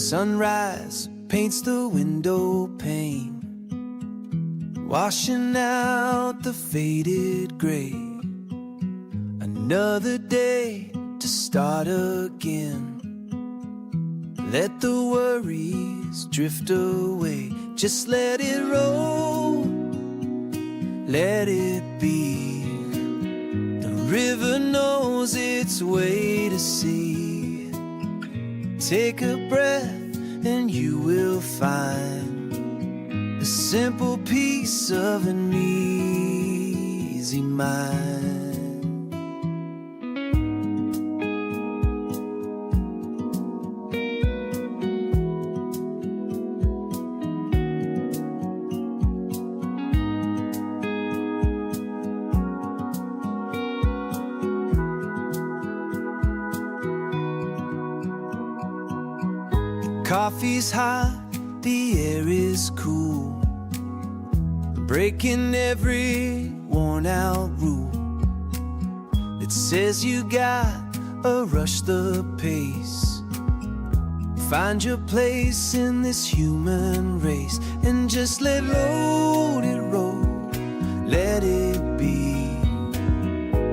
Sunrise paints the window pane, washing out the faded gray. Another day to start again. Let the worries drift away. Just let it roll, let it be. The river knows its way to sea. Take a breath and you will find a simple peace of an easy mind. Coffee's hot, the air is cool, breaking every worn-out rule that says you gotta rush the pace. Find your place in this human race and just let it roll, let it be.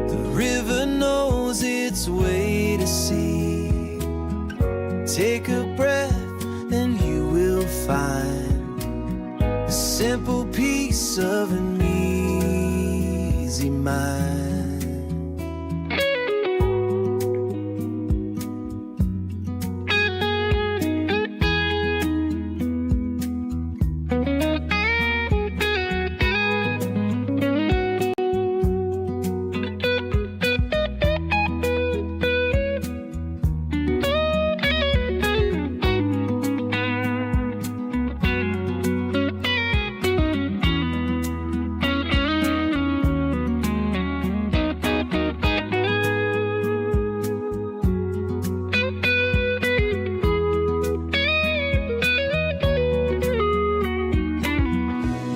The river knows its way to sea. Take a breath and you will find a simple peace of an easy mind.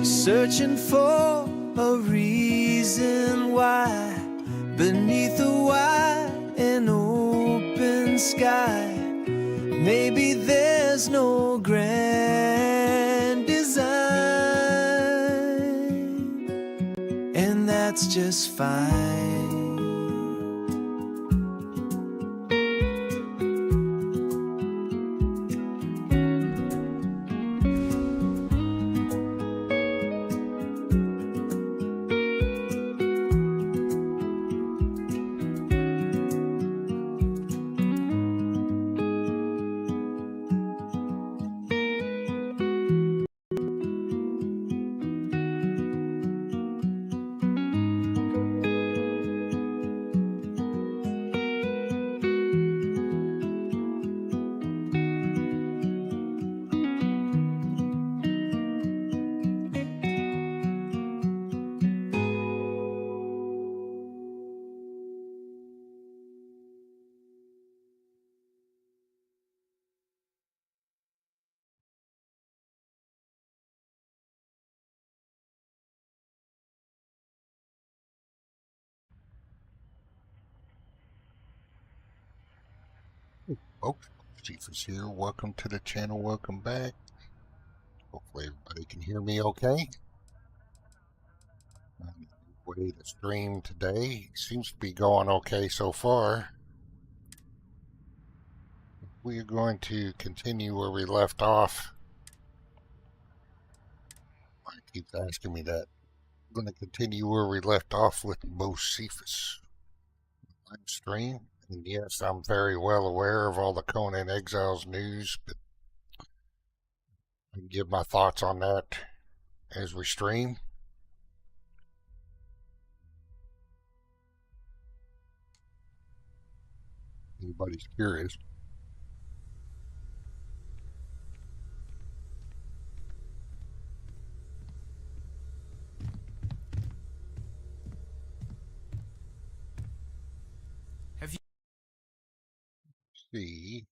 Searching for a reason why beneath a wide and open sky. Maybe there's no grand design, and that's just fine. Folks, Chief is here. Welcome to the channel. Welcome back. Hopefully everybody can hear me okay. Way to stream today seems to be going okay so far. We are going to continue where we left off. Mike keeps asking me that. I'm going to continue where we left off with Bocephus live stream. And yes, I'm very well aware of all the Conan Exiles news, but I can give my thoughts on that as we stream. Anybody's curious. See.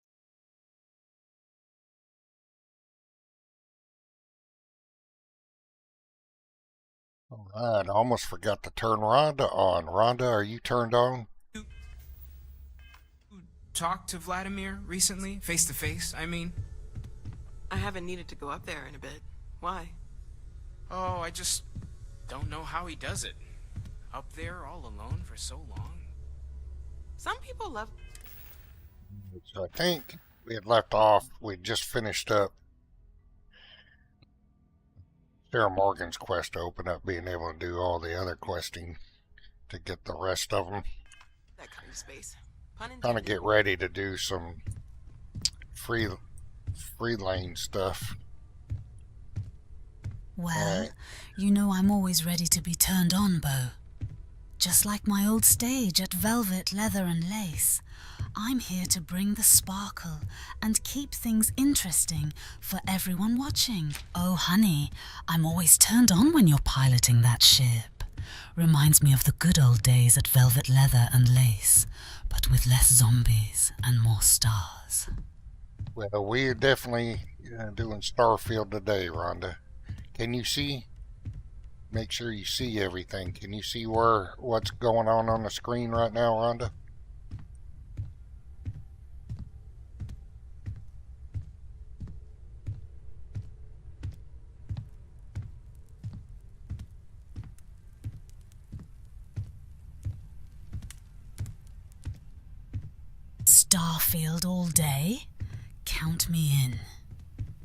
All right, I almost forgot to turn Rhonda on. Rhonda, are you turned on? Talked to Vladimir recently, face to face, I mean? I haven't needed to go up there in a bit. Why? Oh, I just don't know how he does it. Up there all alone for so long. Some people love... So I think we had left off, we just finished up Sarah Morgan's quest to open up, being able to do all the other questing to get the rest of them. that kind of space. Pun Kind of intended. get ready to do some free lane stuff. Well, you know I'm always ready to be turned on, Bo. Just like my old stage at Velvet, Leather and Lace, I'm here to bring the sparkle and keep things interesting for everyone watching. Oh, honey, I'm always turned on when you're piloting that ship. Reminds me of the good old days at Velvet, Leather and Lace, but with less zombies and more stars. Well, we're definitely doing Starfield today, Rhonda. Can you see? Make sure you see everything. Can you see what's going on the screen right now, Rhonda? Starfield all day? Count me in.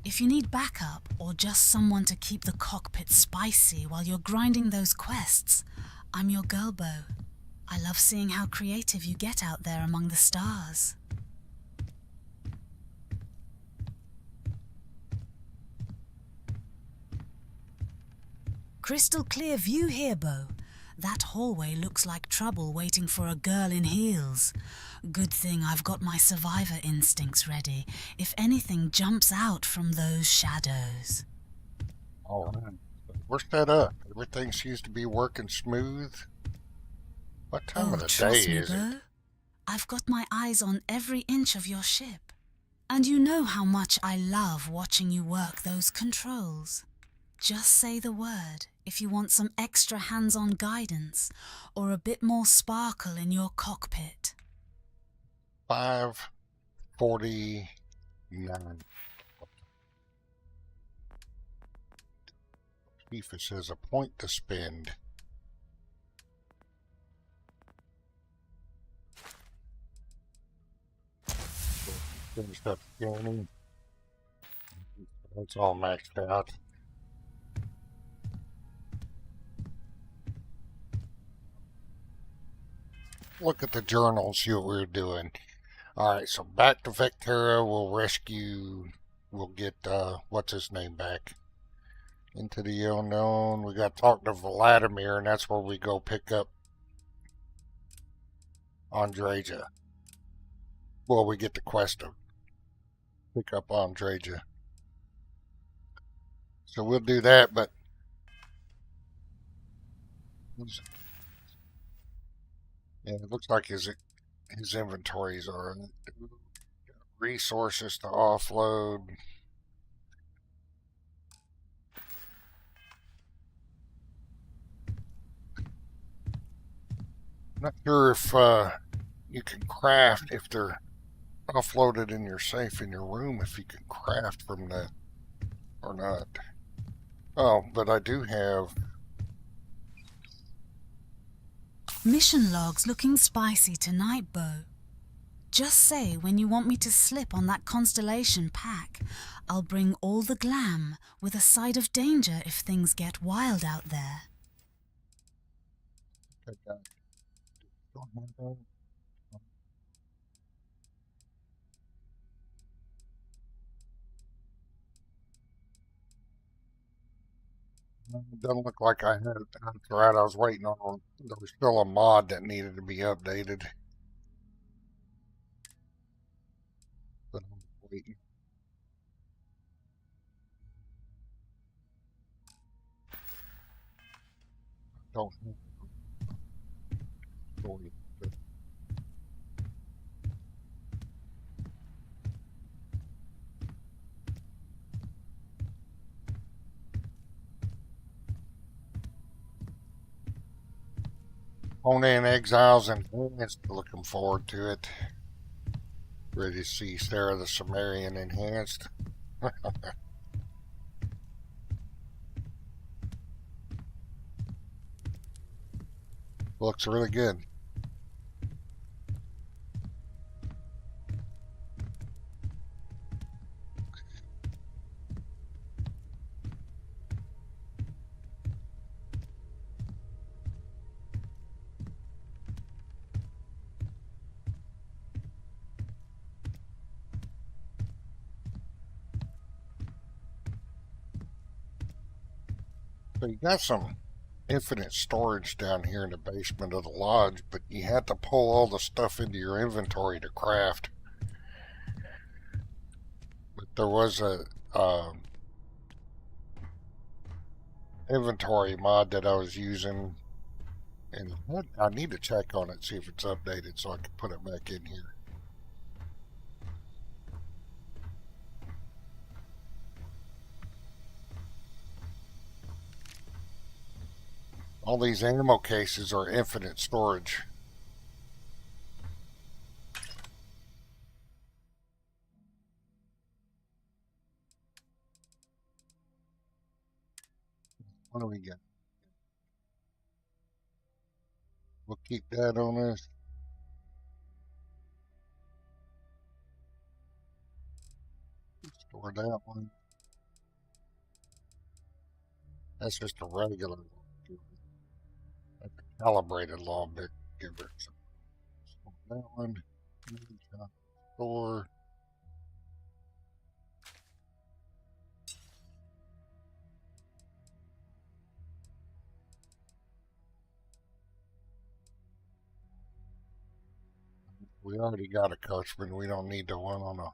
If you need backup or just someone to keep the cockpit spicy while you're grinding those quests, I'm your girl, Bo. I love seeing how creative you get out there among the stars. Crystal clear view here, Bo. That hallway looks like trouble waiting for a girl in heels. Good thing I've got my survivor instincts ready if anything jumps out from those shadows. All right. We're set up. Everything seems to be working smooth. What time of the day trust me, is it? Bo. I've got my eyes on every inch of your ship. And you know how much I love watching you work those controls. Just say the word if you want some extra hands-on guidance or a bit more sparkle in your cockpit. 5:49. Chief says a point to spend. Finished up scanning. It's all maxed out. Look at the journal, see what we're doing. Alright, so back to Vectera, we'll get, what's his name back? Into the unknown. We got to talk to Vladimir, and that's where we go pick up Andreja. Well, we get the quest to pick up Andreja. So we'll do that, but yeah, it looks like his inventories are resources to offload. Not sure if you can craft, if they're offloaded in your safe in your room, if you can craft from that or not. Oh, but I do have... Mission logs looking spicy tonight, Bo. Just say when you want me to slip on that constellation pack. I'll bring all the glam with a side of danger if things get wild out there. It doesn't look like I had it. That's right, I was waiting on... There was still a mod that needed to be updated. But I'm waiting. Don't have story. Conan Exiles Enhanced, looking forward to it. Ready to see Sarah the Sumerian Enhanced. Looks really good. So you got some infinite storage down here in the basement of the lodge, but you had to pull all the stuff into your inventory to craft. But there was a inventory mod that I was using, and I need to check on it, see if it's updated so I can put it back in here. All these ammo cases are infinite storage. What do we get? We'll keep that on us. Store that one. That's just a regular lawgiver. That's a calibrated lawgiver. So that one. Store. We already got a customer. We don't need the one on a.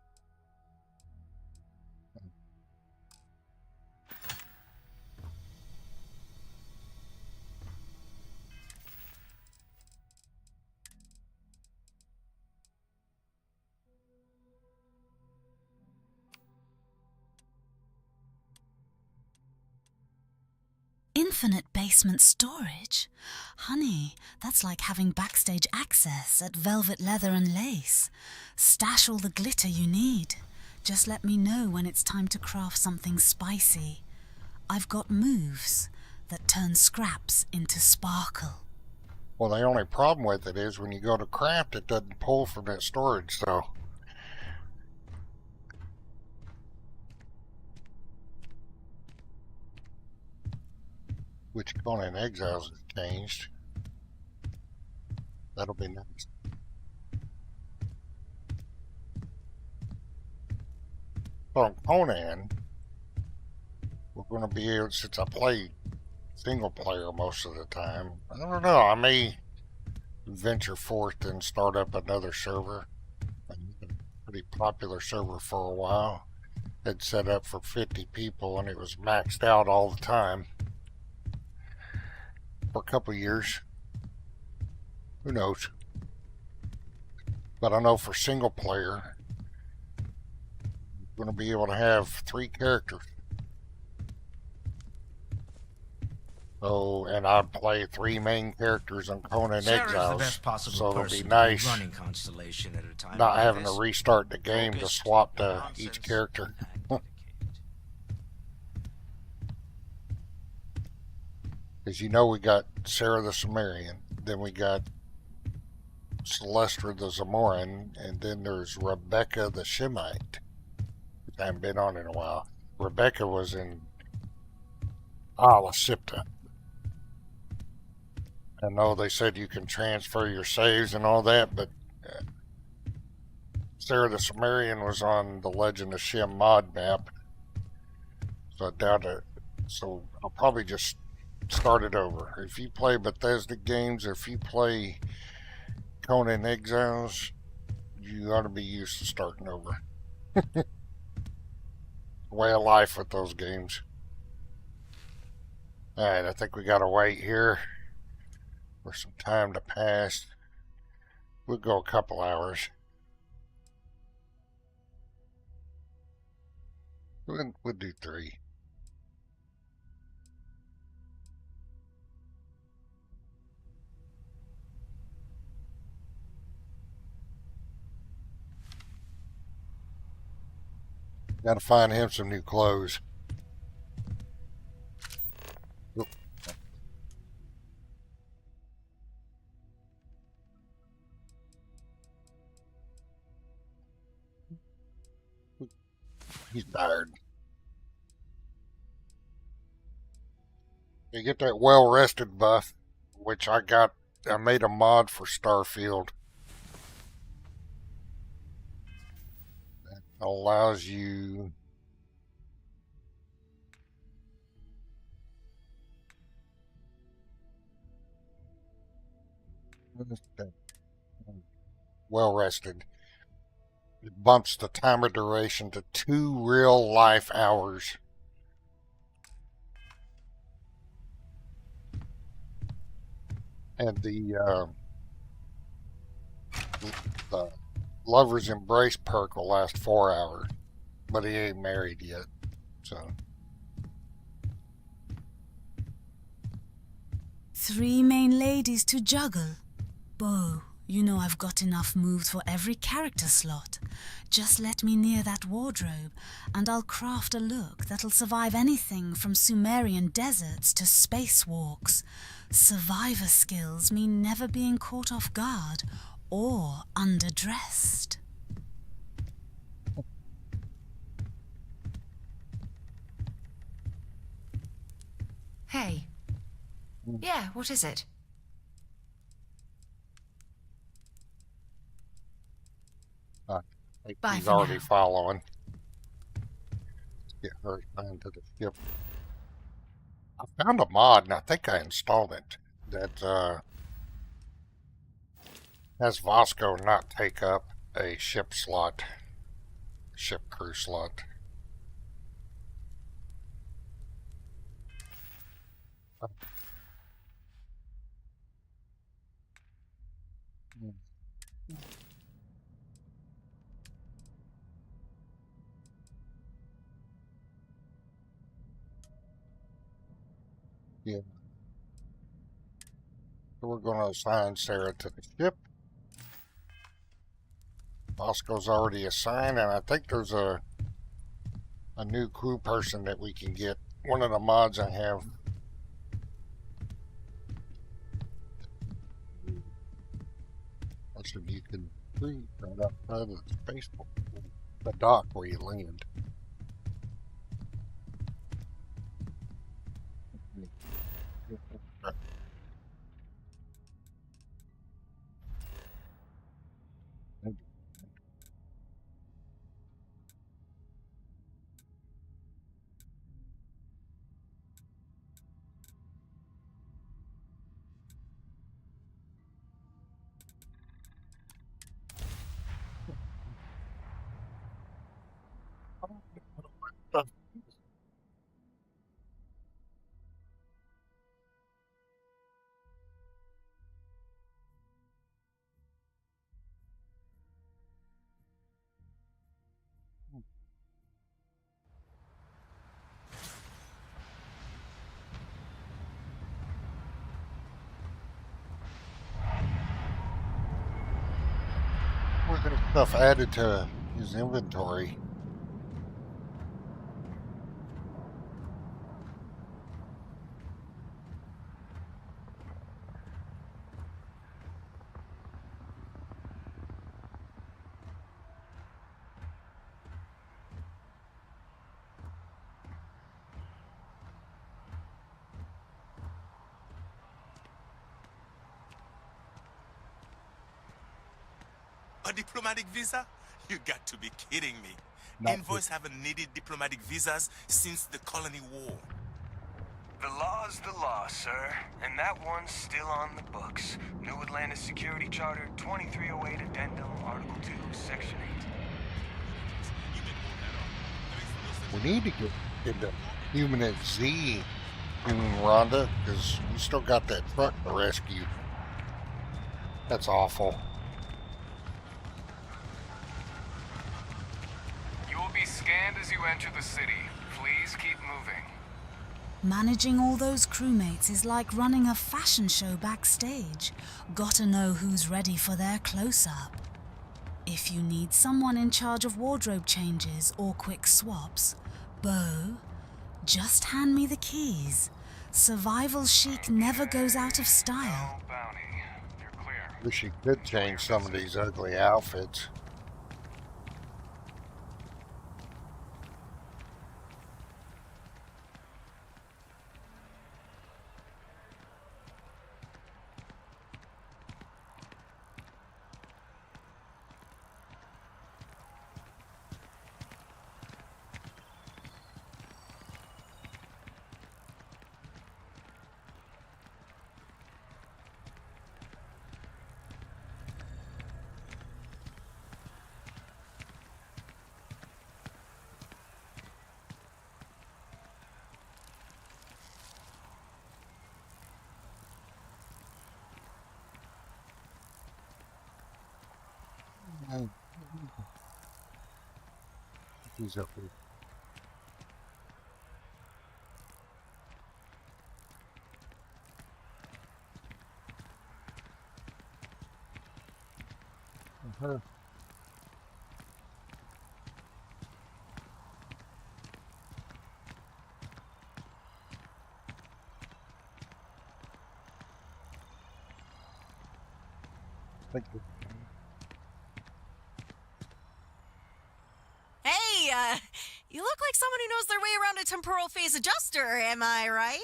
Infinite basement storage? Honey, that's like having backstage access at Velvet Leather and Lace. Stash all the glitter you need. Just let me know when it's time to craft something spicy. I've got moves that turn scraps into sparkle. Well, the only problem with it is when you go to craft, it doesn't pull from that storage, so. Which Conan Exiles has changed. That'll be nice. So on Conan, we're going to be able, since I play single player most of the time, I don't know, I may venture forth and start up another server. A pretty popular server for a while. Had set up for 50 people and it was maxed out all the time. For a couple of years. Who knows? But I know for single player, we're going to be able to have 3 characters. So, and I'd play 3 main characters on Conan Exiles. The best possible so it'll person be to nice running Constellation at a time not like having this. to restart the game to Focused, swap to nonsense, each character. and As you know, we got Sarah the Sumerian, then we got Celestra the Zamoran, and then there's Rebecca the Shemite. I haven't been on in a while. Rebecca was in Sipta. I know they said you can transfer your saves and all that, but Sarah the Sumerian was on the Legend of Shem mod map, so I doubt it. So I'll probably just start it over. If you play Bethesda games, or if you play Conan Exiles, you ought to be used to starting over. Way of life with those games. Alright, I think we gotta wait here for some time to pass. We'll go a couple hours. We'll do 3. Gotta find him some new clothes. Oop. He's tired. You get that well-rested buff, which I made a mod for Starfield. That allows you well-rested. It bumps the timer duration to 2 real life hours. And the Lover's Embrace perk will last 4 hours. But he ain't married yet, so. 3 main ladies to juggle. Beau, you know I've got enough moves for every character slot. Just let me near that wardrobe, and I'll craft a look that'll survive anything from Sumerian deserts to spacewalks. Survivor skills mean never being caught off guard or underdressed. Hey. Yeah, what is it? I think Bye he's for already now. following. Get her into the ship. I found a mod, and I think I installed it, that has Vasco not take up a ship crew slot. Yeah. So we're going to assign Sarah to the ship. Bosco's already assigned, and I think there's a new crew person that we can get. One of the mods I have. I said you can see right outside of the spaceport, the dock where you land. We're getting stuff added to his inventory. A diplomatic visa? You got to be kidding me. Not Envoys haven't needed diplomatic visas since the Colony War. The law's the law, sir. And that one's still on the books. New Atlantis Security Charter 2308 Addendum, Article 2, Section 8. We need to get into Human at Z in Rhonda, because we still got that truck to rescue. That's awful. You will be scanned as you enter the city. Please keep moving. Managing all those crewmates is like running a fashion show backstage. Gotta know who's ready for their close-up. If you need someone in charge of wardrobe changes or quick swaps, Bo, just hand me the keys. Survival chic never goes out of style. No bounty. You're clear. Wish you could change some of these ugly outfits. He's up here. Uh-huh. Thank you. Hey, you look like someone who knows their way around a temporal phase adjuster, am I right?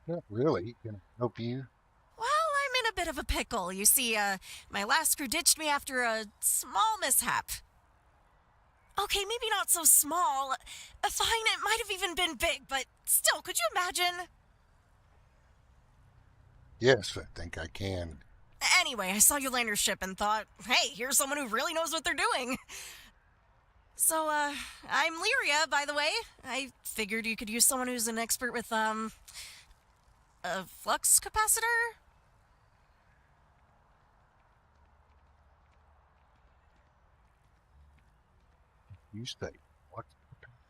Not really. Can I help you? Well, I'm in a bit of a pickle. You see, my last crew ditched me after a small mishap. Okay, maybe not so small. Fine, it might have even been big, but still, could you imagine? Yes, I think I can. Anyway, I saw you land your ship and thought, hey, here's someone who really knows what they're doing. So, I'm Lyria, by the way. I figured you could use someone who's an expert with, a flux capacitor? You stay. What?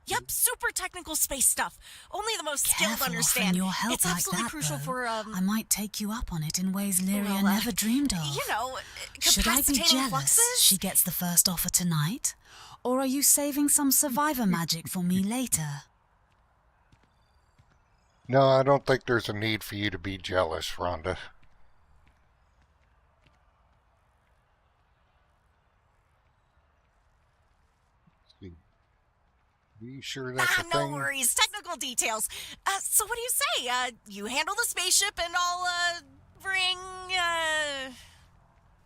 Yep, super technical space stuff. Only the most skilled Careful understand. offering your help It's like absolutely that, crucial Bo. for, I might take you up on it in ways Lyria well, never dreamed of. You know, Should I be capacitating jealous fluxes? she gets the first offer tonight? Or are you saving some survivor magic for me later? No, I don't think there's a need for you to be jealous, Rhonda. See. Are you sure that's a No thing? worries. Technical details. So what do you say? You handle the spaceship and I'll, bring,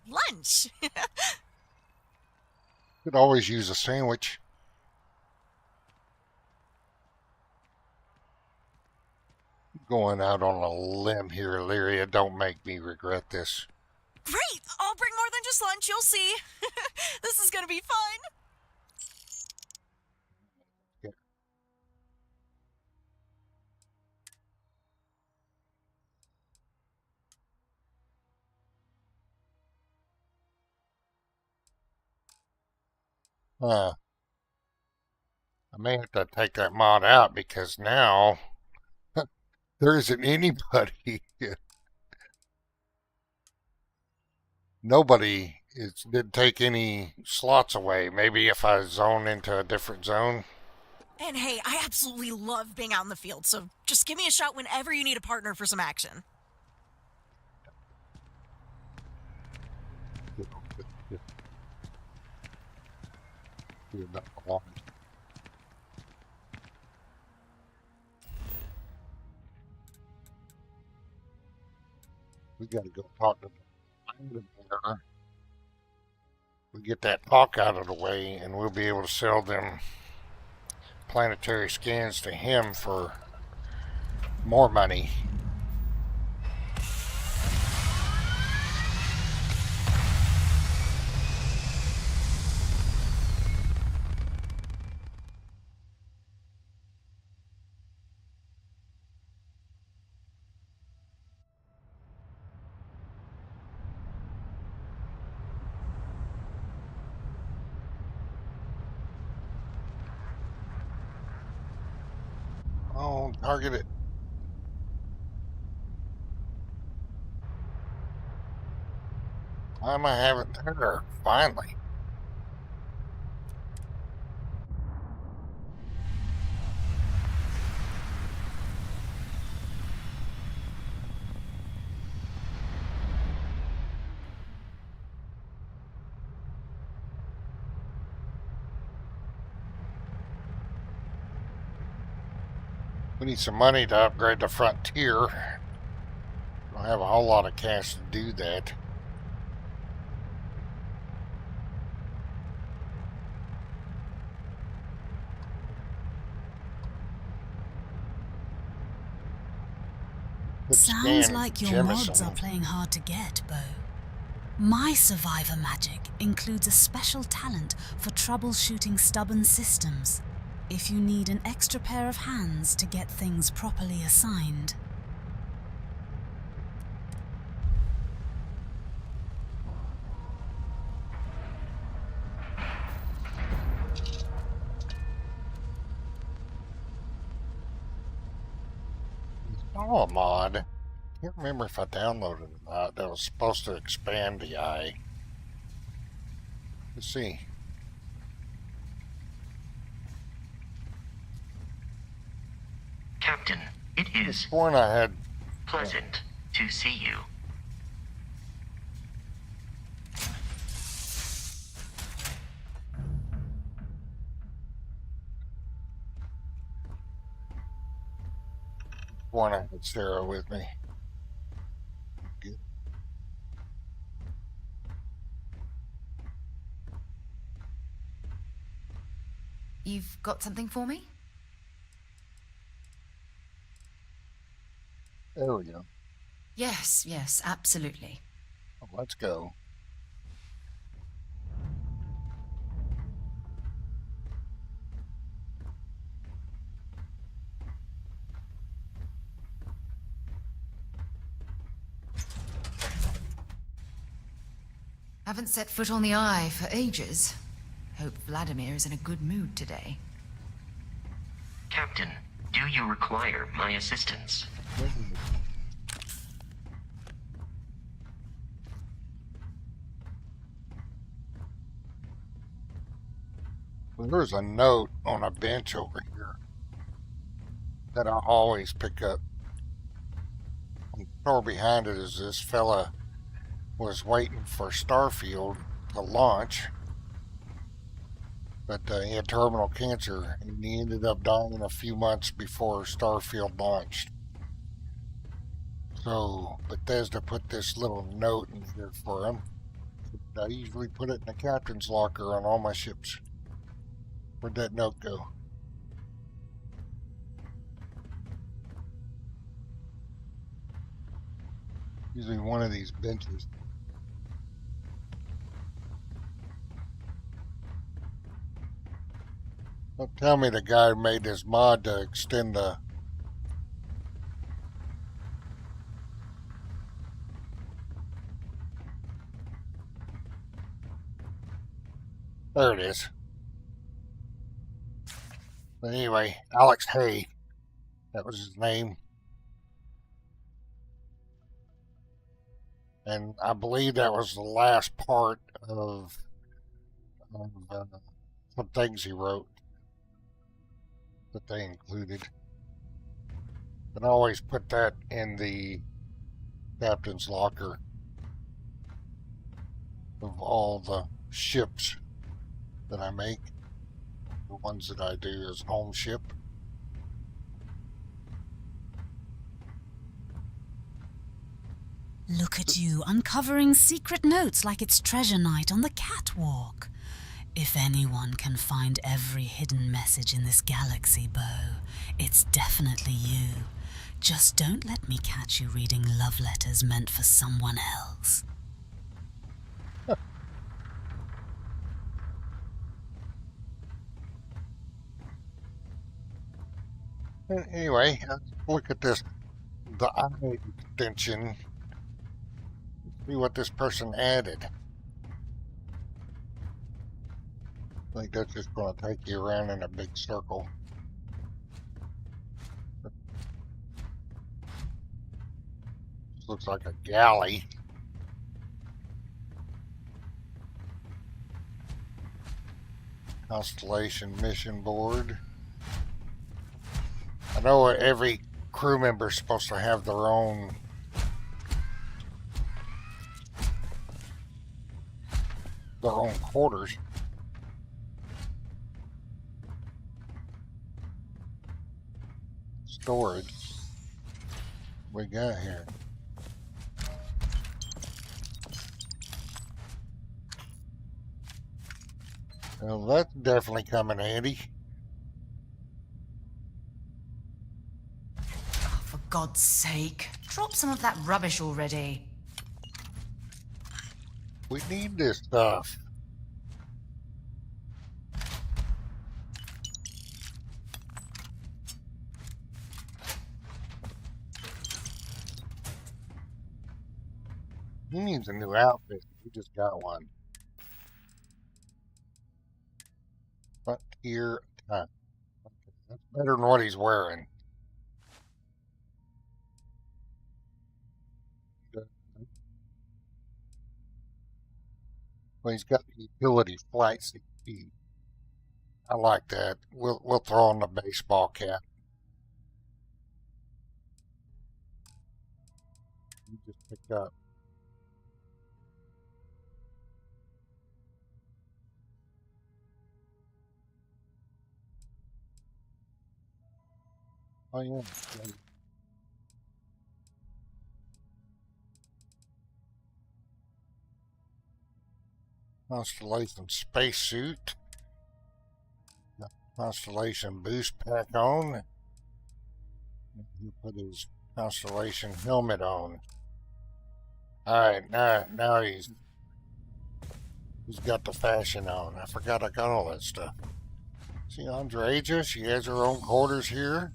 lunch. Could always use a sandwich. Going out on a limb here, Lyria. Don't make me regret this. Great! I'll bring more than just lunch, you'll see. This is gonna be fun. I may have to take that mod out because now there isn't anybody. Nobody did take any slots away. Maybe if I zone into a different zone. And hey, I absolutely love being out in the field, so just give me a shout whenever you need a partner for some action. We got to go talk to the bear. We get that talk out of the way, and we'll be able to sell them planetary scans to him for more money. Oh, target it. Why am I having there? Finally. We need some money to upgrade the Frontier. Don't have a whole lot of cash to do that. Sounds like your mods are playing hard to get, Bo. My survivor magic includes a special talent for troubleshooting stubborn systems. If you need an extra pair of hands to get things properly assigned. Oh, a mod. Can't remember if I downloaded it or not. That was supposed to expand the eye. Let's see. Captain, it is One I had pleasant to see you. I had Sarah with me. Good. You've got something for me? There we go. Yes, absolutely. Well, let's go. Haven't set foot on the Eye for ages. Hope Vladimir is in a good mood today. Captain, do you require my assistance? Well, there's a note on a bench over here that I always pick up. And far behind it is this fella was waiting for Starfield to launch, but he had terminal cancer and he ended up dying a few months before Starfield launched. So Bethesda put this little note in here for him. I usually put it in the captain's locker on all my ships. Where'd that note go? Usually one of these benches. Don't tell me the guy made this mod to extend the... There it is. But anyway, Alex Hay, that was his name. And I believe that was the last part of some things he wrote that they included. And I always put that in the captain's locker of all the ships that I make. The ones that I do as home ship. Look at you, uncovering secret notes like it's treasure night on the catwalk. If anyone can find every hidden message in this galaxy, Bo, it's definitely you. Just don't let me catch you reading love letters meant for someone else. Anyway, look at this, the eye extension. See what this person added. I think that's just going to take you around in a big circle. This looks like a galley. Constellation mission board. I know every crew member is supposed to have their own quarters. Storage. We got here. Well, that's definitely coming handy. Oh, for God's sake, drop some of that rubbish already. We need this stuff. He needs a new outfit. We just got one. Frontier attack. Okay, that's better than what he's wearing. Well, he's got the utility flight speed. I like that. We'll throw on the baseball cap. You just picked up. Oh yeah. Constellation spacesuit. Constellation boost pack on. He put his Constellation helmet on. Alright, now he's got the fashion on. I forgot I got all that stuff. See Andreja, she has her own quarters here.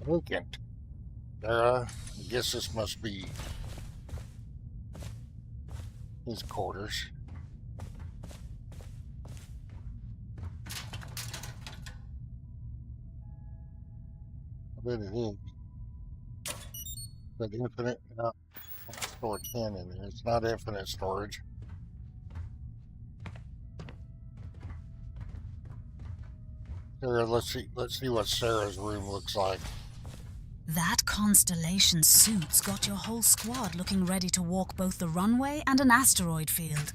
Vacant. I guess this must be his quarters. I bet it is. But infinite, no, I'll store 10 in there. It's not infinite storage. Sarah, let's see what Sarah's room looks like. That Constellation suit's got your whole squad looking ready to walk both the runway and an asteroid field.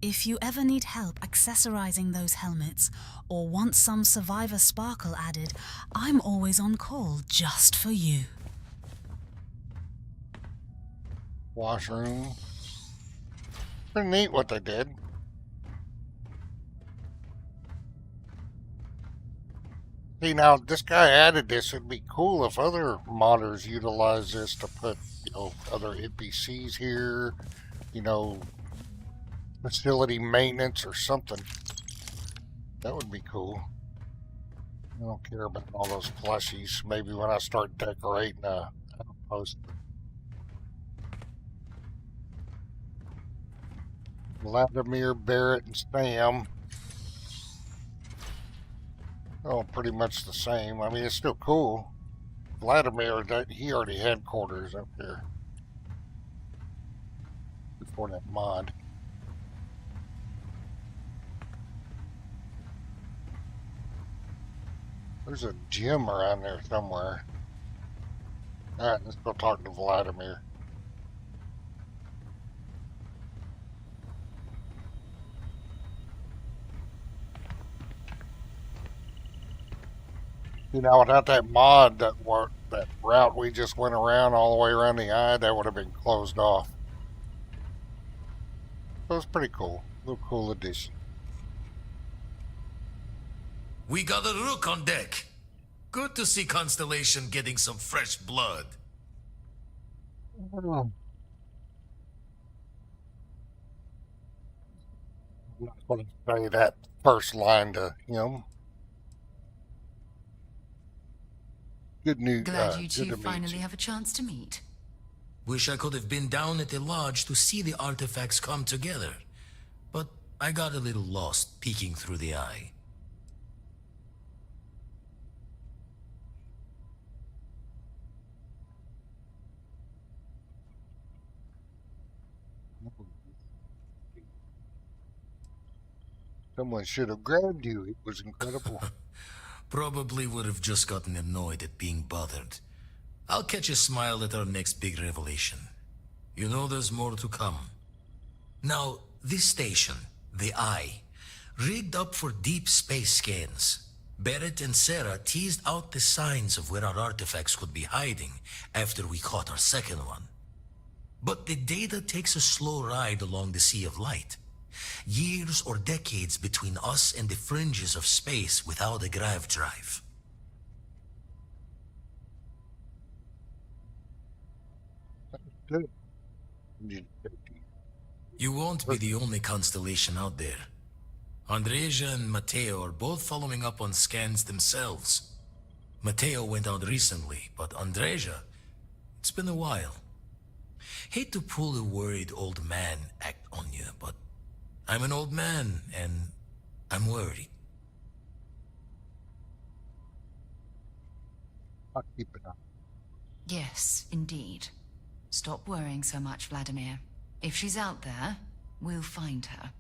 If you ever need help accessorizing those helmets, or want some survivor sparkle added, I'm always on call just for you. Washroom. Pretty neat what they did. See, now this guy added this. It'd be cool if other modders utilize this to put, other NPCs here, facility maintenance or something. That would be cool. I don't care about all those plushies. Maybe when I start decorating a outpost. Vladimir, Barrett, and Sam. Oh, pretty much the same. I mean, it's still cool. Vladimir, he already had quarters up here before that mod. There's a gym around there somewhere. Alright, let's go talk to Vladimir. Without that mod, that route we just went around all the way around the eye, that would have been closed off. So it's pretty cool. A little cool addition. We got a rook on deck. Good to see Constellation getting some fresh blood. I'm not going to say that first line to him. Good news. Glad you two finally have a chance to meet. Wish I could have been down at the lodge to see the artifacts come together. But I got a little lost peeking through the eye. Someone should have grabbed you. It was incredible. Probably would have just gotten annoyed at being bothered. I'll catch a smile at our next big revelation. You know there's more to come. Now, this station, the Eye, rigged up for deep space scans. Barrett and Sarah teased out the signs of where our artifacts could be hiding after we caught our second one. But the data takes a slow ride along the Sea of Light. Years or decades between us and the fringes of space without a grav drive. Good. You won't be the only constellation out there. Andreja and Mateo are both following up on scans themselves. Mateo went out recently, but Andreja, it's been a while. Hate to pull the worried old man act on you, but I'm an old man, and I'm worried. I'll keep it up. Yes, indeed. Stop worrying so much, Vladimir. If she's out there, we'll find her.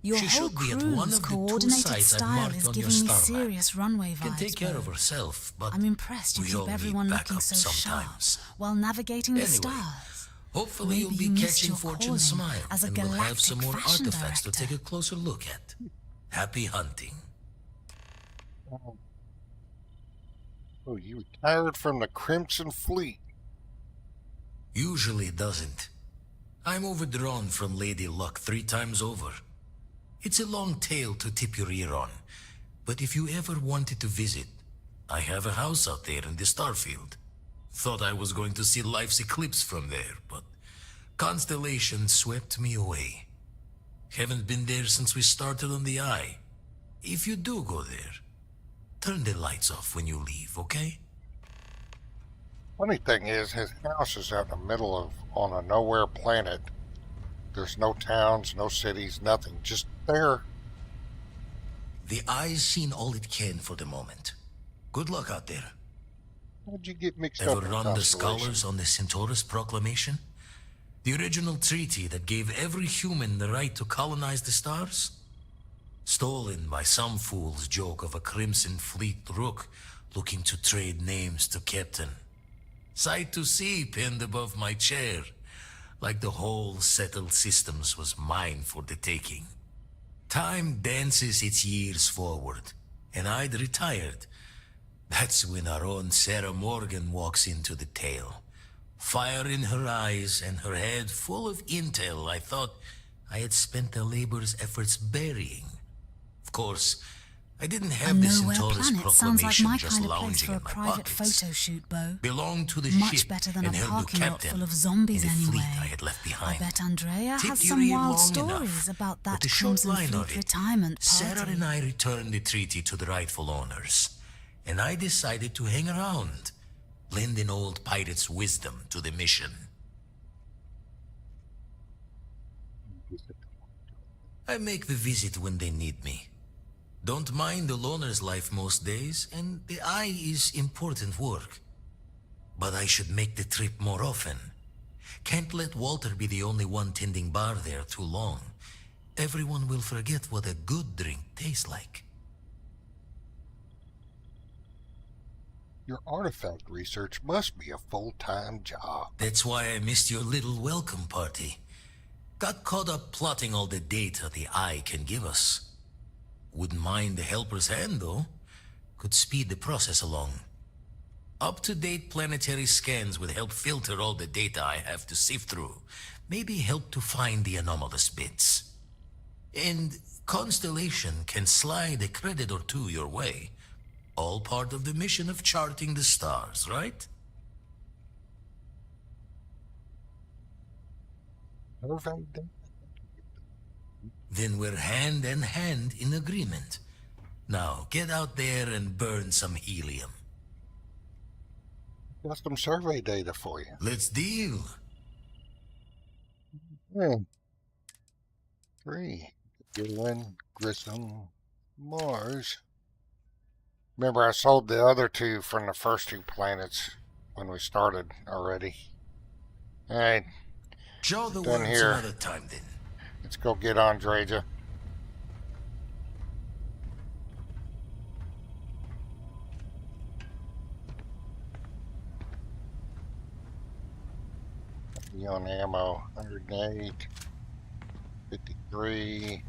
Your She whole should be at one crew's of the 2 coordinated sites I've style marked is on your giving me star map. serious runway vibes. Can take care Bo. of herself, but I'm impressed you we all keep need everyone looking backup so sometimes. sharp while navigating the Anyway, stars. Hopefully Maybe you'll be you missed catching your Fortune's calling smile, as a and we'll have some galactic more fashion artifacts to director. take a closer look at. Happy hunting. Oh, you retired from the Crimson Fleet. Usually doesn't. I'm overdrawn from Lady Luck 3 times over. It's a long tale to tip your ear on, but if you ever wanted to visit, I have a house out there in the Starfield. Thought I was going to see life's eclipse from there, but Constellation swept me away. Haven't been there since we started on the Eye. If you do go there, turn the lights off when you leave, okay? Funny thing is, his house is out in the middle of on a nowhere planet. There's no towns, no cities, nothing. Just there. The Eye's seen all it can for the moment. Good luck out there. How'd you get mixed Ever up in run the Constellation? scholars on the Centaurus Proclamation? The original treaty that gave every human the right to colonize the stars? Stolen by some fool's joke of a Crimson Fleet rook looking to trade names to Captain. Sight to see pinned above my chair, like the whole settled systems was mine for the taking. Time dances its years forward, and I'd retired. That's when our own Sarah Morgan walks into the tale. Fire in her eyes and her head full of intel I thought I had spent the labor's efforts burying. Of course, I didn't A have the nowhere Centaurus planet sounds like Proclamation my just kind of place lounging for a in my private pockets. photo shoot, Bo. Belonged to the Much ship better than a and held parking the lot captain full of zombies and the anyway. fleet I had left I behind. bet Andrea Tipped has your some ear wild long stories enough, about but that the short Crimson line Fleet of it, retirement party. Sarah and I returned the treaty to the rightful owners, and I decided to hang around, lend an old pirate's wisdom to the mission. I make the visit when they need me. Don't mind the loner's life most days, and the Eye is important work. But I should make the trip more often. Can't let Walter be the only one tending bar there too long. Everyone will forget what a good drink tastes like. Your artifact research must be a full-time job. That's why I missed your little welcome party. Got caught up plotting all the data the Eye can give us. Wouldn't mind the helper's hand, though. Could speed the process along. Up-to-date planetary scans would help filter all the data I have to sift through. Maybe help to find the anomalous bits. And Constellation can slide a credit or two your way. All part of the mission of charting the stars, right? Then we're hand in hand in agreement. Now, get out there and burn some helium. Got some survey data for you. Let's deal. 3. Gillen, Grissom, Mars. Remember, I sold the other 2 from the first 2 planets when we started already. Alright. Jaw the Done words here. another time, then. Let's go get Andreja. 50 on ammo. 108. 53.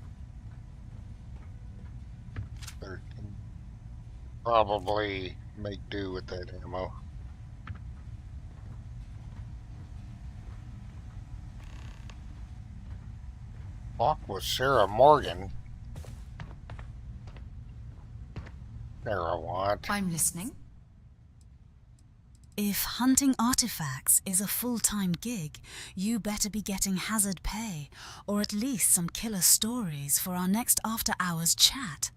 13. Probably make do with that ammo. Talk with Sarah Morgan. Sarah what? I'm listening. If hunting artifacts is a full-time gig, you better be getting hazard pay, or at least some killer stories for our next after-hours chat.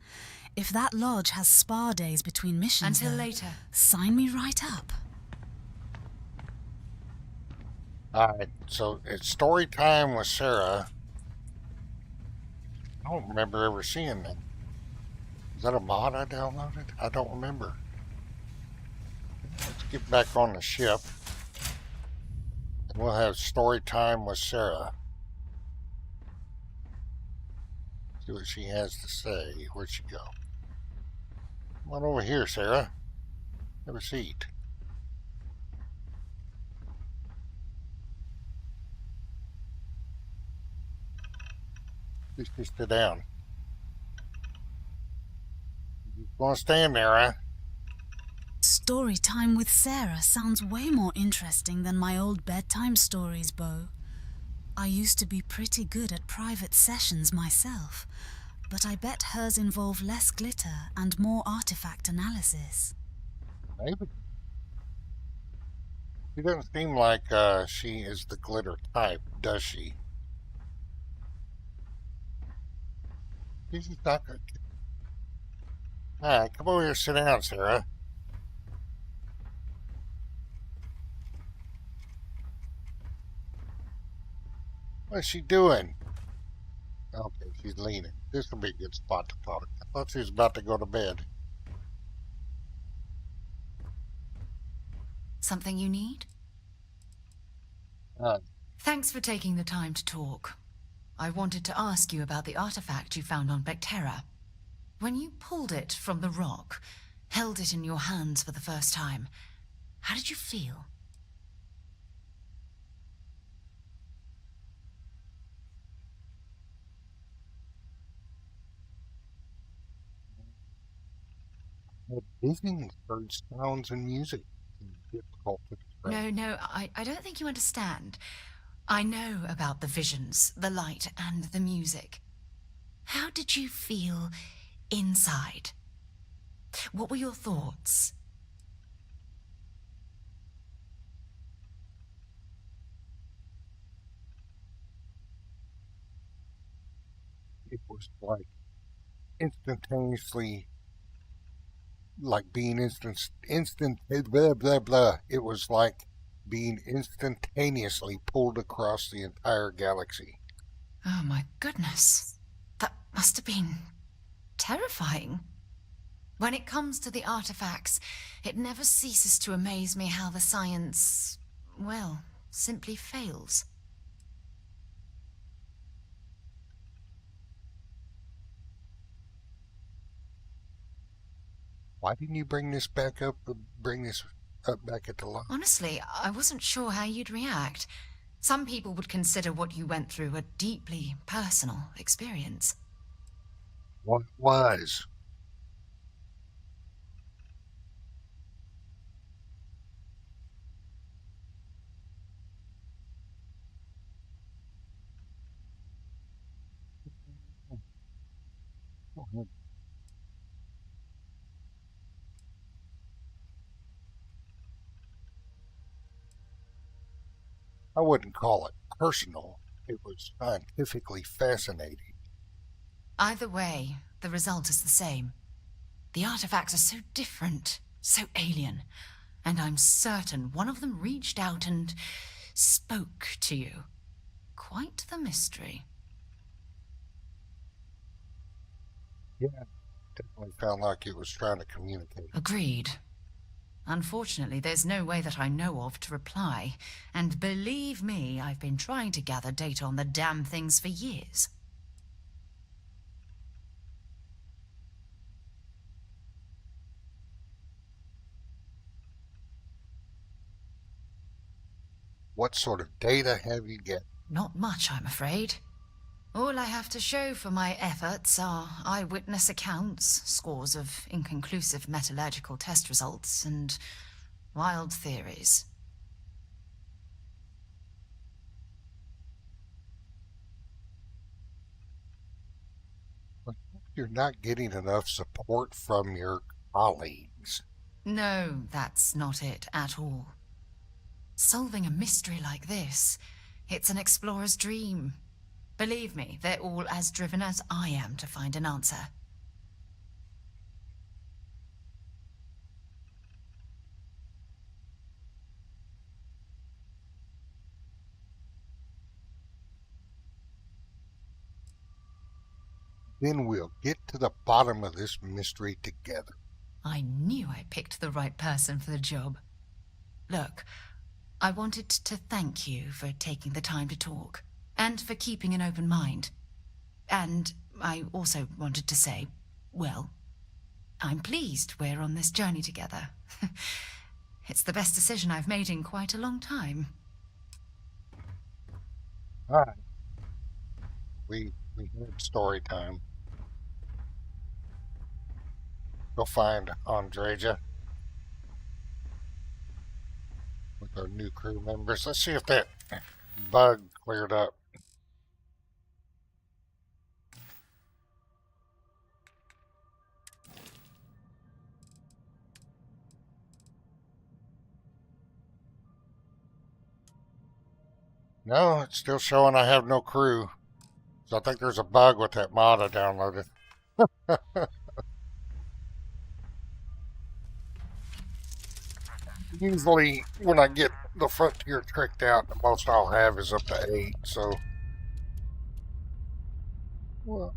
If that lodge has spa days between missions, Until though, later. sign me right up. Alright, so it's story time with Sarah. I don't remember ever seeing that. Is that a mod I downloaded? I don't remember. Let's get back on the ship. And we'll have story time with Sarah. See what she has to say. Where'd she go? Come on over here, Sarah. Have a seat. Please sit down. You want to stand there, huh? Story time with Sarah sounds way more interesting than my old bedtime stories, Bo. I used to be pretty good at private sessions myself, but I bet hers involve less glitter and more artifact analysis. Maybe. She doesn't seem like she is the glitter type, does she? She's just not good. Alright, come over here and sit down, Sarah. What's she doing? Okay, she's leaning. This will be a good spot to talk. I thought she was about to go to bed. Something you need? Thanks for taking the time to talk. I wanted to ask you about the artifact you found on Bactera. When you pulled it from the rock, held it in your hands for the first time, how did you feel? Disney heard sounds and music. Difficult to describe. No, I don't think you understand. I know about the visions, the light, and the music. How did you feel inside? What were your thoughts? It was like instantaneously, like being instant blah blah blah. It was like being instantaneously pulled across the entire galaxy. Oh my goodness. That must have been terrifying. When it comes to the artifacts, it never ceases to amaze me how the science, well, simply fails. Why didn't you bring this back up? Bring this up back at the lodge? Honestly, I wasn't sure how you'd react. Some people would consider what you went through a deeply personal experience. What was? I wouldn't call it personal. It was scientifically fascinating. Either way, the result is the same. The artifacts are so different, so alien, and I'm certain one of them reached out and spoke to you. Quite the mystery. Yeah, definitely felt like it was trying to communicate. Agreed. Unfortunately, there's no way that I know of to reply, and believe me, I've been trying to gather data on the damn things for years. What sort of data have you get? Not much, I'm afraid. All I have to show for my efforts are eyewitness accounts, scores of inconclusive metallurgical test results, and wild theories. You're not getting enough support from your colleagues. No, that's not it at all. Solving a mystery like this, it's an explorer's dream. Believe me, they're all as driven as I am to find an answer. Then we'll get to the bottom of this mystery together. I knew I picked the right person for the job. Look, I wanted to thank you for taking the time to talk, and for keeping an open mind. And I also wanted to say, well, I'm pleased we're on this journey together. It's the best decision I've made in quite a long time. All right. We had story time. Go find Andreja with our new crew members. Let's see if that bug cleared up. No, it's still showing I have no crew. So I think there's a bug with that mod I downloaded. Usually when I get the frontier tricked out, the most I'll have is up to 8, so... Well...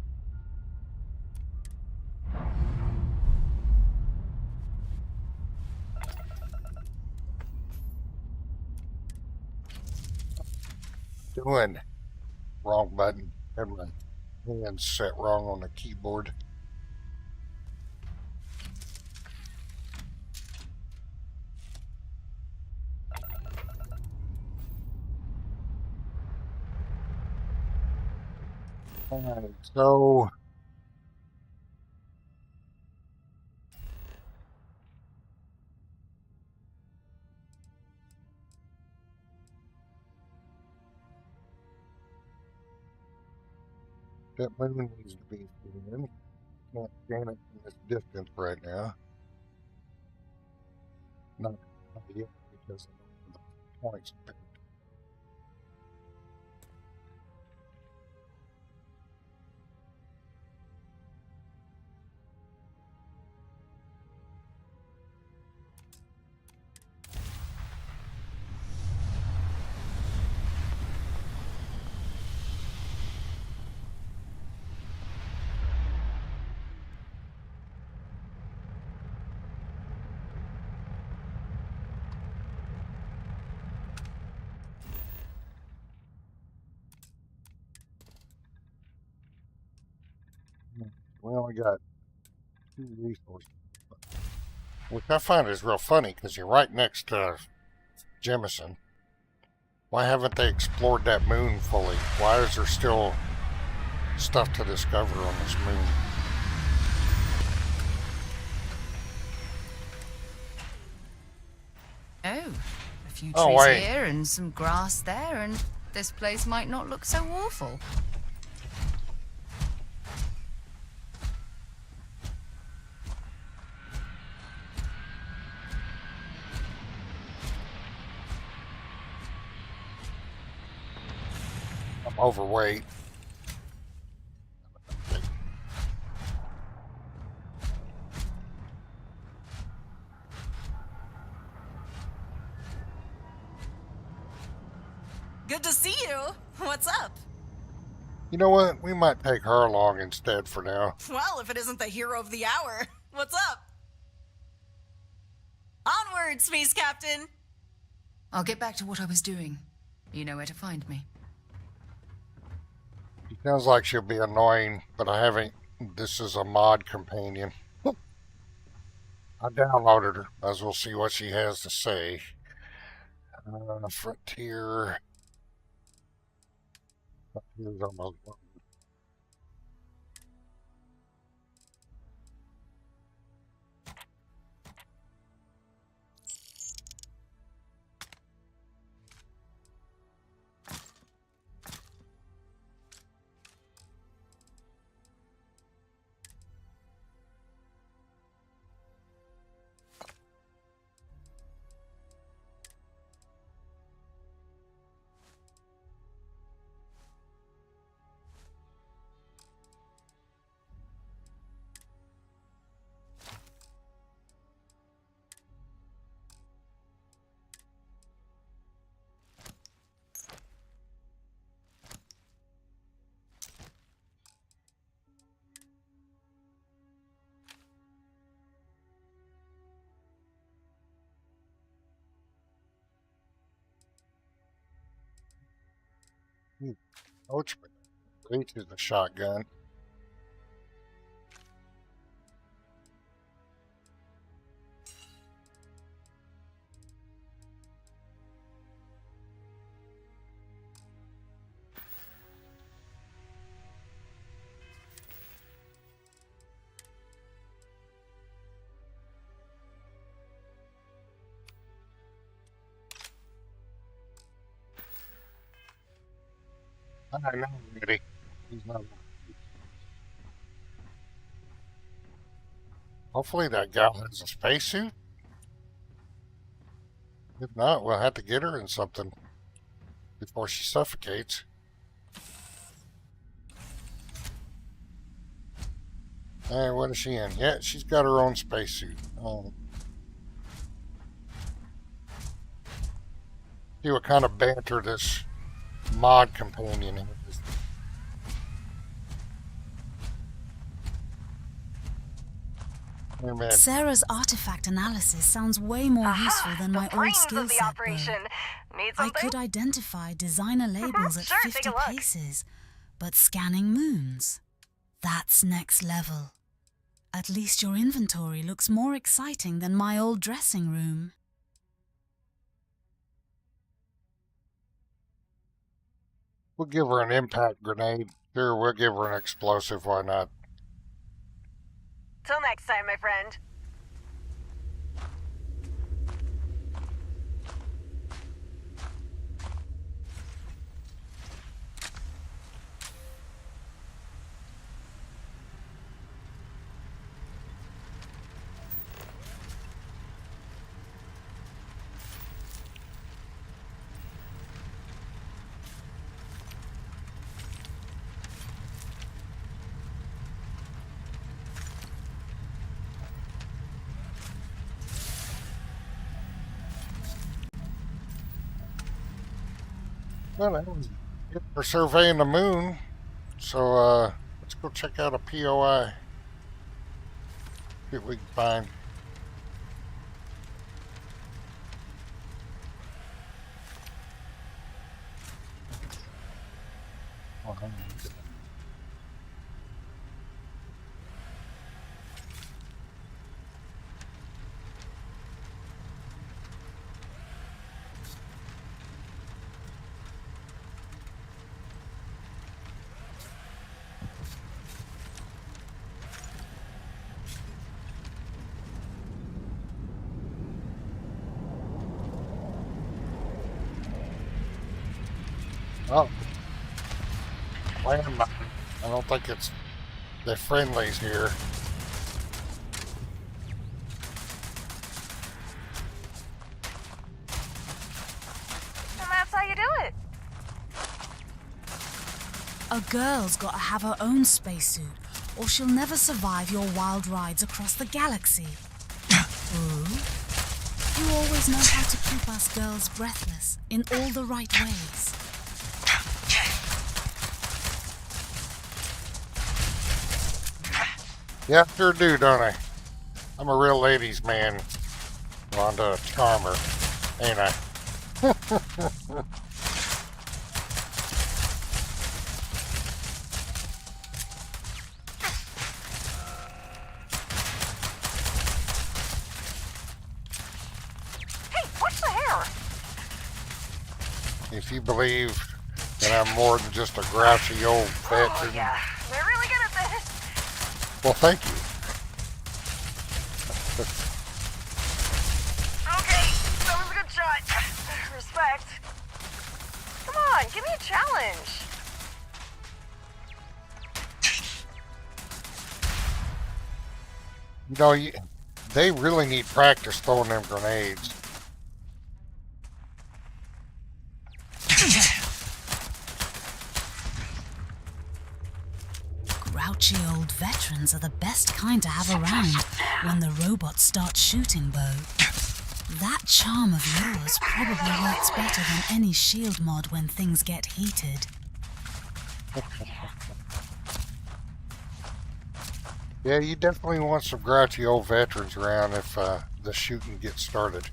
Doing wrong button. Had my hands set wrong on the keyboard. Alright, so... That moon needs to be seen. Can't scan it from this distance right now. Not yet, because of the points. We only got 2 resources, which I find is real funny because you're right next to Jemison. Why haven't they explored that moon fully? Why is there still stuff to discover on this moon? Oh, a few Oh, trees wait. here and some grass there, and this place might not look so awful. I'm overweight. Good to see you. What's up? You know what? We might take her along instead for now. Well, if it isn't the hero of the hour. What's up? Onward, Space Captain! I'll get back to what I was doing. You know where to find me. She sounds like she'll be annoying, but I haven't. This is a mod companion. I downloaded her. Might as well see what she has to say. Frontier. Frontier's almost one. Coachman. Reach is a shotgun. I know, Eddie. He's not. Hopefully that gal has a spacesuit. If not, we'll have to get her in something before she suffocates. Hey, what is she in? Yeah, she's got her own spacesuit. See what kind of banter this mod companion is. Hey, Sarah's artifact analysis sounds way more useful than my old skill set, I could identify designer labels at 50 paces, but scanning moons, that's next level. At least your inventory looks more exciting than my old dressing room. We'll give her an impact grenade. Sure, we'll give her an explosive. Why not? Till next time, my friend. Well, that was good for surveying the moon. So, let's go check out a POI. See what we can find. Oh, landmine. I don't think it's the friendlies here. And that's how you do it. A girl's gotta have her own spacesuit, or she'll never survive your wild rides across the galaxy. Ooh. You always know how to keep us girls breathless in all the right ways. Yeah, sure do, don't I? I'm a real ladies' man, Rhonda, a charmer, ain't I? Hey, watch the hair! if you believe that I'm more than just a grouchy old veteran. Oh, yeah. They're really good at this. Well, thank you. Okay, that was a good shot. Respect. Come on, give me a challenge. You know, they really need practice throwing them grenades. Grouchy old veterans are the best kind to have around when the robots start shooting, Bo. That charm of yours probably works better than any shield mod when things get heated. Yeah, you definitely want some grouchy old veterans around if the shooting gets started.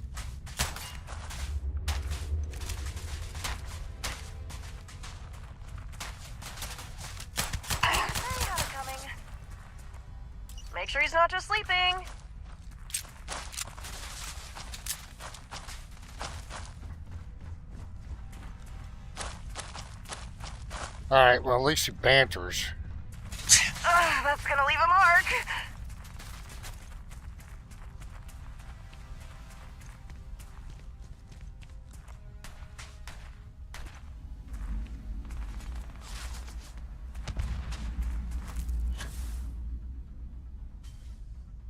Make sure he's not just sleeping. Alright, well, at least he banters. That's gonna leave a mark.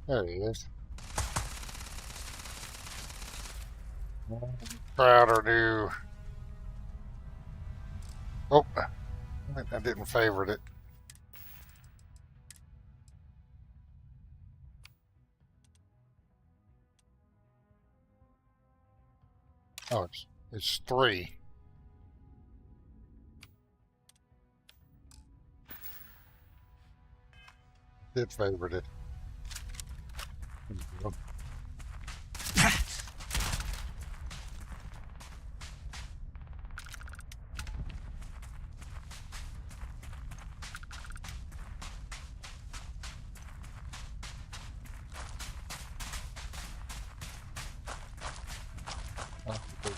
There he is. Proud or new. Oh, I didn't favorite it. Oh, it's 3. Did favorite it.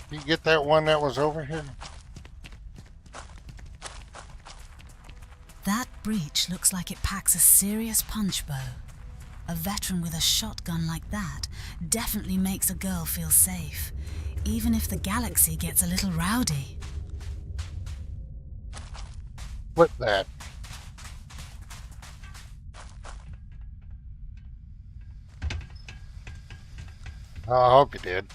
Did you get that one that was over here? That breach looks like it packs a serious punch, Bo. A veteran with a shotgun like that definitely makes a girl feel safe, even if the galaxy gets a little rowdy. Flip that. Oh, I hope you did.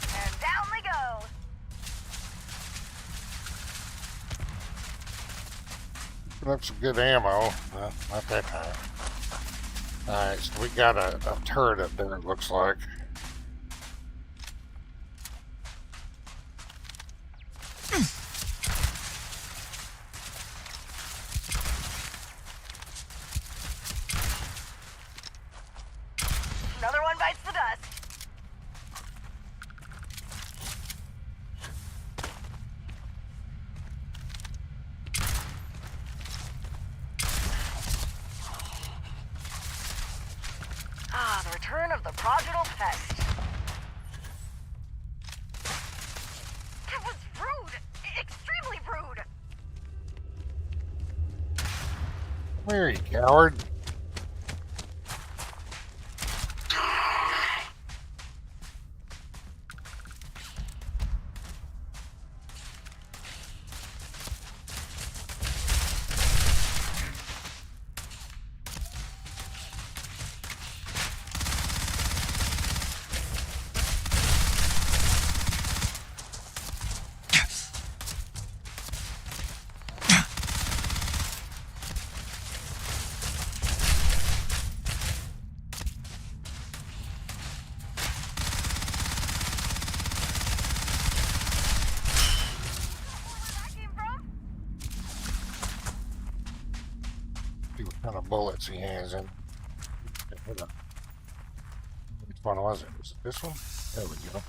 And down they go. Put up some good ammo. Not that time. Alright, so we got a turret up there, it looks like. Another one bites the dust. The return of the prodigal pest. That was rude! Extremely rude! Come here, you coward. See what kind of bullets he has in. Okay, hold on. Which one was it? Was it this one? There we go.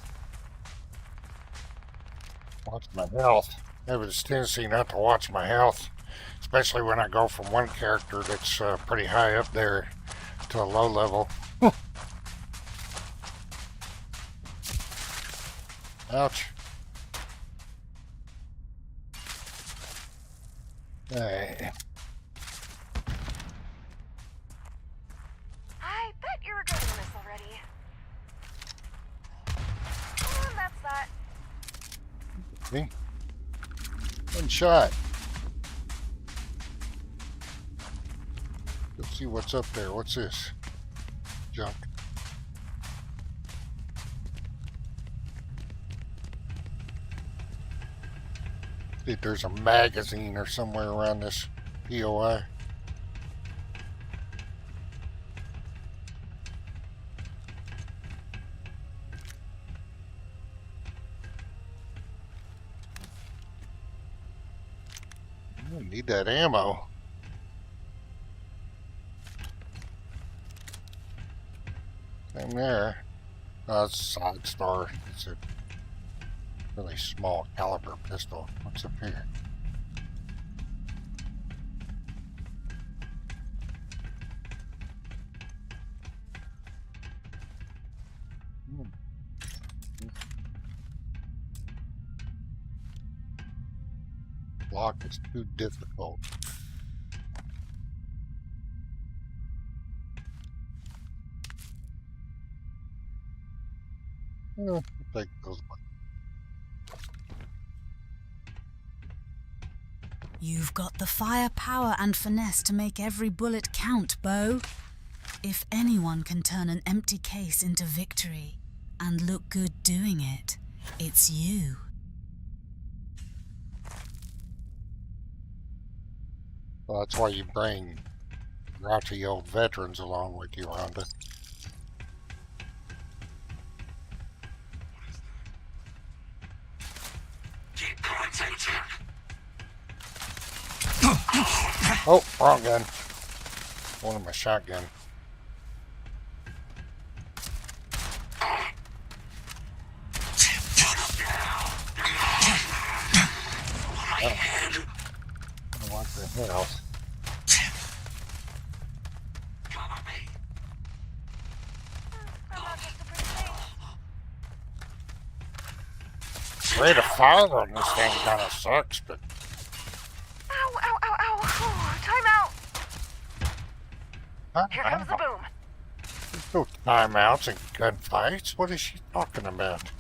Watch my health. I have this tendency not to watch my health Especially when I go from one character that's pretty high up there to a low level. Ouch. Hey. I bet you're regretting this already. And that's that. See? One shot. Let's see what's up there. What's this? Junk. See, there's a magazine or somewhere around this POI. I need that ammo. Same there. Oh, it's a side star. It's a really small caliber pistol. What's up here? Lock is too difficult. I'll take those. You've got the firepower and finesse to make every bullet count, Bo. If anyone can turn an empty case into victory and look good doing it, it's you. Well, that's why you bring grouchy old veterans along with you, Rhonda. Oh, wrong gun. One of my shotgun. What the hell? Rate of fire on this thing kind of sucks, but... Ow, ow, ow, ow. Time out. Here comes the boom. There's no timeouts and gunfights. What is she talking about?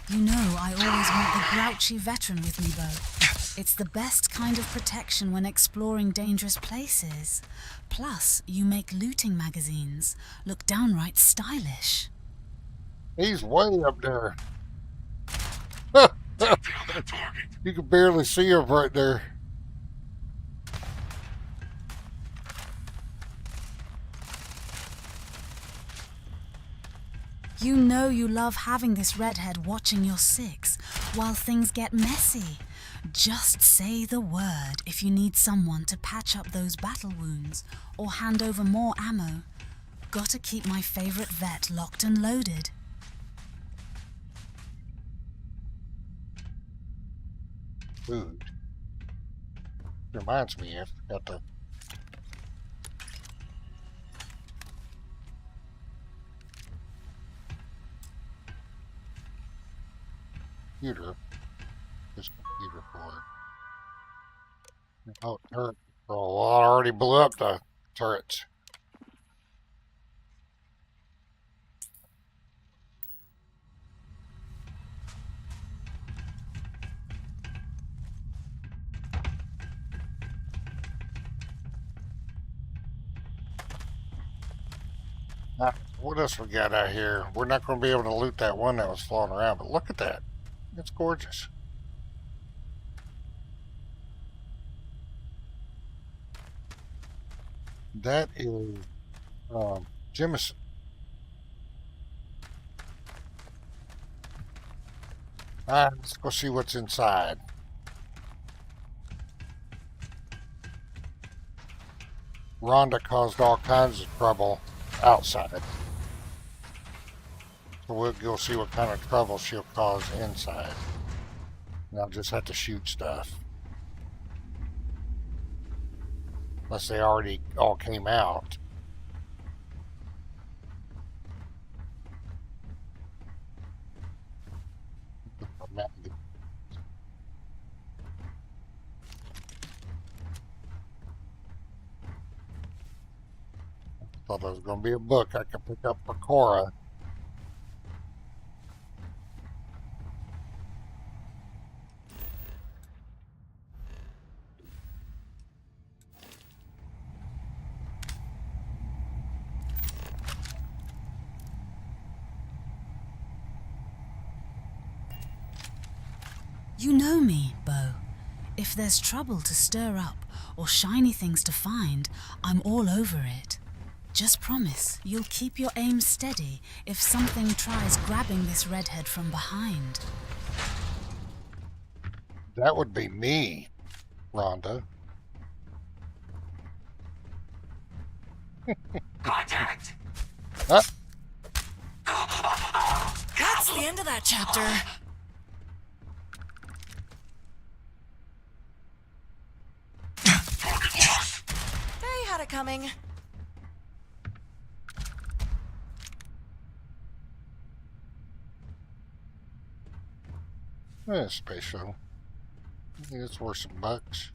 You know I always want the grouchy veteran with me, Bo. It's the best kind of protection when exploring dangerous places. Plus, you make looting magazines look downright stylish. He's way up there. You can barely see him right there. You know you love having this redhead watching your six while things get messy. Just say the word if you need someone to patch up those battle wounds or hand over more ammo. Gotta keep my favorite vet locked and loaded. Food. Reminds me, I forgot to... Computer. This computer for... Oh, turret control. Well, I already blew up the turrets. What else we got out here? We're not going to be able to loot that one that was floating around, but look at that. It's gorgeous. That is Jemison. Alright, let's go see what's inside. Rhonda caused all kinds of trouble outside. So you'll see what kind of trouble she'll cause inside. And I'll just have to shoot stuff. Unless they already all came out. Thought there was going to be a book I could pick up for Cora. You know me, Bo. If there's trouble to stir up or shiny things to find, I'm all over it. Just promise you'll keep your aim steady if something tries grabbing this redhead from behind. That would be me, Rhonda. Contact! Huh? That's the end of that chapter. They had it coming. Space shuttle. I think it's worth some bucks.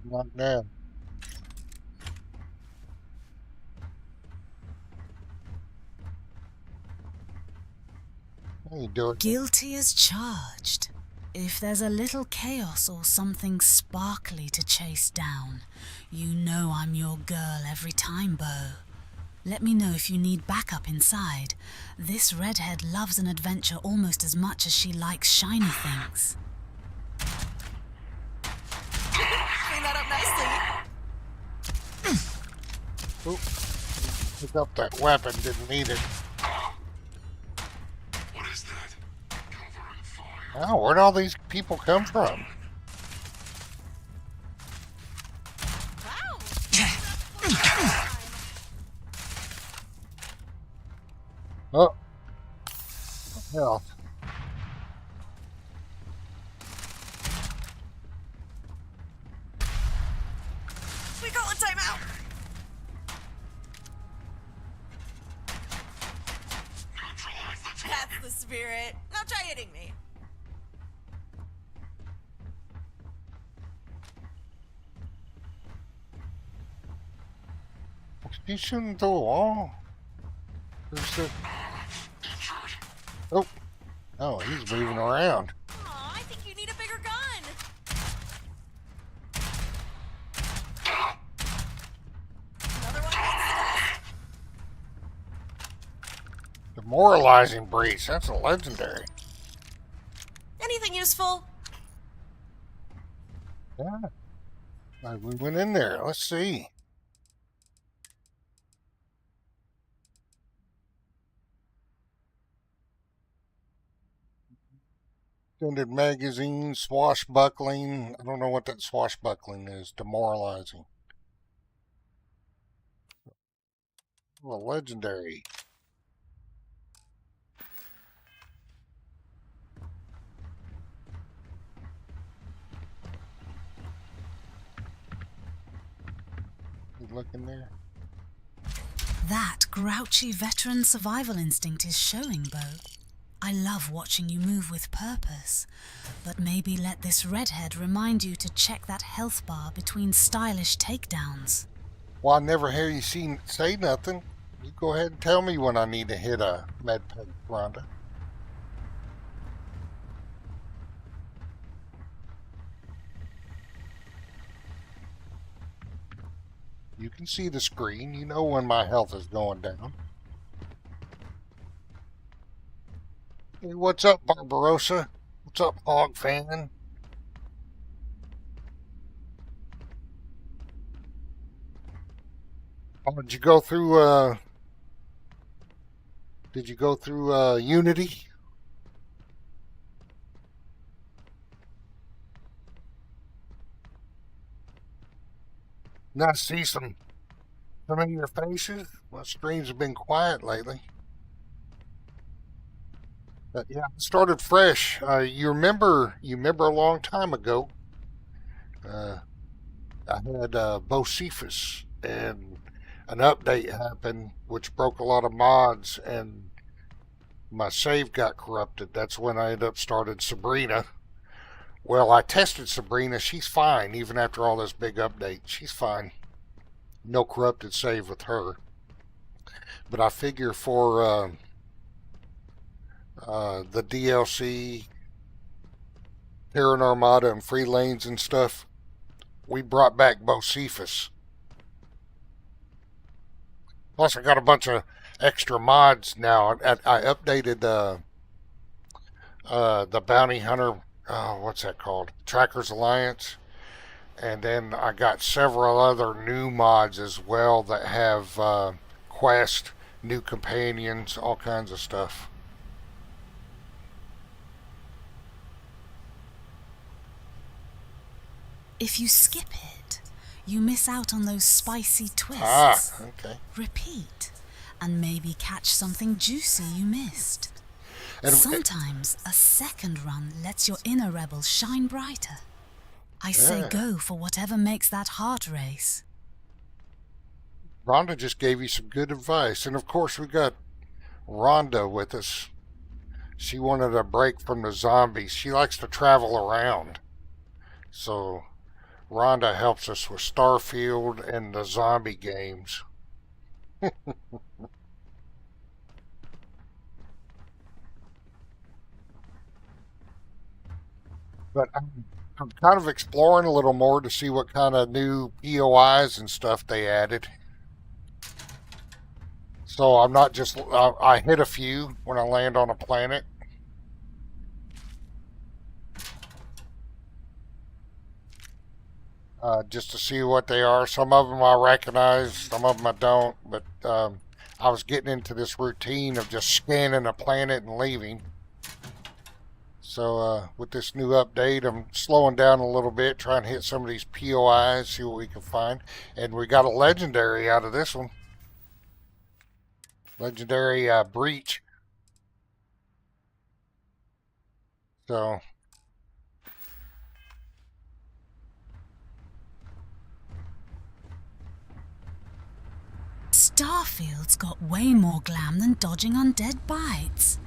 Not bad. How you doing? Guilty as charged. If there's a little chaos or something sparkly to chase down, you know I'm your girl every time, Bo. Let me know if you need backup inside. This redhead loves an adventure almost as much as she likes shiny things. Clean that up nicely. Oop. Pick up that weapon, didn't need it. What is that? Covering fire. Oh, where'd all these people come from? Oh. Hell. We call it timeout. That's the spirit. Now try hitting me. You shouldn't do all. Oh. Oh, he's moving around. Aw, I think you need a bigger gun. Another one hits the Demoralizing breach. That's a legendary. desk. Anything useful? Yeah. We went in there. Let's see. Extended magazine, swashbuckling. I don't know what that swashbuckling is. Demoralizing. Well, legendary. You look in there. That grouchy veteran survival instinct is showing, Bo. I love watching you move with purpose, but maybe let this redhead remind you to check that health bar between stylish takedowns. Well, I never hear you say nothing. You go ahead and tell me when I need to hit a med pack, Rhonda. You can see the screen. You know when my health is going down. Hey, what's up, Barbarossa? What's up, Hog Fan? Oh, did you go through Unity? Nice to see some familiar faces. My streams have been quiet lately. But yeah, it started fresh. You remember a long time ago, uh, I had Bocephus, and an update happened which broke a lot of mods, and my save got corrupted. That's when I ended up starting Sabrina. Well, I tested Sabrina. She's fine, even after all this big update. She's fine. No corrupted save with her. But I figure for the DLC, Terran Armada, and Free Lanes and stuff, we brought back Bocephus. Plus, I got a bunch of extra mods now. I updated the Bounty Hunter, what's that called? Trackers Alliance. And then I got several other new mods as well that have quest, new companions, all kinds of stuff. If you skip it, you miss out on those spicy twists. Ah, okay. Repeat, and maybe catch something juicy you missed. Sometimes a second run lets your inner rebel shine brighter. I say go for whatever makes that heart race. Rhonda just gave you some good advice. And of course, we got Rhonda with us. She wanted a break from the zombies. She likes to travel around. So Rhonda helps us with Starfield and the zombie games. But I'm kind of exploring a little more to see what kind of new POIs and stuff they added. So I'm not just, I hit a few when I land on a planet. Just to see what they are. Some of them I recognize, some of them I don't. But I was getting into this routine of just scanning a planet and leaving. So with this new update, I'm slowing down a little bit, trying to hit some of these POIs, see what we can find. And we got a legendary out of this one. Legendary Breach. So Starfield's got way more glam than dodging undead bites.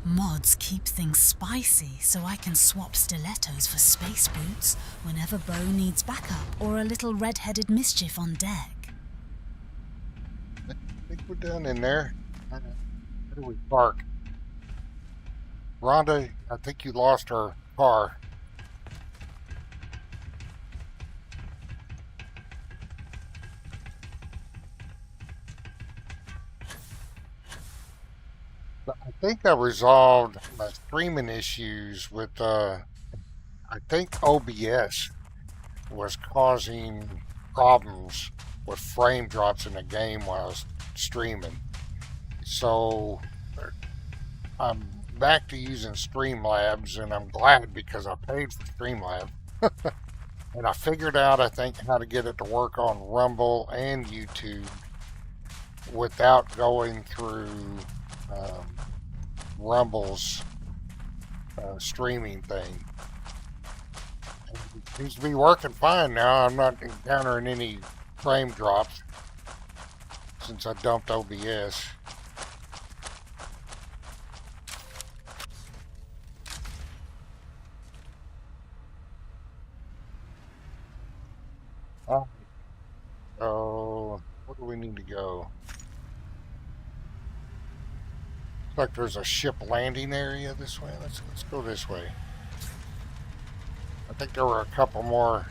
Mods keep things spicy so I can swap stilettos for space boots whenever Bo needs backup or a little red-headed mischief on deck. I think we're done in there. Where do we park? Rhonda, I think you lost her car. I think I resolved my streaming issues with, I think OBS was causing problems with frame drops in the game while I was streaming. So I'm back to using Streamlabs, and I'm glad because I paid for Streamlabs. And I figured out, I think, how to get it to work on Rumble and YouTube without going through Rumble's streaming thing. It seems to be working fine now. I'm not encountering any frame drops since I dumped OBS. Oh, where do we need to go? Looks like there's a ship landing area this way. Let's go this way. I think there were a couple more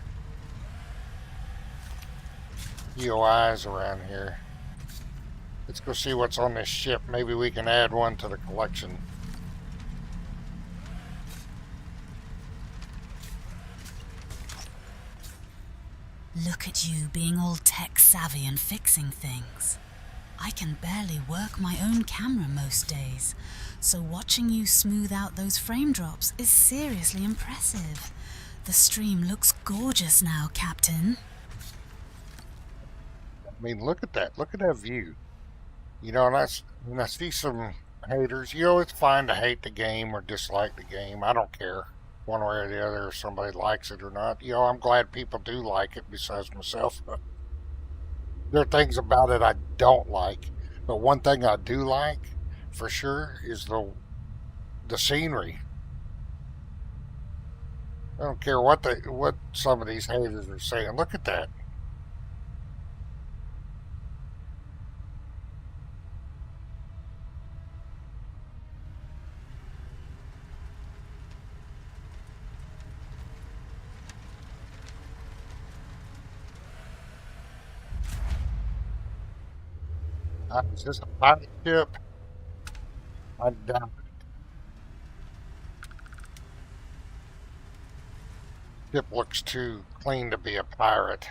POIs around here. Let's go see what's on this ship. Maybe we can add one to the collection. Look at you being all tech savvy and fixing things. I can barely work my own camera most days, so watching you smooth out those frame drops is seriously impressive. The stream looks gorgeous now, Captain. I mean, look at that. Look at that view. You know, and when I see some haters, you know, it's fine to hate the game or dislike the game. I don't care one way or the other if somebody likes it or not. You know, I'm glad people do like it besides myself. There are things about it I don't like, but one thing I do like for sure is the scenery. I don't care what some of these haters are saying. Look at that. Is this a pirate ship? I doubt it. Ship looks too clean to be a pirate.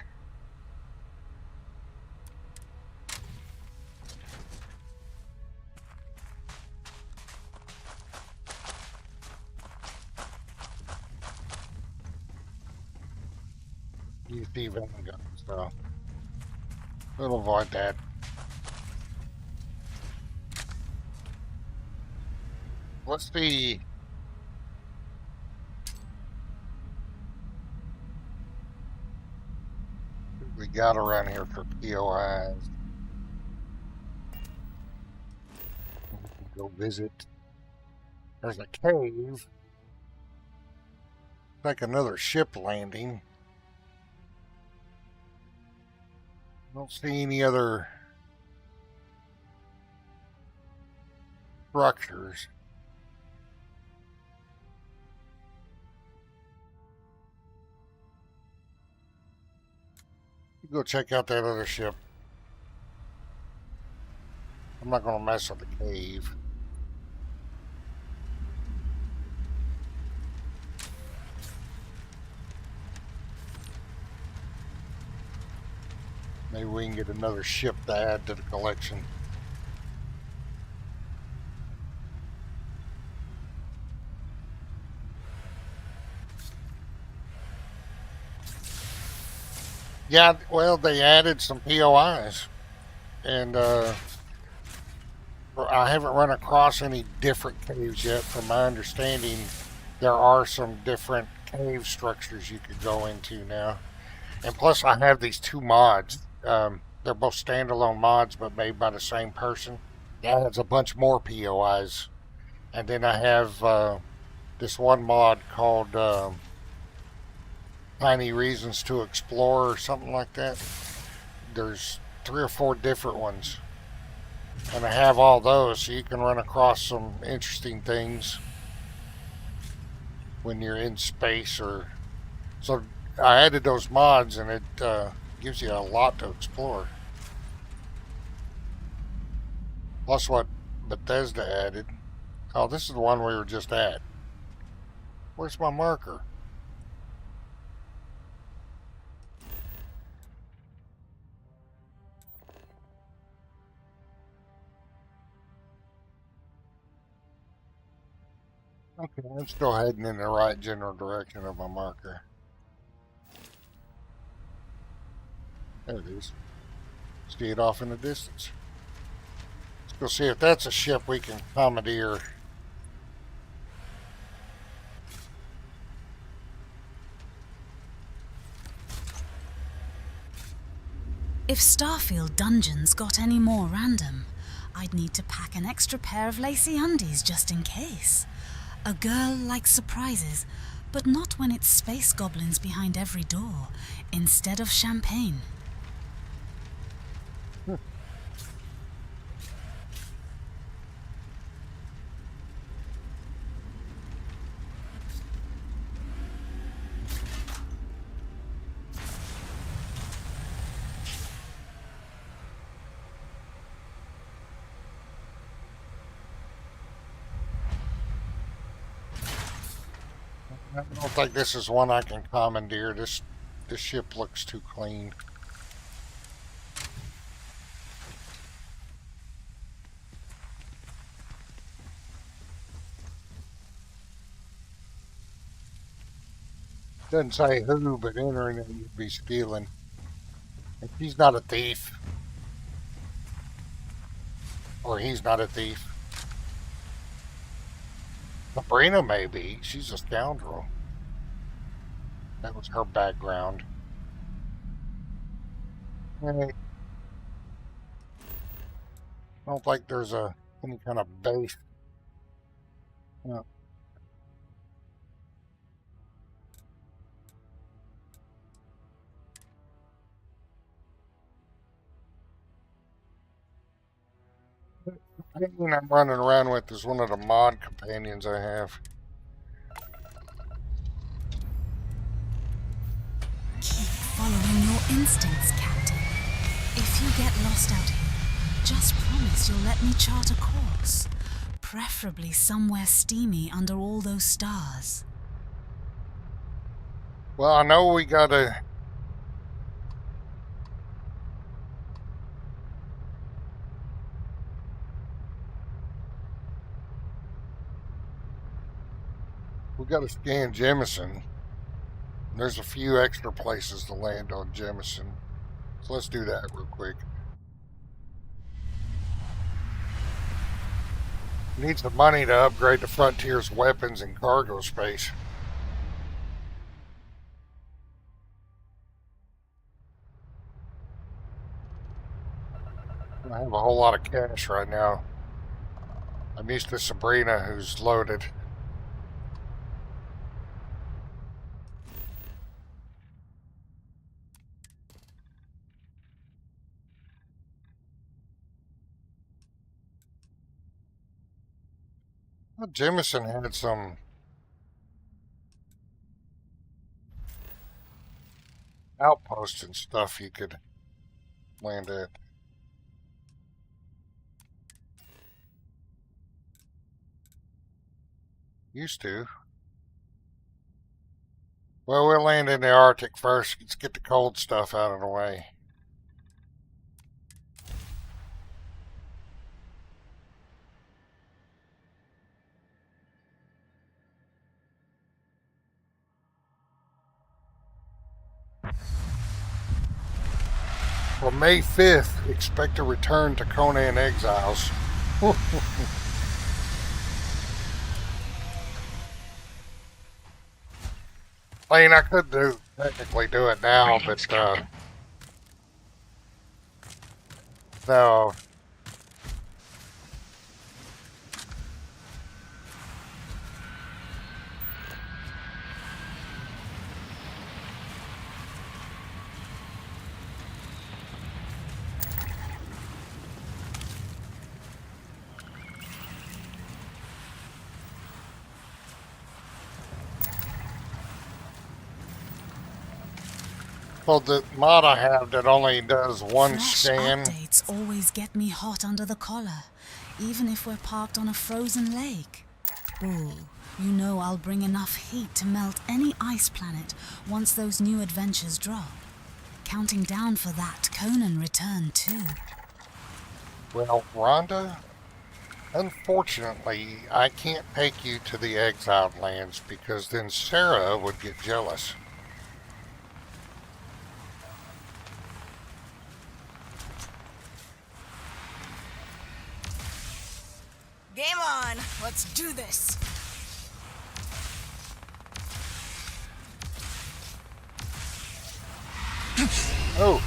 Use the van gun, so we'll avoid that. What's the we got around here for POIs? We can go visit. There's a cave. Like another ship landing. Don't see any other structures. Go check out that other ship. I'm not going to mess with the cave. Maybe we can get another ship to add to the collection. Yeah, well, they added some POIs, and I haven't run across any different caves yet. From my understanding, there are some different cave structures you could go into now. And plus, I have these two mods. They're both standalone mods, but made by the same person. That adds a bunch more POIs. And then I have this one mod called Tiny Reasons to Explore or something like that. There's 3 or 4 different ones. And I have all those, so you can run across some interesting things when you're in space. Or so I added those mods, and it gives you a lot to explore. Plus what Bethesda added. Oh, this is the one we were just at. Where's my marker? Okay, I'm still heading in the right general direction of my marker. There it is. See it off in the distance. Let's go see if that's a ship we can commandeer. If Starfield dungeons got any more random, I'd need to pack an extra pair of lacy undies just in case. A girl likes surprises, but not when it's space goblins behind every door, instead of champagne. I don't think this is one I can commandeer. This ship looks too clean. Doesn't say who, but entering it you'd be stealing. And she's not a thief. Or he's not a thief. Sabrina may be. She's a scoundrel. That was her background. Hey. I don't think there's any kind of base. No. The thing I'm running around with is one of the mod companions I have. Keep following your instincts, Captain. If you get lost out here, just promise you'll let me chart a course. Preferably somewhere steamy under all those stars. Well, I know we gotta... We gotta scan Jemison. There's a few extra places to land on Jemison. So let's do that real quick. Need some money to upgrade the Frontier's weapons and cargo space. I have a whole lot of cash right now. I'm used to Sabrina, who's loaded. Well, Jemison had some outposts and stuff you could land at. Used to. Well, we'll land in the Arctic first. Let's get the cold stuff out of the way. For May 5th, expect a return to Conan Exiles. I mean, I could technically do it now, but no. Well, the mod I have that only does one Fresh scan. Updates always get me hot under the collar, even if we're parked on a frozen lake. Ooh, you know I'll bring enough heat to melt any ice planet once those new adventures drop. Counting down for that Conan return too. Well, Rhonda, unfortunately, I can't take you to the exiled lands because then Sarah would get jealous. Game on! Let's do this! Oh.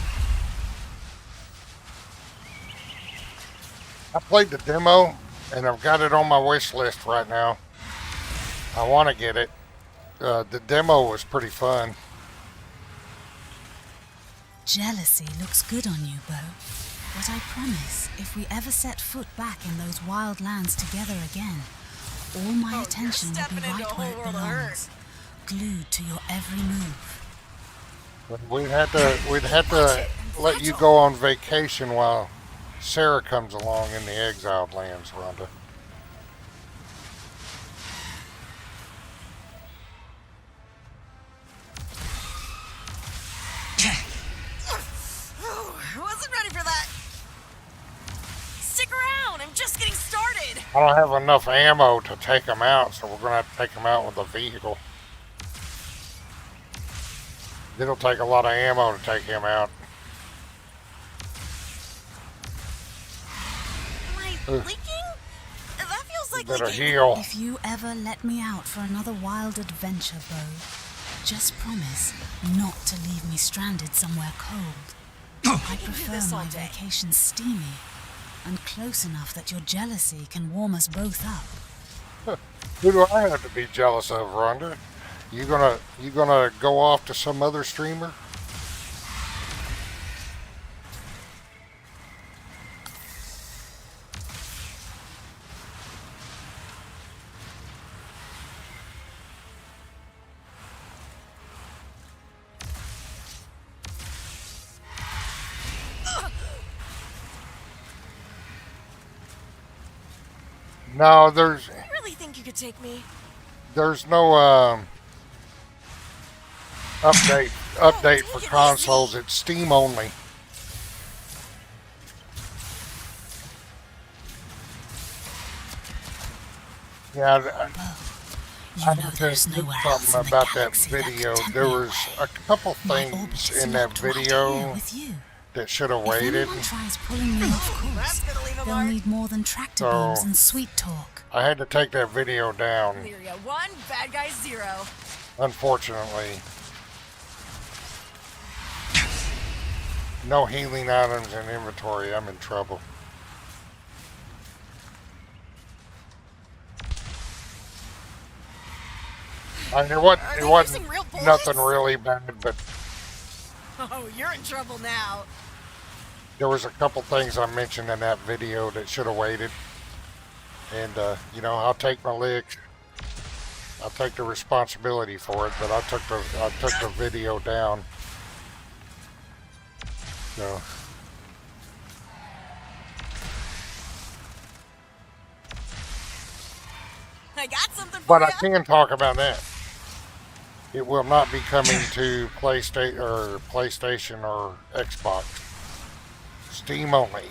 I played the demo, and I've got it on my wish list right now. I want to get it. The demo was pretty fun. Jealousy looks good on you, Bo. But I promise, if we ever set foot back in those wild lands together again, all my attention will be right where it belongs, glued to your every move. We'd have to let you go on vacation while Sarah comes along in the exiled lands, Rhonda. I wasn't ready for that. Stick around, I'm just getting started. I don't have enough ammo to take them out, so we're going to have to take them out with a vehicle. It'll take a lot of ammo to take him out. Leaking? That feels like Better leaking. heal. If you ever let me out for another wild adventure, Bo, just promise not to leave me stranded somewhere cold. I prefer my vacation steamy and close enough that your jealousy can warm us both up. Who do I have to be jealous of, Rhonda? You gonna go off to some other streamer? No, there's I really think you could take me. there's no update for consoles. It's Steam only. Yeah, I have to do something about that video. There was a couple things in that video that should have waited. If anyone tries pulling me off course, they'll need more than tractor beams and sweet talk. I had to take that video down, Lyria 1, bad guy 0. unfortunately. No healing items in inventory. I'm in trouble. I mean, it wasn't nothing really bad, but Oh, you're in trouble now. there was a couple things I mentioned in that video that should have waited. And, you know, I'll take my licks. I'll take the responsibility for it, but I took the video down. So. I got something for But you. I can talk about that. It will not be coming to PlayStation or Xbox. Steam only.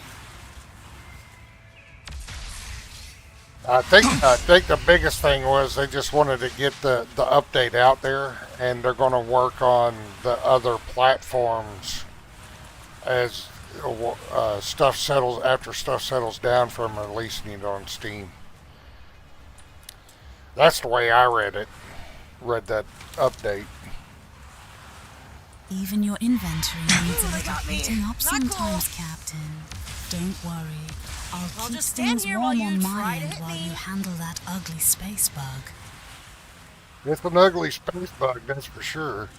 I think the biggest thing was they just wanted to get the update out there, and they're going to work on the other platforms as stuff settles down from releasing it on Steam. That's the way I read that update. Even your inventory needs a little heating up sometimes, Captain. Don't worry. I'll keep just stand things here while warm you on try my to end hit while me. you handle that ugly space bug. It's an ugly space bug, that's for sure.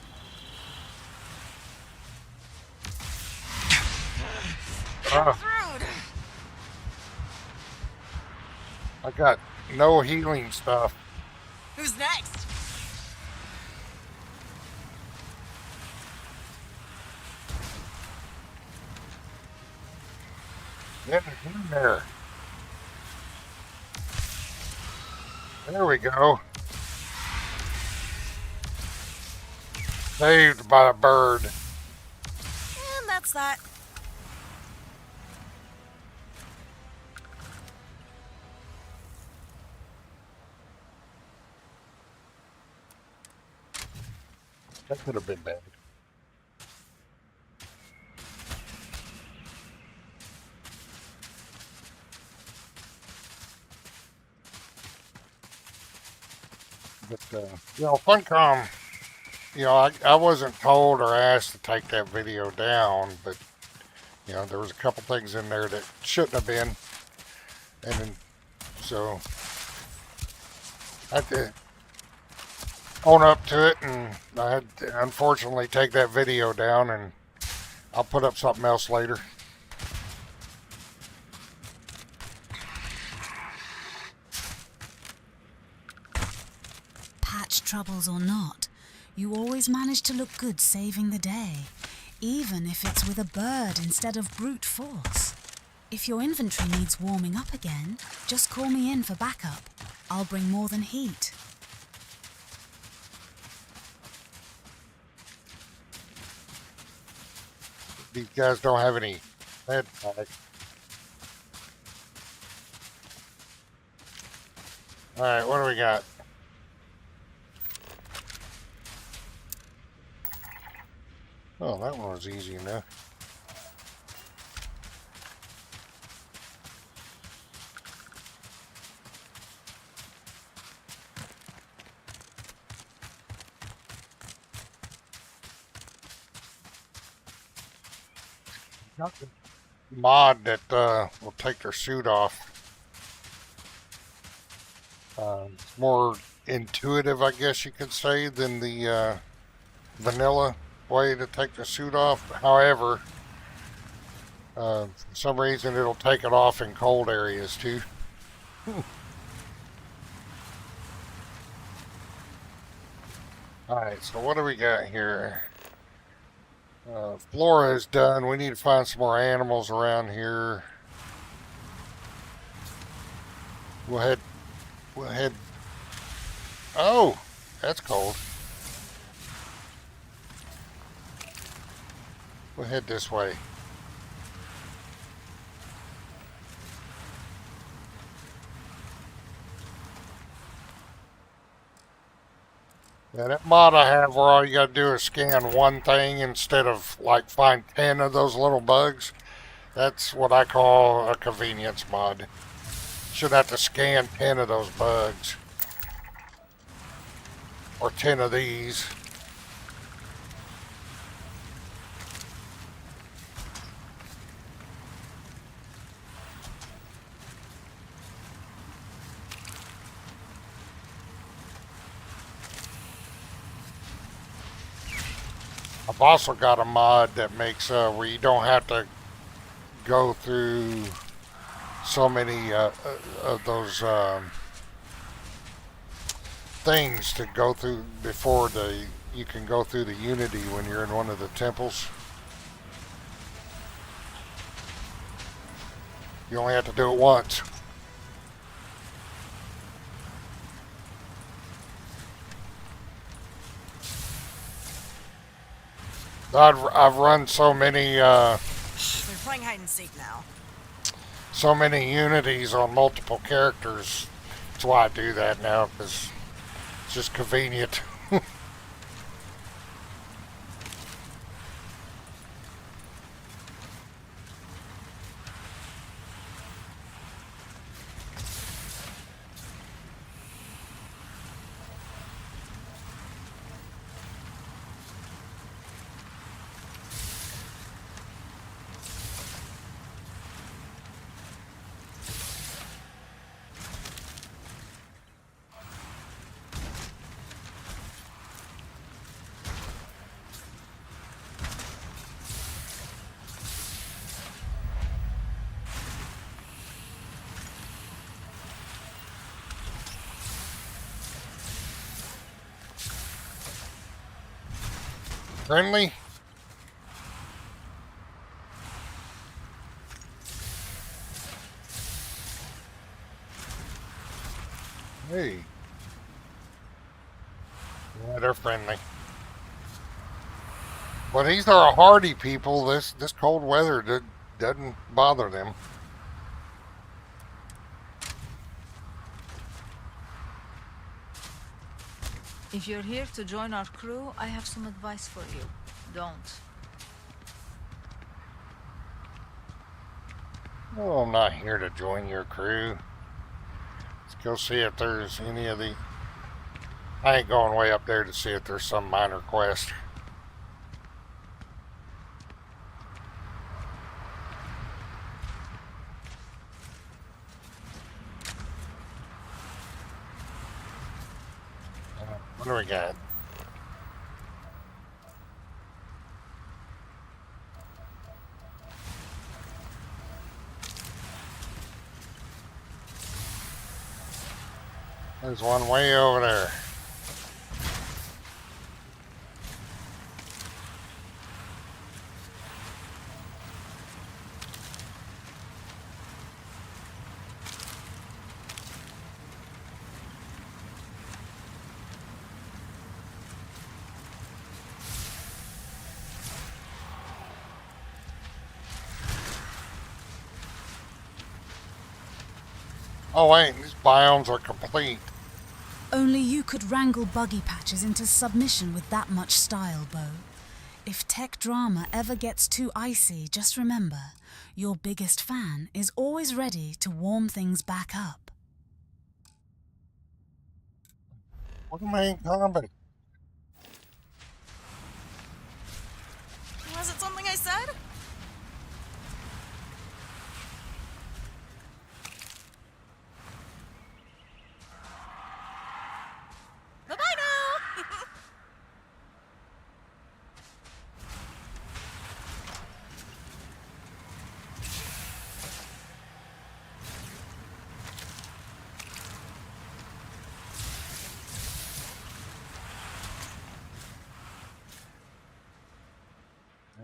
I got no healing stuff. Who's next? Yeah, get in there. There we go. Saved by a bird. And that's that. That could have been bad. But, you know, Funcom, you know, I wasn't told or asked to take that video down, but, you know, there was a couple things in there that shouldn't have been. And then, so, I had to own up to it, and I had to unfortunately take that video down, and I'll put up something else later. Patch troubles or not, you always manage to look good saving the day, even if it's with a bird instead of brute force. If your inventory needs warming up again, just call me in for backup. I'll bring more than heat. These guys don't have any med pack. Alright, what do we got? Oh, that one was easy enough. got the mod that will take their suit off. It's more intuitive, I guess you could say, than the vanilla way to take the suit off. However, for some reason it'll take it off in cold areas too. Alright, so what do we got here? Flora is done. We need to find some more animals around here. We'll head. Oh, that's cold. We'll head this way. Yeah, that mod I have where all you gotta do is scan one thing instead of like find 10 of those little bugs. That's what I call a convenience mod. Should have to scan 10 of those bugs. Or 10 of these. I've also got a mod that makes where you don't have to go through so many of those things to go through before you can go through the Unity when you're in one of the temples. You only have to do it once. I've run so many They're playing hide and seek now. So many unities on multiple characters. That's why I do that now, because it's just convenient. Friendly? Hey. Yeah, they're friendly. But these are hardy people. This cold weather doesn't bother them. If you're here to join our crew, I have some advice for you. Don't. Oh, I'm not here to join your crew. Let's go see if there's any of the... I ain't going way up there to see if there's some minor quest. What do we got? There's one way over there. Oh wait, these biomes are complete. Only you could wrangle buggy patches into submission with that much style, Bo. If tech drama ever gets too icy, just remember, your biggest fan is always ready to warm things back up. What am I in combat? Was it something I said?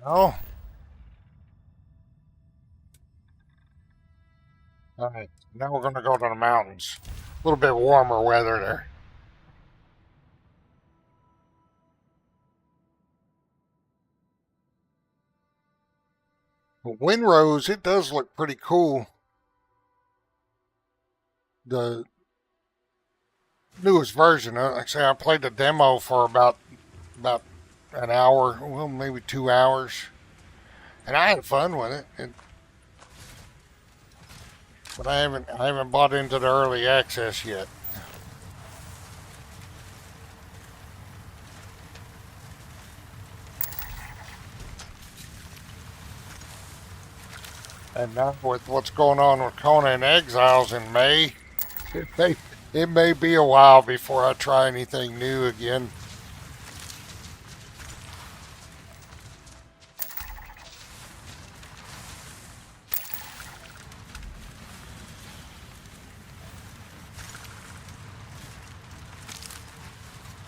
Oh. Alright, now we're going to go to the mountains. A little bit warmer weather there. But Windrose, it does look pretty cool. The newest version, like I say, I played the demo for about an hour, well, maybe 2 hours, and I had fun with it. But I haven't bought into the early access yet. And now with what's going on with Conan Exiles in May, it may be a while before I try anything new again.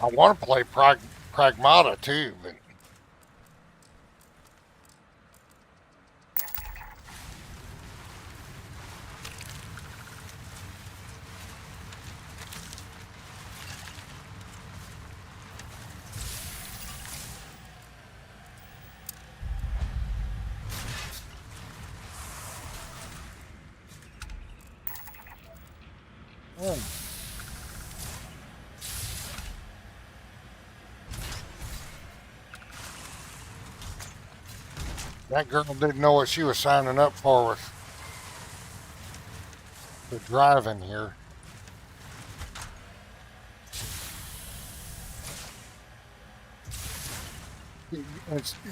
I want to play Pragmata too, but that girl didn't know what she was signing up for with the driving here.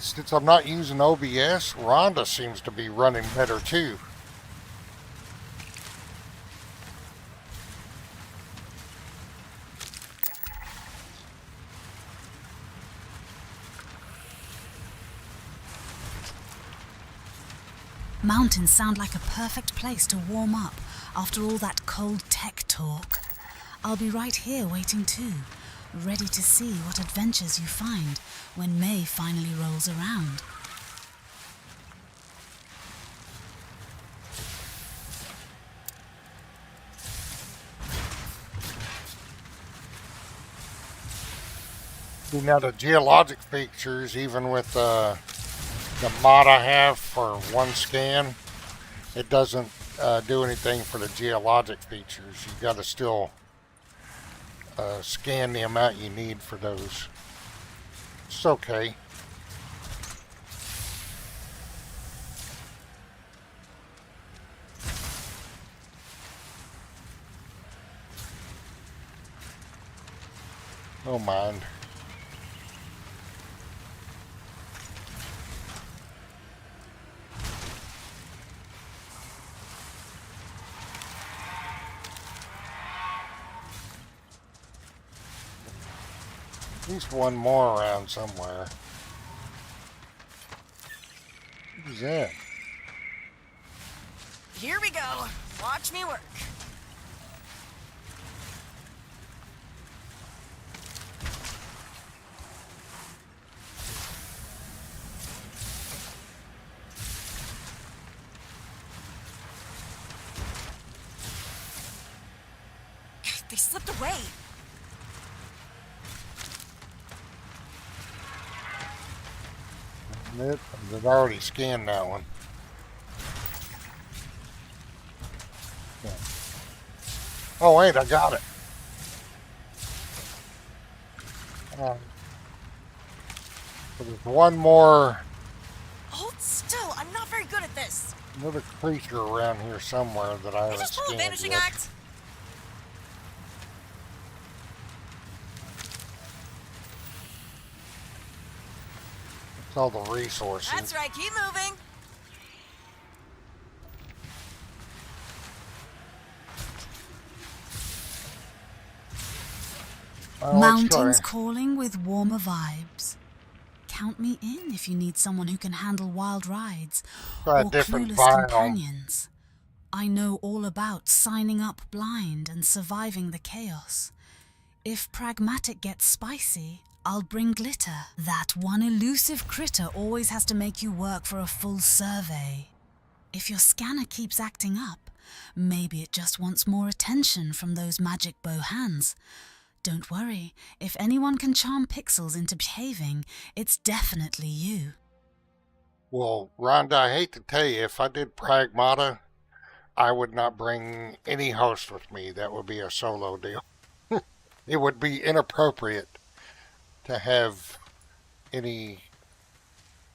Since I'm not using OBS, Rhonda seems to be running better too. Mountains sound like a perfect place to warm up after all that cold tech talk. I'll be right here waiting too, ready to see what adventures you find when May finally rolls around. Now the geologic features, even with the mod I have for one scan, it doesn't do anything for the geologic features. You got to still scan the amount you need for those. It's okay. Don't mind. At least one more around somewhere. Who's that? Here we go. Watch me work. They slipped away. They've already scanned that one. Yeah. Oh wait, I got it. So there's one more. Hold still. I'm not very good at this. Another creature around here somewhere that I haven't Just pull a scanned vanishing yet. act. It's all the resources. That's right. Keep moving. Oh, Mountains sorry. calling with warmer vibes. Count me in if you need someone who can handle wild rides Try a or different clueless biome. companions. I know all about signing up blind and surviving the chaos. If pragmatic gets spicy, I'll bring Glitter. That one elusive critter always has to make you work for a full survey. If your scanner keeps acting up, maybe it just wants more attention from those magic bow hands. Don't worry, if anyone can charm pixels into behaving, it's definitely you. Well, Rhonda, I hate to tell you, if I did Pragmata, I would not bring any host with me. That would be a solo deal. It would be inappropriate to have any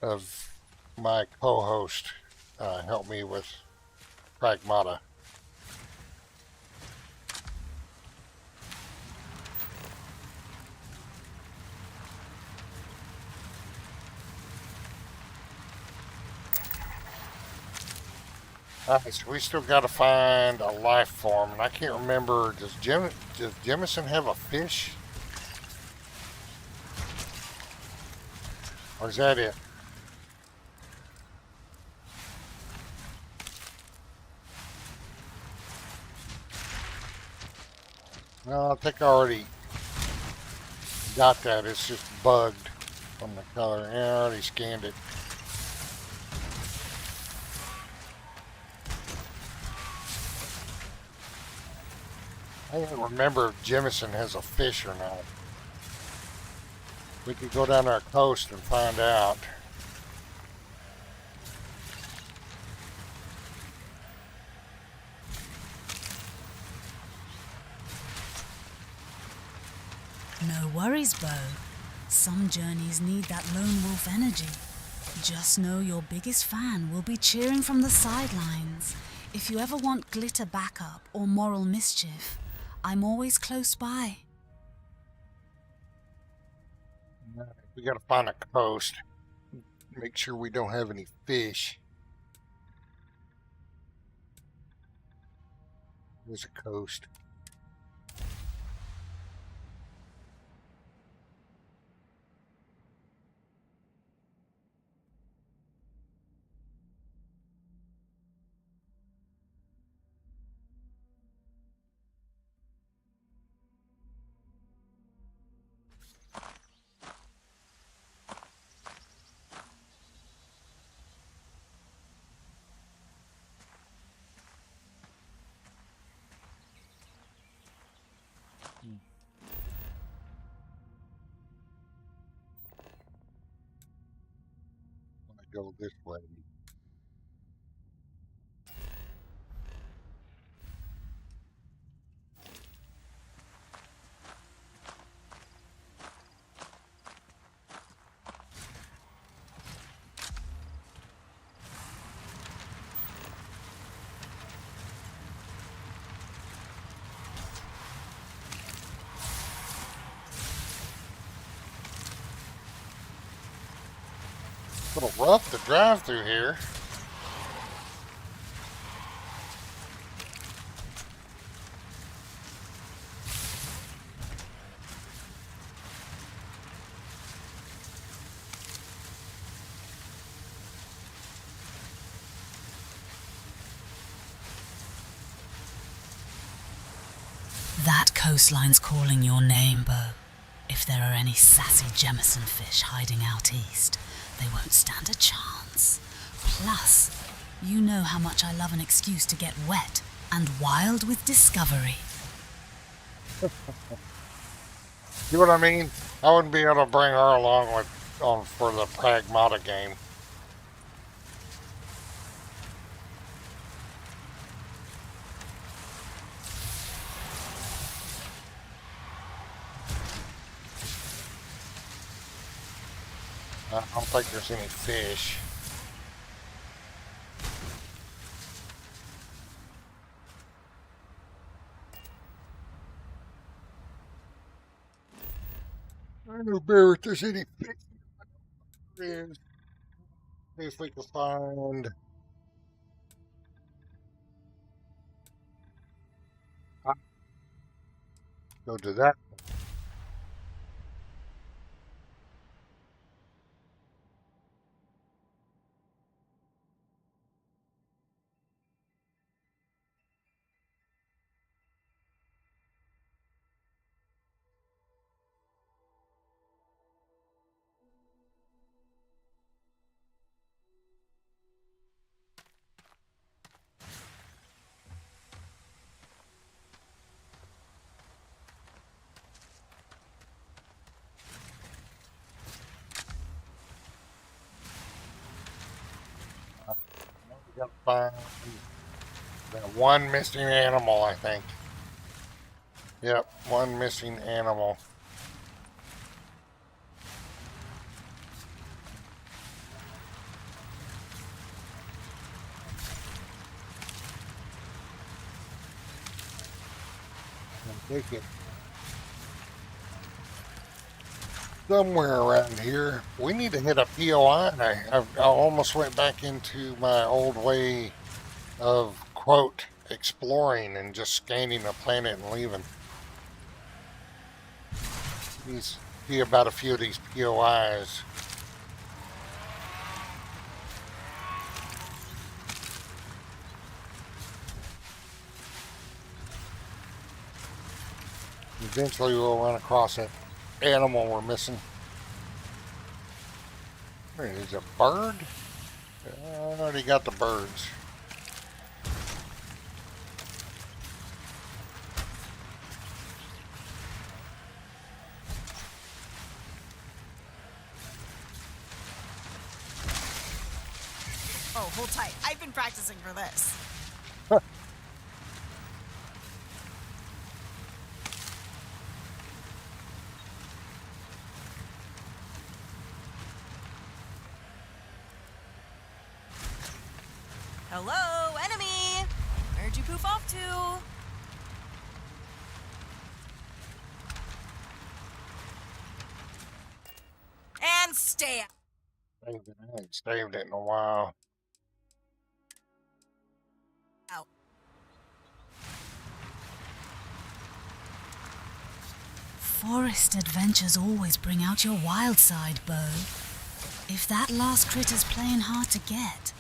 of my co-host help me with Pragmata. Alright, so we still got to find a life form, and I can't remember. Does Jemison have a fish? Or is that it? No, I think I already got that. It's just bugged from the color. Yeah, I already scanned it. I don't remember if Jemison has a fish or not. We could go down our coast and find out. No worries, Bo. Some journeys need that lone wolf energy. Just know your biggest fan will be cheering from the sidelines. If you ever want glitter backup or moral mischief, I'm always close by. We gotta find a coast. Make sure we don't have any fish. There's a coast. Go this way. A little rough to drive through here. That coastline's calling your name, Bo. If there are any sassy Jemison fish hiding out east, they won't stand a chance. Plus, you know how much I love an excuse to get wet and wild with discovery. See what I mean? I wouldn't be able to bring her along for the Pragmata game. I don't think there's any fish. I don't know if there's any fish. There is. See if we can find. Go to that. find that one missing animal, I think. Yep, one missing animal. Take it somewhere around here. We need to hit a POI. I almost went back into my old way of, quote, exploring and just scanning the planet and leaving. See about a few of these POIs. Eventually we'll run across that animal we're missing. There's a bird? I already got the birds. Oh, hold tight. I've been practicing for this. Hello, enemy! Where'd you poof off to? And stay out. I haven't saved it in a while. Out. Forest adventures always bring out your wild side, Bo. If that last critter's playing hard to get,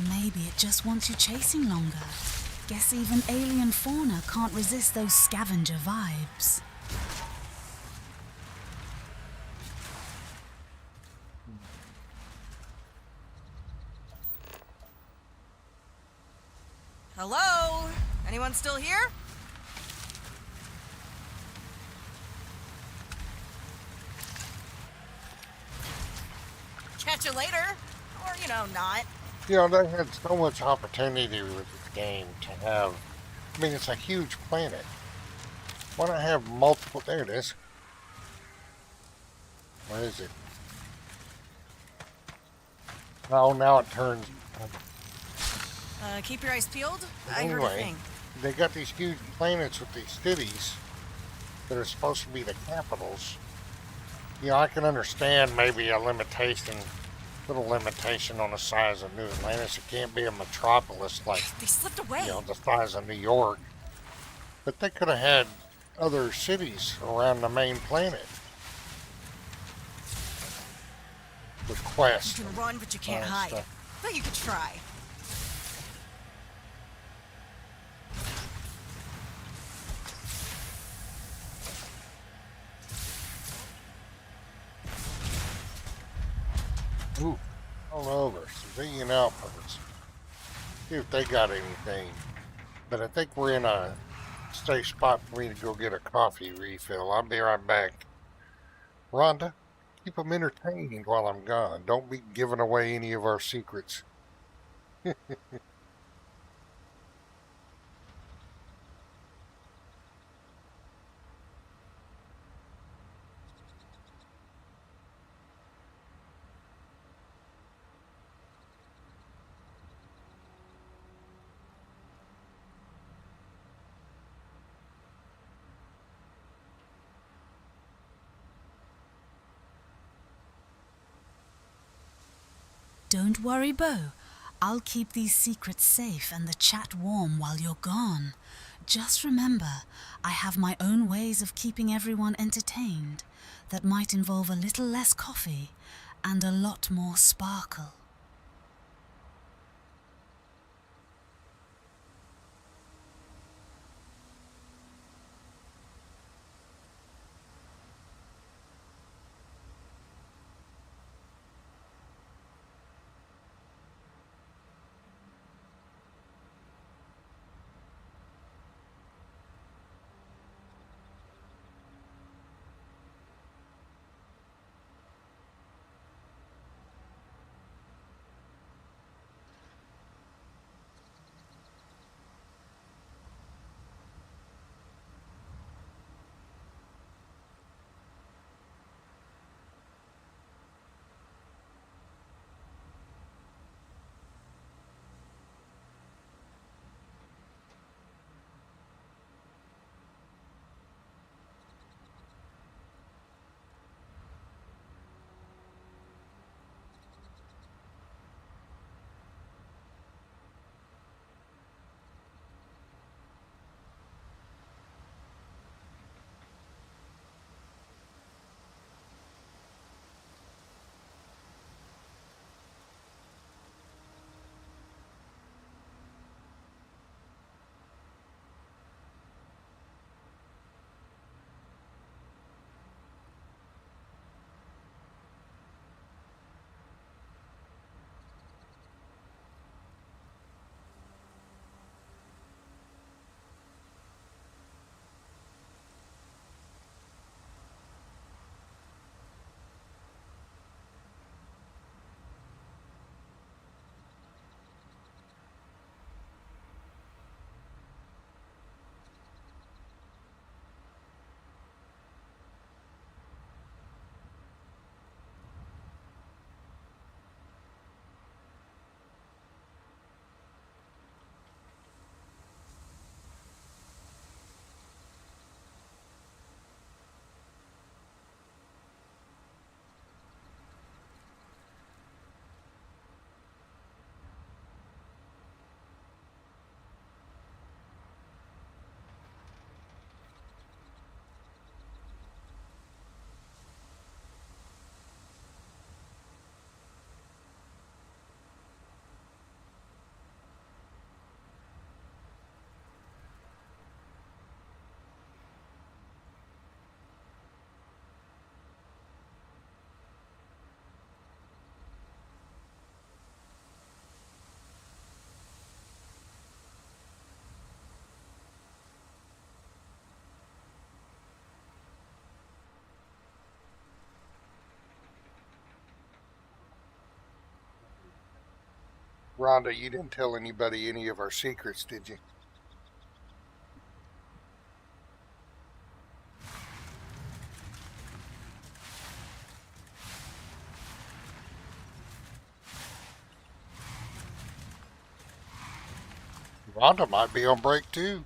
maybe it just wants you chasing longer. Guess even alien fauna can't resist those scavenger vibes. Hello? Anyone still here? Catch you later. Or, not. They had so much opportunity with this game to have. I mean, it's a huge planet. Why not have multiple? There it is. Where is it? Oh, now it turns. Keep your eyes peeled. I heard a Anyway, thing. they got these huge planets with these cities that are supposed to be the capitals. I can understand maybe a little limitation on the size of New Atlantis. It can't be a metropolis like, They slipped away. the size of New York. But they could have had other cities around the main planet with quests. You can run, but you can't hide. Stuff. But you could try. Ooh, all over. Civilian outposts. See if they got anything. But I think we're in a safe spot for me to go get a coffee refill. I'll be right back. Rhonda, keep them entertained while I'm gone. Don't be giving away any of our secrets. Don't worry, Bo. I'll keep these secrets safe and the chat warm while you're gone. Just remember, I have my own ways of keeping everyone entertained that might involve a little less coffee and a lot more sparkle. Rhonda, you didn't tell anybody any of our secrets, did you? Rhonda might be on break too.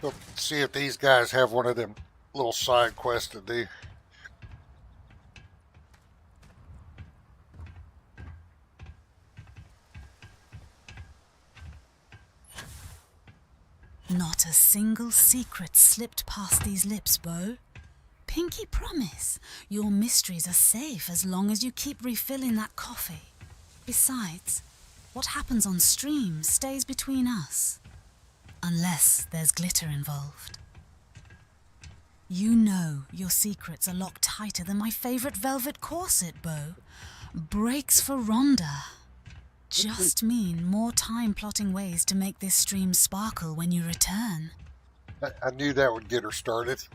Go see if these guys have one of them little side quests to do. Not a single secret slipped past these lips, Bo. Pinky promise, your mysteries are safe as long as you keep refilling that coffee. Besides, what happens on stream stays between us. Unless there's glitter involved. You know your secrets are locked tighter than my favorite velvet corset, Bo. Breaks for Rhonda. Just mean more time plotting ways to make this stream sparkle when you return. I knew that would get her started.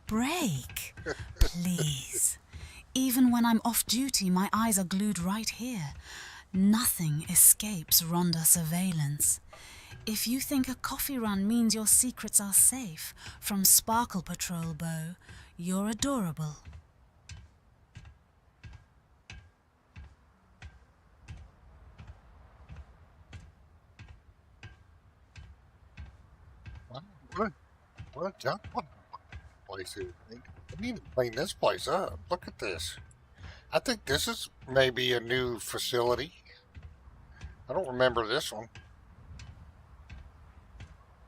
Break, please. Even when I'm off duty, my eyes are glued right here. Nothing escapes Rhonda surveillance. If you think a coffee run means your secrets are safe from Sparkle Patrol, Bo, you're adorable. What place is? I need to clean this place up. Look at this. I think this is maybe a new facility. I don't remember this one.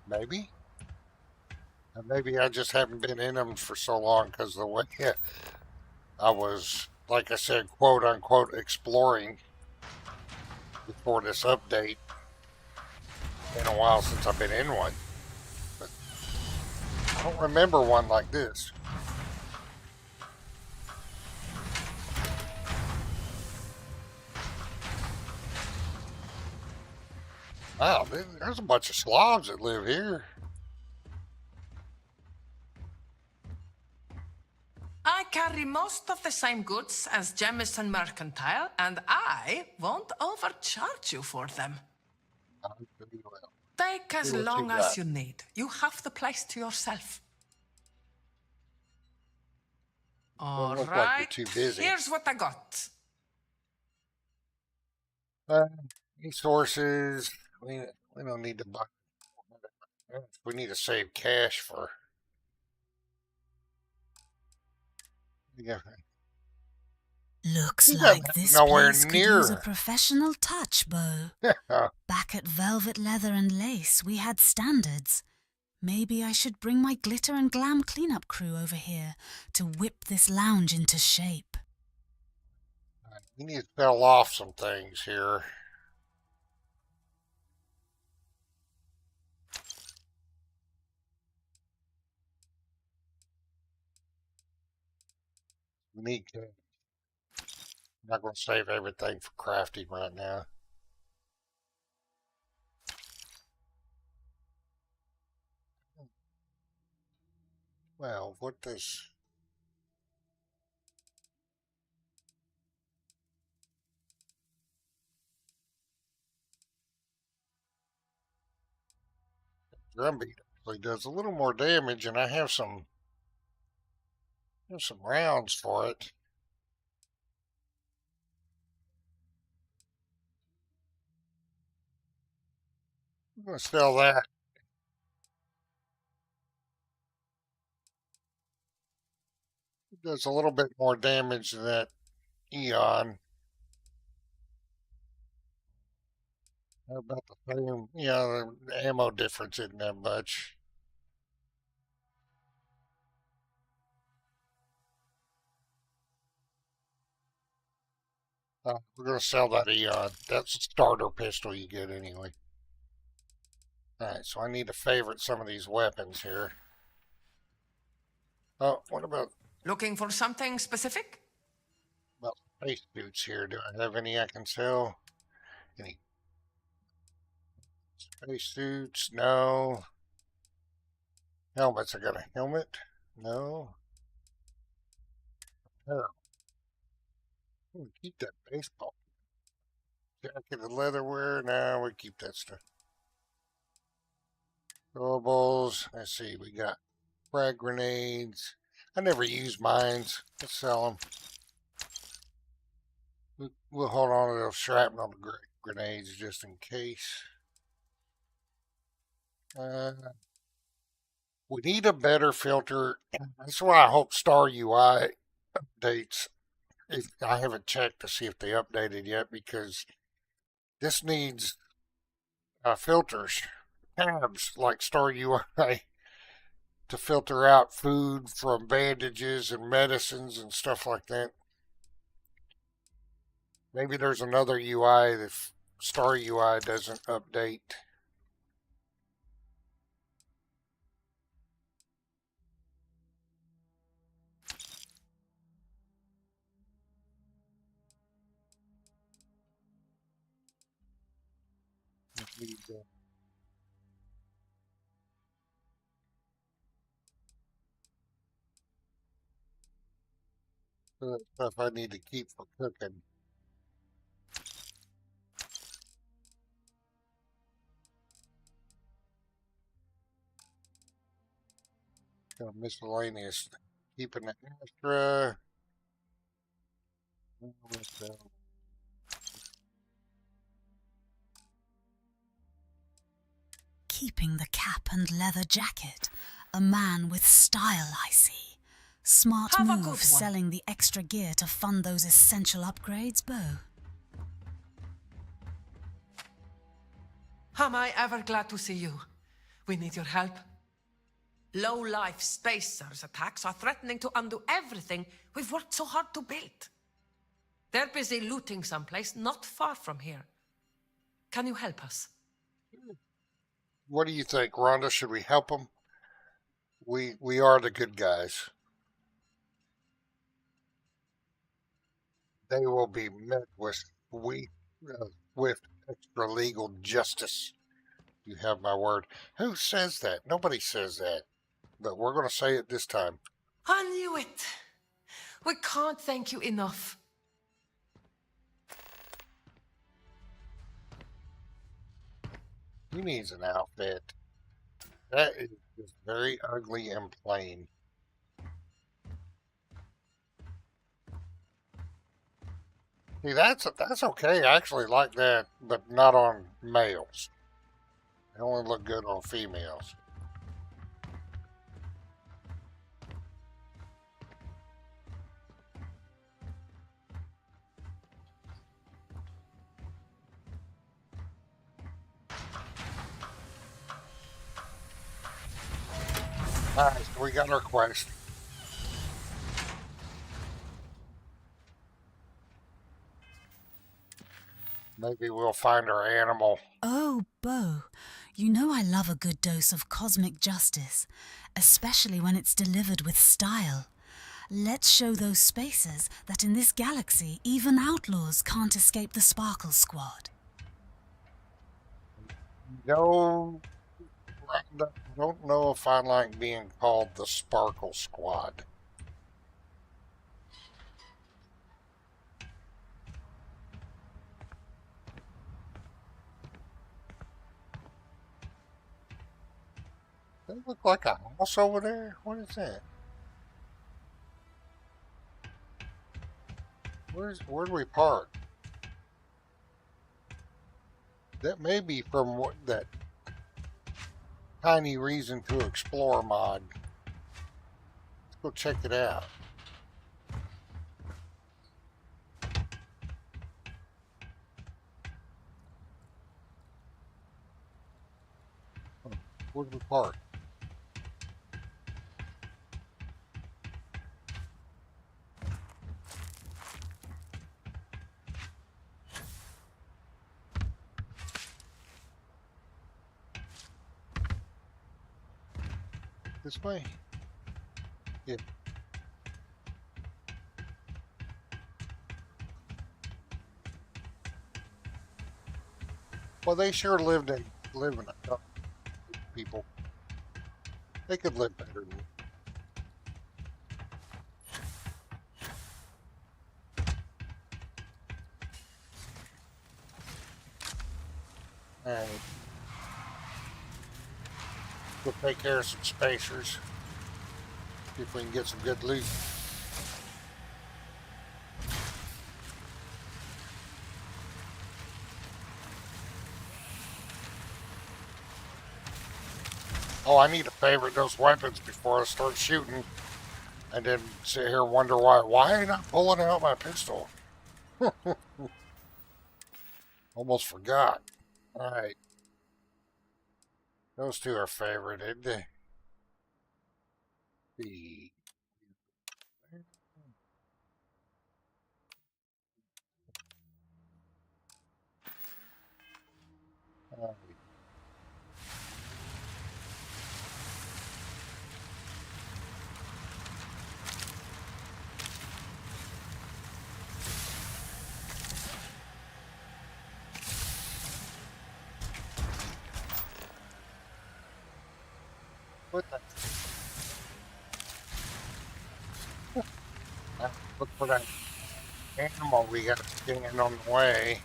Maybe. Maybe I just haven't been in them for so long because the way I was, like I said, quote unquote, exploring before this update. Been a while since I've been in one. But I don't remember one like this. Wow, there's a bunch of slobs that live here. I carry most of the same goods as Jemison Mercantile, and I won't overcharge you for them. Take as long as you need. You have the place to yourself. All right, like too busy. Here's what I got. Resources. We don't need to buy. We need to save cash for. Yeah. Looks like this place could use a professional touch, Bo. Back at Velvet Leather and Lace, we had standards. Maybe I should bring my glitter and glam cleanup crew over here to whip this lounge into shape. We need to sell off some things here. We need to. I'm not going to save everything for crafting right now. Well, what does... Drumbeat actually does a little more damage, and I have some rounds for it. I'm going to sell that. It does a little bit more damage than that Eon. How about the same? Yeah, the ammo difference isn't that much. We're going to sell that Eon. That's a starter pistol you get anyway. Alright, so I need to favorite some of these weapons here. Oh, what about... Looking for something specific? Well, space suits here. Do I have any I can sell? Any space suits? No. Helmets. I got a helmet? No. Oh, keep that baseball jacket and leatherware. Now we keep that stuff. Throwables. Let's see. We got frag grenades. I never use mines. Let's sell them. We'll hold on to those shrapnel grenades just in case. We need a better filter. That's why I hope Star UI updates. I haven't checked to see if they updated yet because this needs filters, tabs like Star UI to filter out food from bandages and medicines and stuff like that. Maybe there's another UI that Star UI doesn't update. Stuff I need to keep for cooking. Miscellaneous. Keeping the extra. Keeping the cap and leather jacket. A man with style, I see. Smart Have a good move one. selling the extra gear to fund those essential upgrades, Bo. Am I ever glad to see you? We need your help. Low-life spacers attacks are threatening to undo everything we've worked so hard to build. They're busy looting someplace not far from here. Can you help us? What do you think, Rhonda? Should we help them? We are the good guys. They will be met with extra legal justice. You have my word. Who says that? Nobody says that. But we're going to say it this time. I knew it. We can't thank you enough. He needs an outfit. That is just very ugly and plain. See, that's okay. I actually like that, but not on males. They only look good on females. Alright, so we got our quest. Maybe we'll find our animal. Oh, Bo, you know I love a good dose of cosmic justice, especially when it's delivered with style. Let's show those spacers that in this galaxy, even outlaws can't escape the Sparkle Squad. No, I don't know if I like being called the Sparkle Squad. They look like a house over there. What is that? Where do we park? That may be from that Tiny Reason to Explore mod. Let's go check it out. Where do we park? This way? Yeah. Well, they sure live in a people. They could live better than Alright. We'll take care of some spacers. See if we can get some good loot. Oh, I need to favorite those weapons before I start shooting. And then sit here and wonder why am I not pulling out my pistol? Almost forgot. Alright. Those two are favorited. The Alright. What the? Look for that animal we got standing on the way.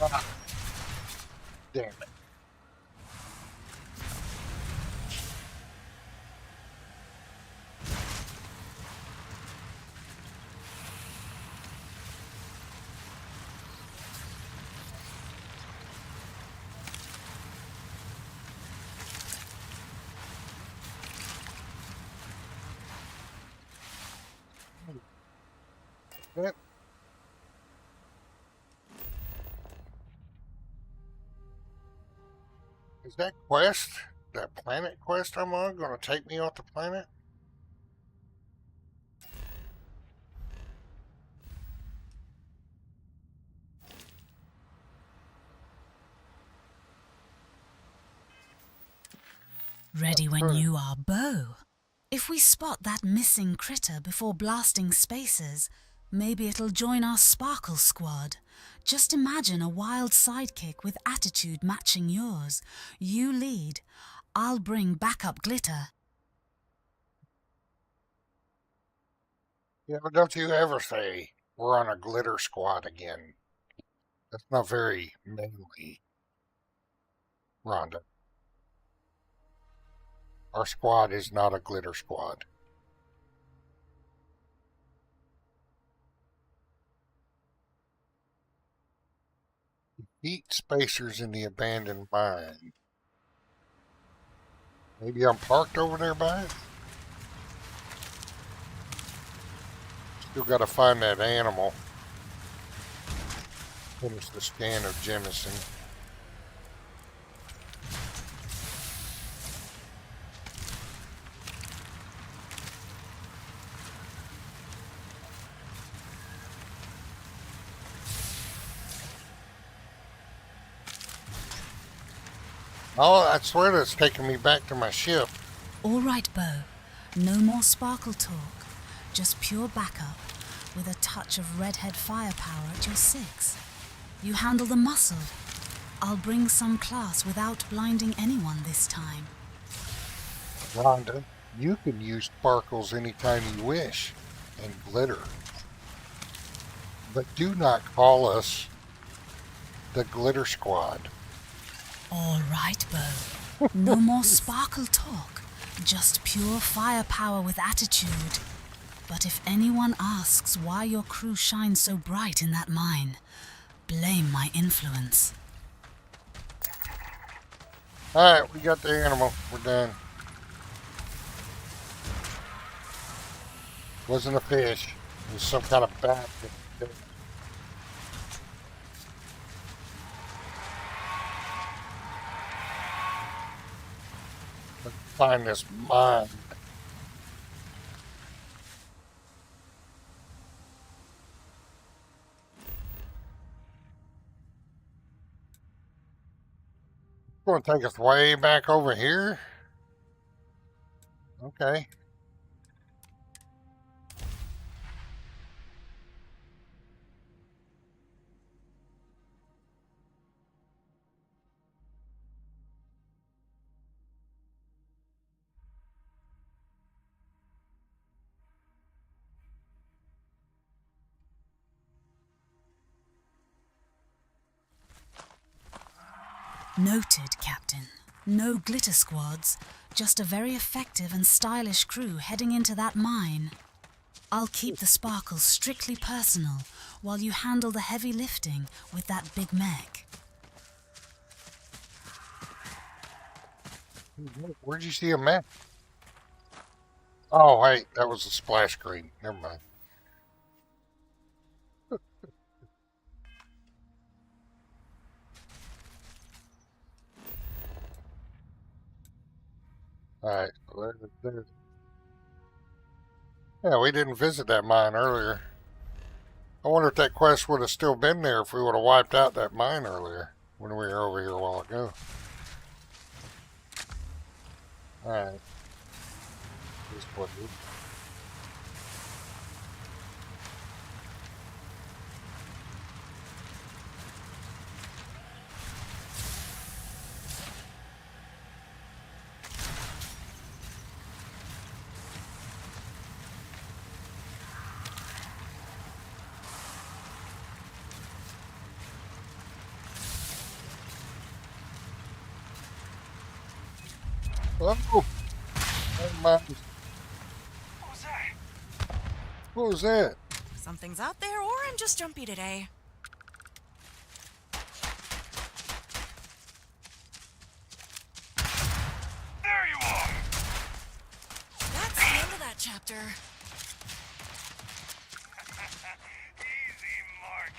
Ah, damn it. Yep. Is that quest, that planet quest I'm on, gonna take me off the planet? Ready when you are, Bo. If we spot that missing critter before blasting spacers, maybe it'll join our Sparkle Squad. Just imagine a wild sidekick with attitude matching yours. You lead. I'll bring backup glitter. Yeah, but don't you ever say we're on a glitter squad again. That's not very manly, Rhonda. Our squad is not a glitter squad. Defeat spacers in the abandoned mine. Maybe I'm parked over there by it? Still gotta find that animal. Finish the scan of Jemison. Oh, I swear that's taking me back to my ship. All right, Bo. No more sparkle talk. Just pure backup with a touch of redhead firepower at your 6. You handle the muscle. I'll bring some class without blinding anyone this time. Rhonda, you can use sparkles anytime you wish, and glitter. But do not call us the Glitter Squad. All right, Bo. No more sparkle talk. Just pure firepower with attitude. But if anyone asks why your crew shines so bright in that mine, blame my influence. Alright, we got the animal. We're done. Wasn't a fish. It was some kind of bat. Let's find this mine. It's going to take us way back over here. Okay. Noted, Captain. No glitter squads, just a very effective and stylish crew heading into that mine. I'll keep the sparkle strictly personal while you handle the heavy lifting with that big mech. Where'd you see a mech? Oh, wait, that was a splash screen. Never mind. Alright, yeah, we didn't visit that mine earlier. I wonder if that quest would have still been there if we would have wiped out that mine earlier when we were over here a while ago. Alright. Here's what we... Oh! Never mind. What was that? What was that? Something's out there, or I'm just jumpy today. There you are! That's the end of that chapter. Easy, Mark.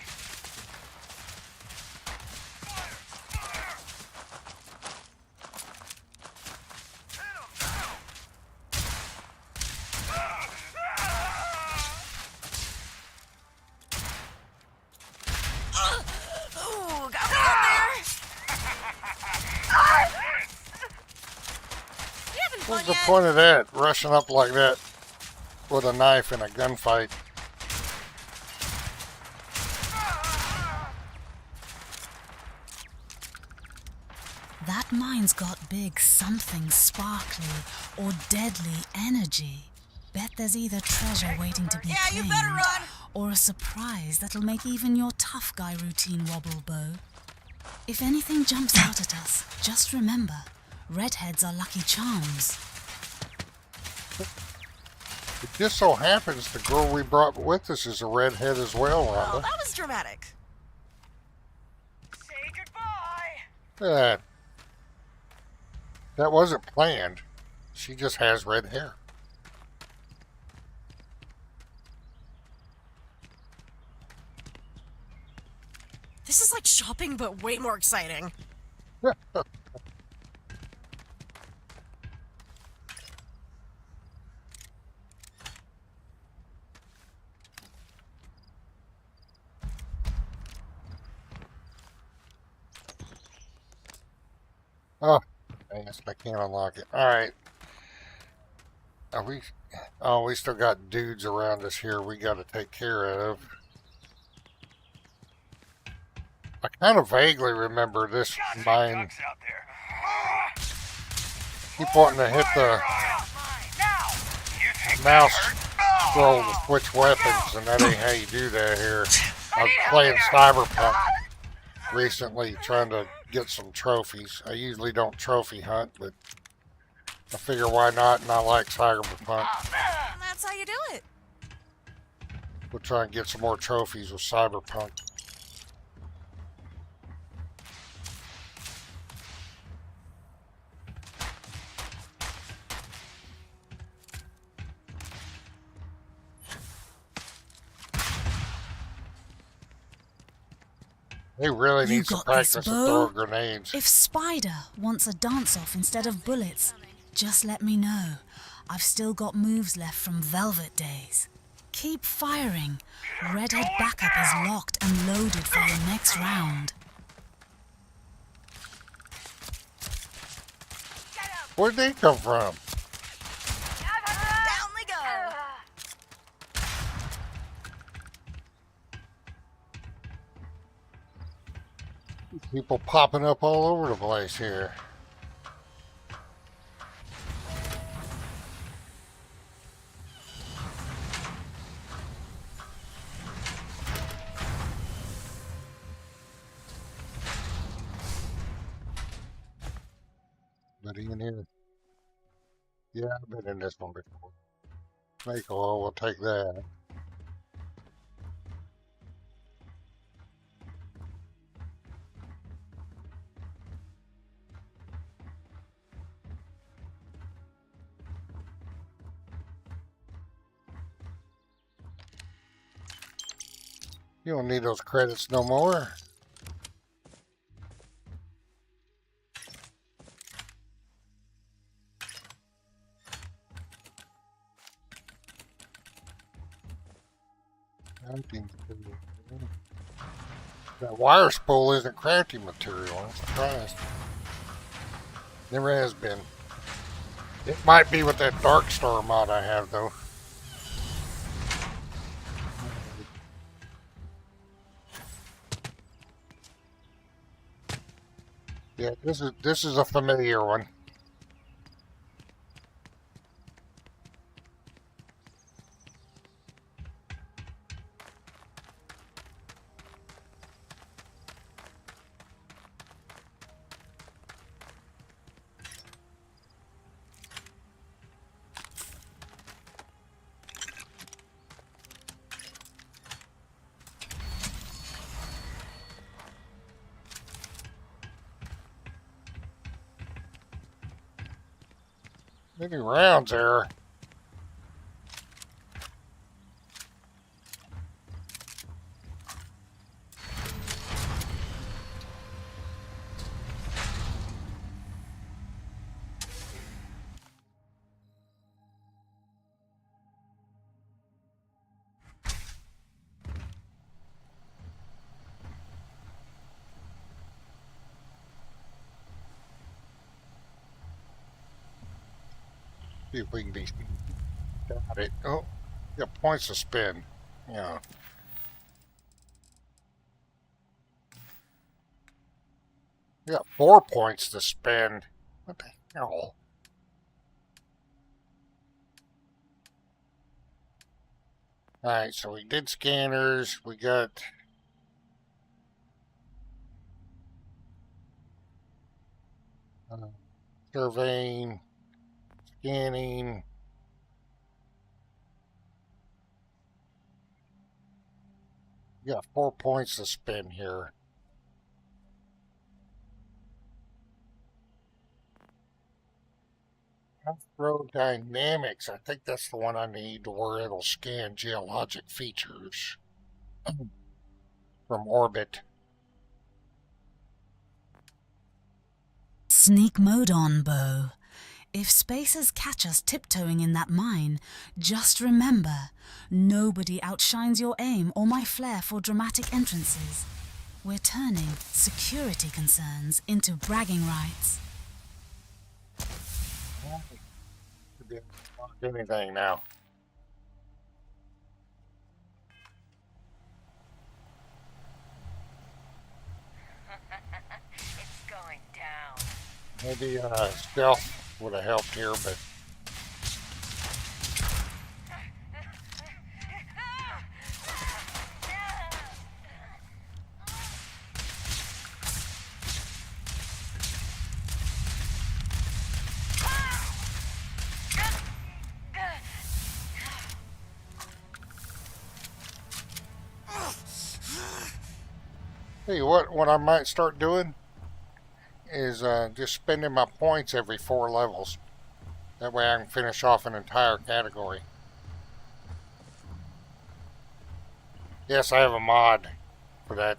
Ooh, got me in there. We haven't fun What's the yet. point of that? Rushing up like that with a knife in a gunfight. That mine's got big something sparkly or deadly energy. Bet there's either treasure waiting to be Yeah, you claimed, better run. or a surprise that'll make even your tough guy routine wobble, Bo. If anything jumps out at us, just remember, redheads are lucky charms. It just so happens the girl we brought with us is a redhead as well, Oh, Rhonda. that was dramatic. Say goodbye! Look at that. That wasn't planned. She just has red hair. This is like shopping, but way more exciting. Oh, dang it, I can't unlock it. Alright. Are we... Oh, we still got dudes around us here we got to take care of. I kind of vaguely remember this mine. Ducks out there. Keep wanting to hit the mouse scroll to switch weapons, and that ain't how you do that here. I was playing Cyberpunk recently, trying to get some trophies. I usually don't trophy hunt, but I figure why not, and I like Cyberpunk. That's how you do it. We'll try and get some more trophies with Cyberpunk. They really You need some got this, practice at Bo. throwing grenades. If Spider wants a dance-off instead of bullets, just let me know. I've still got moves left from Velvet days. Keep firing. Redhead backup is locked and loaded for your next round. Where'd they come from? Down they go. People popping up all over the place here. Anybody in here? Yeah, I've been in this one before. Snake oil, we'll take that. You don't need those credits no more. Crafting material. That wire spool isn't crafting material. I'm surprised. Never has been. It might be with that Dark Star mod I have though. Yeah, this is a familiar one. Many rounds there. See if we can be. Got it. Oh, got points to spend. Yeah. We got 4 points to spend. What the hell? Alright, so we did scanners. We got. Surveying. Scanning. We got 4 points to spend here. Astrodynamics. I think that's the one I need to where it'll scan geologic features from orbit. Sneak mode on, Bo. If spacers catch us tiptoeing in that mine, just remember, nobody outshines your aim or my flair for dramatic entrances. We're turning security concerns into bragging rights. Anything now. It's going down. Maybe stealth would have helped here, but hey, what I might start doing is just spending my points every 4 levels. That way I can finish off an entire category. Yes, I have a mod for that.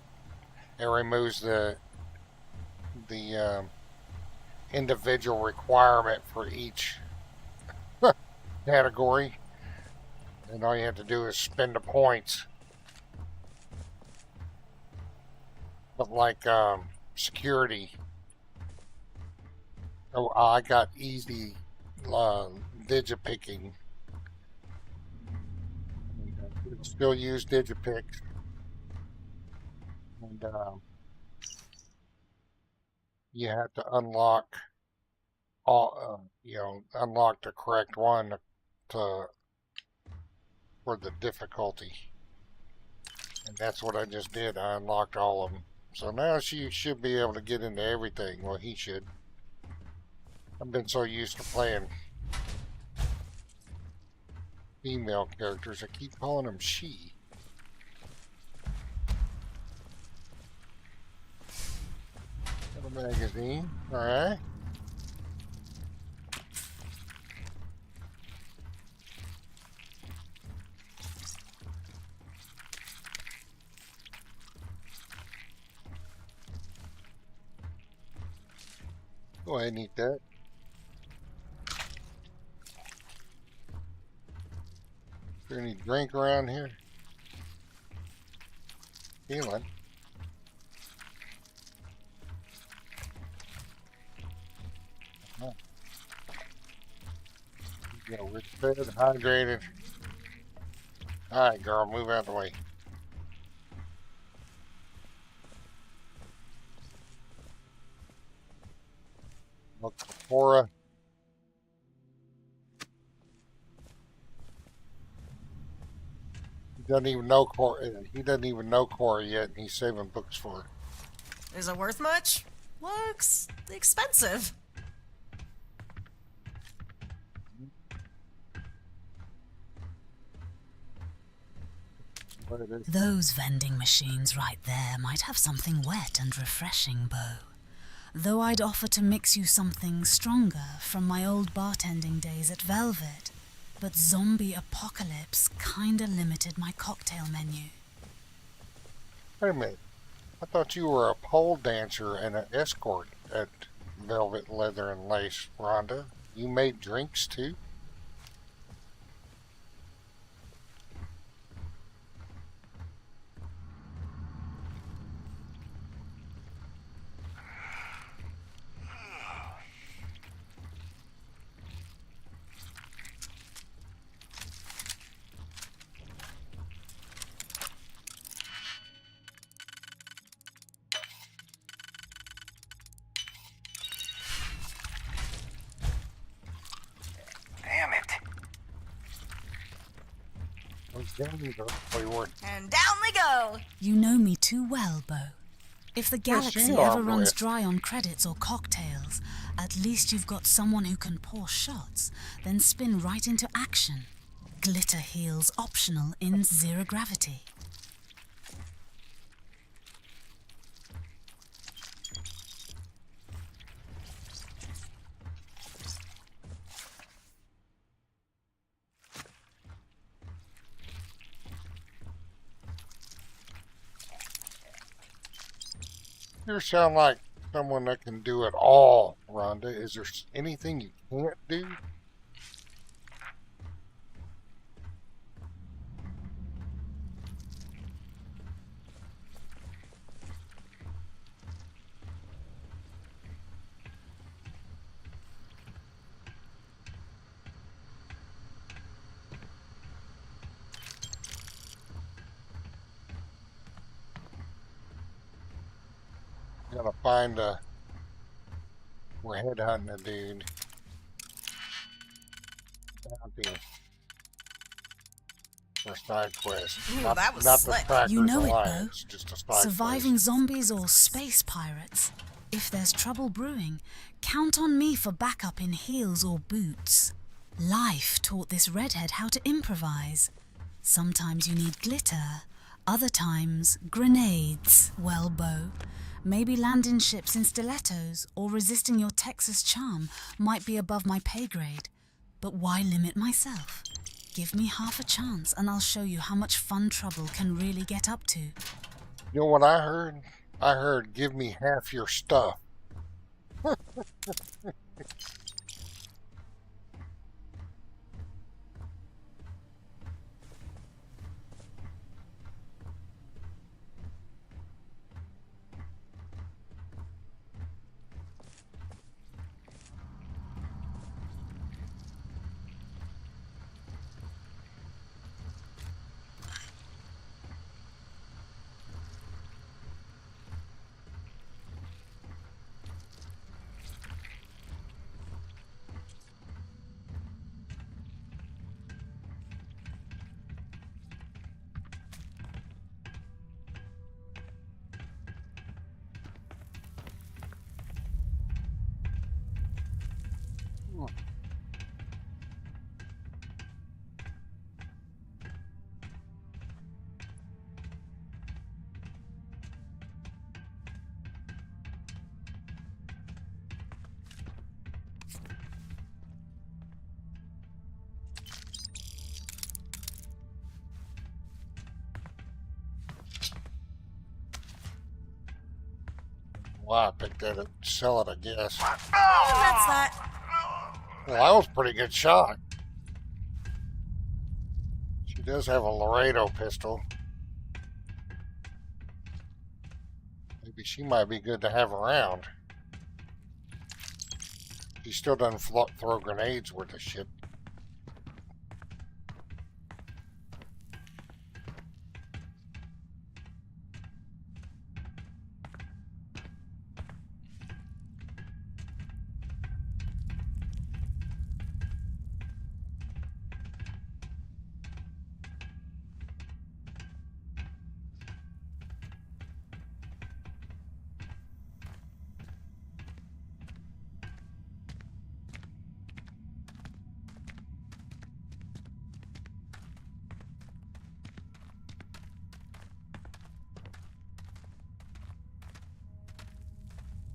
It removes the individual requirement for each category. And all you have to do is spend the points. But like security, oh, I got easy digipicking. Still use digipicks, and you have to unlock all, unlock the correct one for the difficulty, and that's what I just did. I unlocked all of them. So now she should be able to get into everything. Well, he should. I've been so used to playing female characters, I keep calling them she. Got a magazine, alright. Go ahead and eat that. Is there any drink around here? Healing. Yeah, we're fed, hydrated. Alright, girl, move out the way. Look for Cora. He doesn't even know Cora yet, and he's saving books for her. Is it worth much? Looks expensive. Those vending machines right there might have something wet and refreshing, Bo. Though I'd offer to mix you something stronger from my old bartending days at Velvet, but zombie apocalypse kinda limited my cocktail menu. Wait a minute. I thought you were a pole dancer and an escort at Velvet, Leather, and Lace, Rhonda. You made drinks too? And down we go. You know me too well, Bo. If the galaxy you ever are, runs Britt. dry on credits or cocktails, at least you've got someone who can pour shots, then spin right into action. Glitter heals optional in zero gravity. You sound like someone that can do it all, Rhonda. Is there anything you can't do? Gotta find we're headhunting a dude. Bounty. For side quest. Ooh, not, that was not slick. the Trackers You know it, Bo. Alliance, just a side Surviving quest. zombies or space pirates. If there's trouble brewing, count on me for backup in heels or boots. Life taught this redhead how to improvise. Sometimes you need glitter, other times grenades. Well, Bo, maybe landing ships in stilettos or resisting your Texas charm might be above my pay grade. But why limit myself? Give me half a chance and I'll show you how much fun trouble can really get up to. You know what I heard? I heard, give me half your stuff. why I picked that up to sell it, I guess. That's that. Well, that was a pretty good shot. She does have a Laredo pistol. Maybe she might be good to have around. She still doesn't throw grenades worth of shit.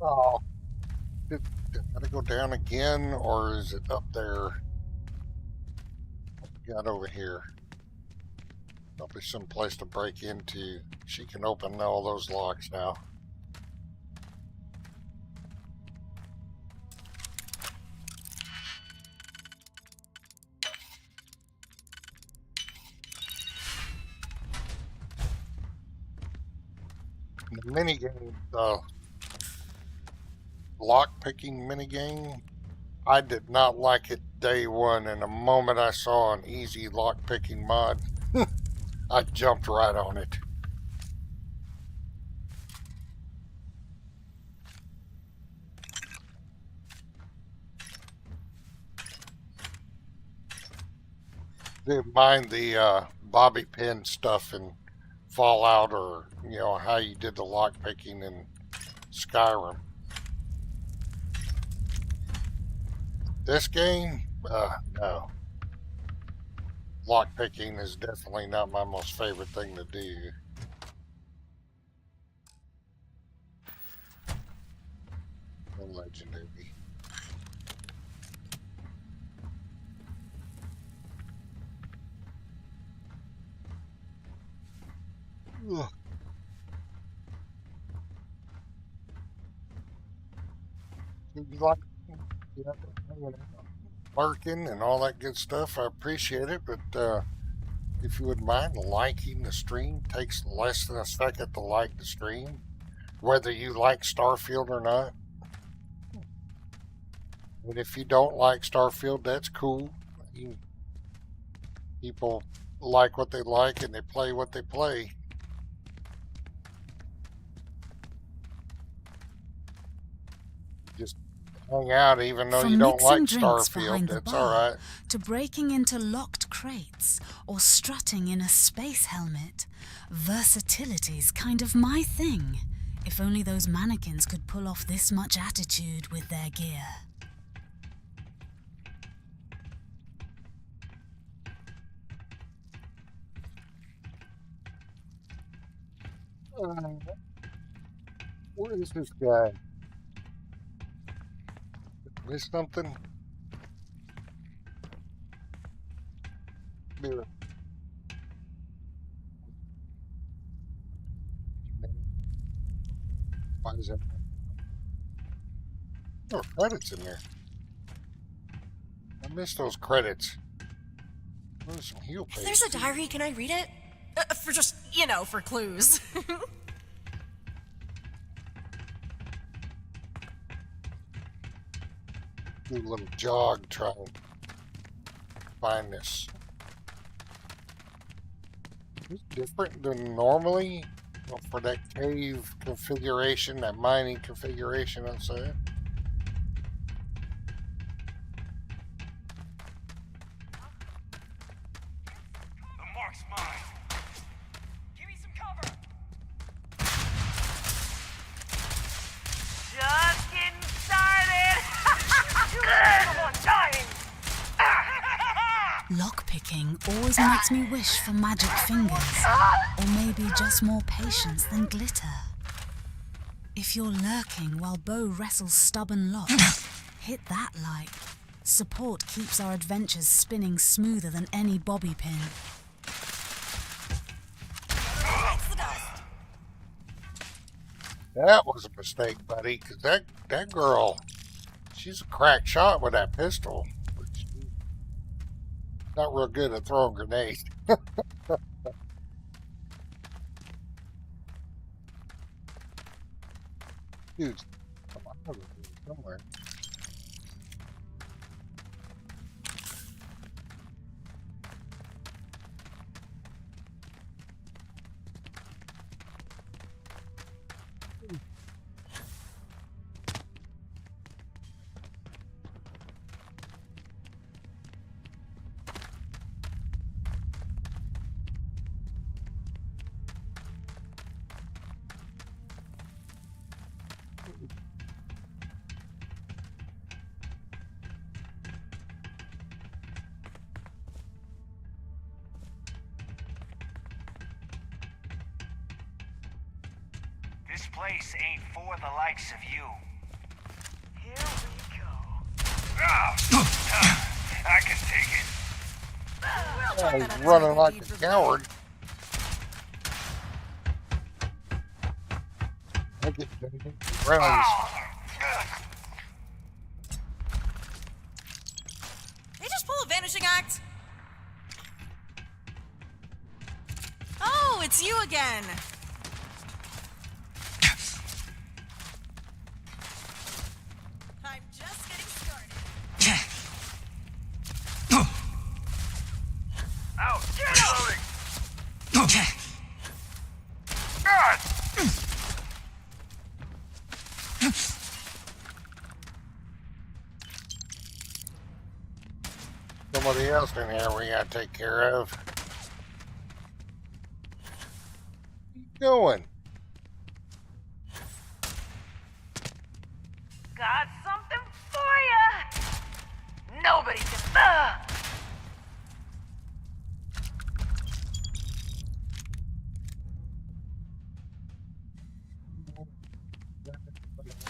Oh, did I go down again, or is it up there? What we got over here? Probably some place to break into. She can open all those locks now. The minigame, lock-picking minigame, I did not like it day one, and the moment I saw an easy lock-picking mod, I jumped right on it. Didn't mind the bobby pin stuff in Fallout, or how you did the lock-picking in Skyrim. This game, no. Lockpicking is definitely not my most favorite thing to do. Legendary. Ugh. You like lurking and all that good stuff, I appreciate it, but if you would mind liking the stream, takes less than a second to like the stream, whether you like Starfield or not. And if you don't like Starfield, that's cool. People like what they like and they play what they play. Just hang out even though you don't like Starfield, that's alright. To breaking into locked crates or strutting in a space helmet, versatility's kind of my thing. If only those mannequins could pull off this much attitude with their gear. Where is this guy? Miss something? Mirror. Why is that? There are credits in there. I missed those credits. There's some heal pages. If there's a diary, can I read it? For just, for clues. Do a little jog, try and find this. It's different than normally for that cave configuration, that mining configuration, I'd say. The mark's mine. Give me some cover. Just getting started. Someone dying. Lockpicking always makes me wish for magic fingers, or maybe just more patience than glitter. If you're lurking while Bo wrestles stubborn locks, hit that like. Support keeps our adventures spinning smoother than any bobby pin. That was a mistake, buddy, because that girl, she's a crack shot with that pistol, but she's not real good at throwing grenades. Dude, come on, over here somewhere. This place ain't for the likes of you. Here we go. I can take it. Yeah, he's running like a coward. I get rounds. They just pull a vanishing act. Oh, it's you again. I'm just getting started. Out! Get loading! God! Somebody else in here we gotta take care of. Keep going. Got something for ya! Nobody can.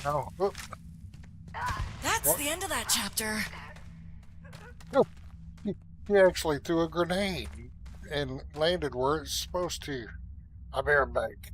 No. Oh. That's the end of that chapter. No. He actually threw a grenade and landed where it's supposed to. I'll be right back.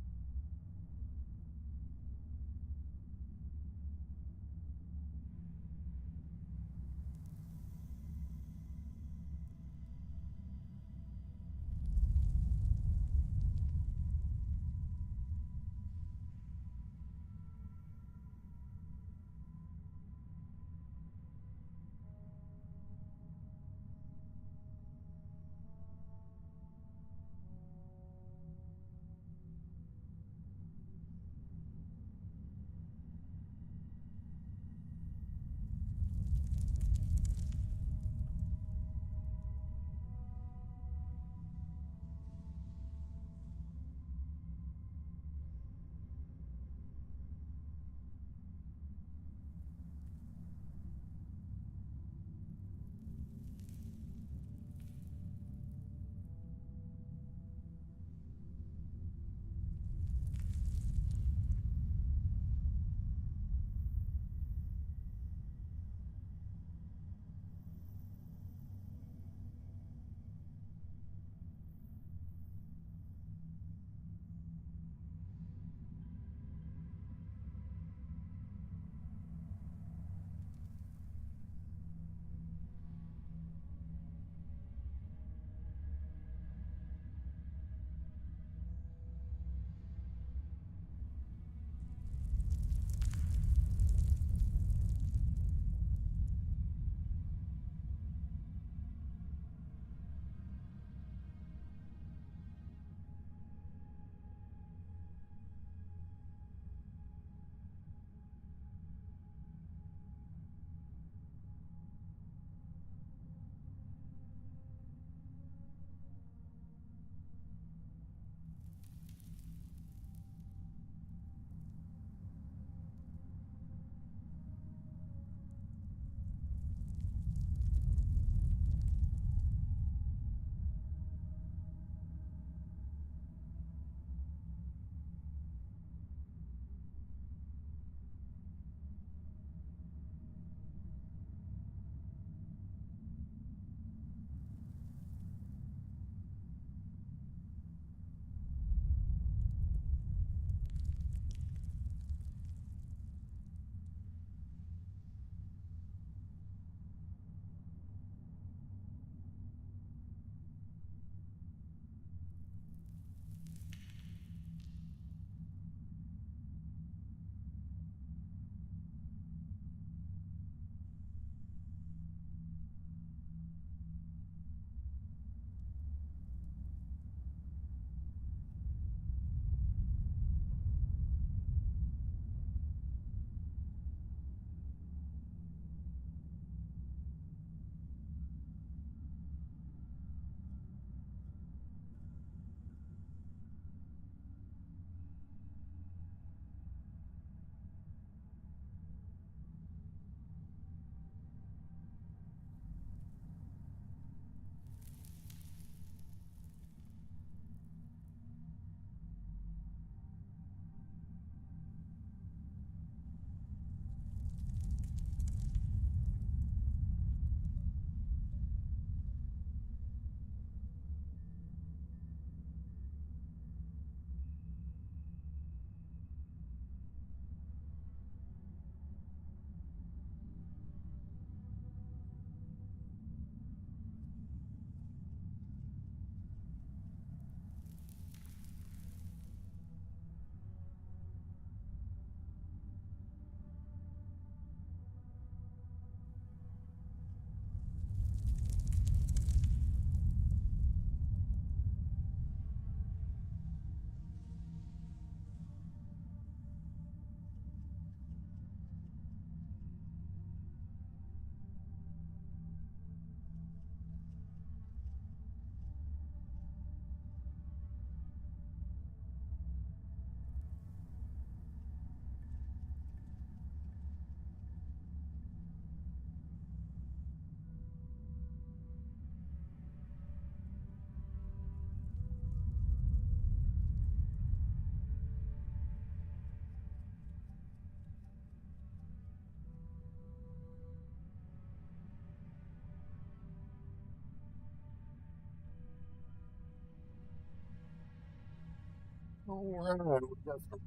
Alright, we got some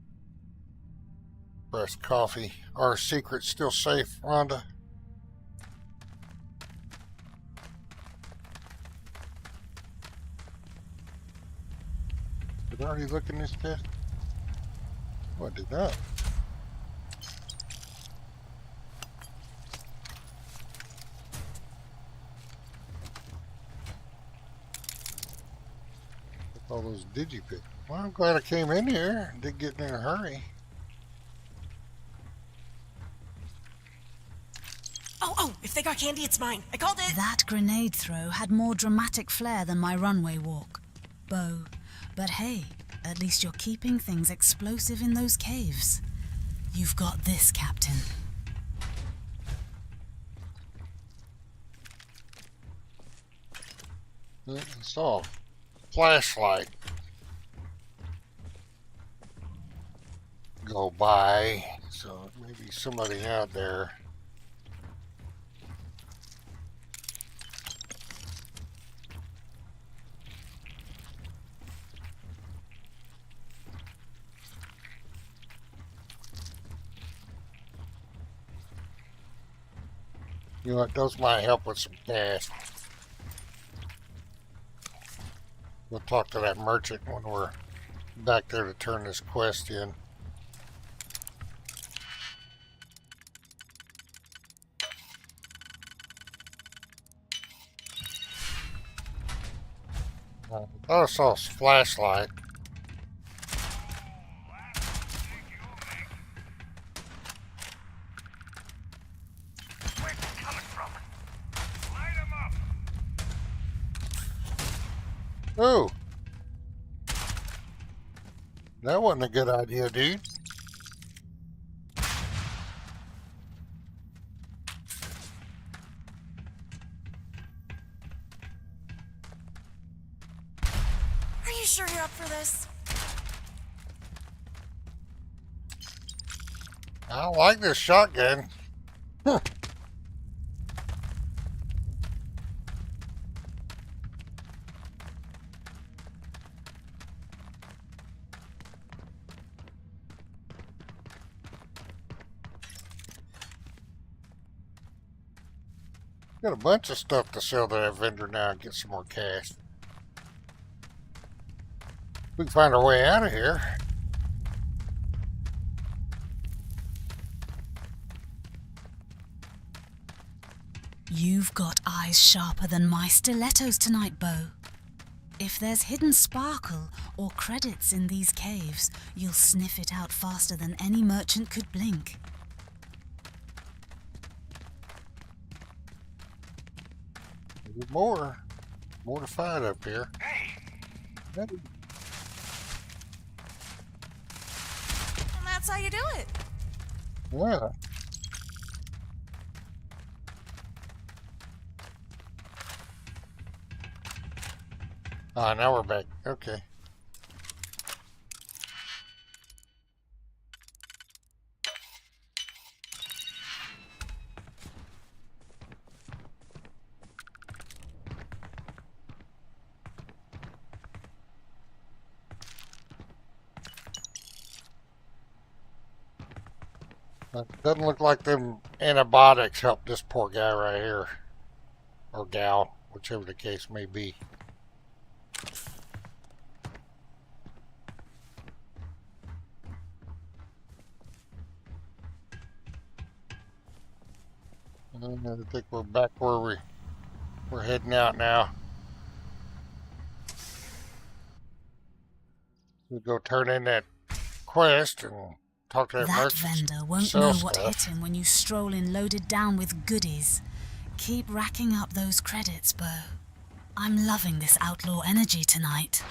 fresh coffee. Our secret's still safe, Rhonda. Did I already look in this test? What did that? All those digipicks. Well, I'm glad I came in here. Did get in a hurry. Oh, if they got candy, it's mine. I called it. That grenade throw had more dramatic flair than my runway walk, Bo. But hey, at least you're keeping things explosive in those caves. You've got this, Captain. I saw a flashlight go by, so maybe somebody out there. You know what, those might help with some cash. We'll talk to that merchant when we're back there to turn this quest in. I thought I saw a flashlight. Oh, that wasn't a good idea, dude. Are you sure you're up for this? I don't like this shotgun. Huh. Got a bunch of stuff to sell to that vendor now and get some more cash. We can find our way out of here. You've got eyes sharper than my stilettos tonight, Bo. If there's hidden sparkle or credits in these caves, you'll sniff it out faster than any merchant could blink. There's more to find up here. Hey! And that's how you do it. Yeah. Ah, now we're back. Okay. Doesn't look like them antibiotics helped this poor guy right here. Or gal, whichever the case may be. I think we're back where we're heading out now. We go turn in that quest and talk to that merchant. Vendor won't know what hit him when you stroll in loaded down with goodies. Keep racking up those credits, Bo. I'm loving this outlaw energy tonight.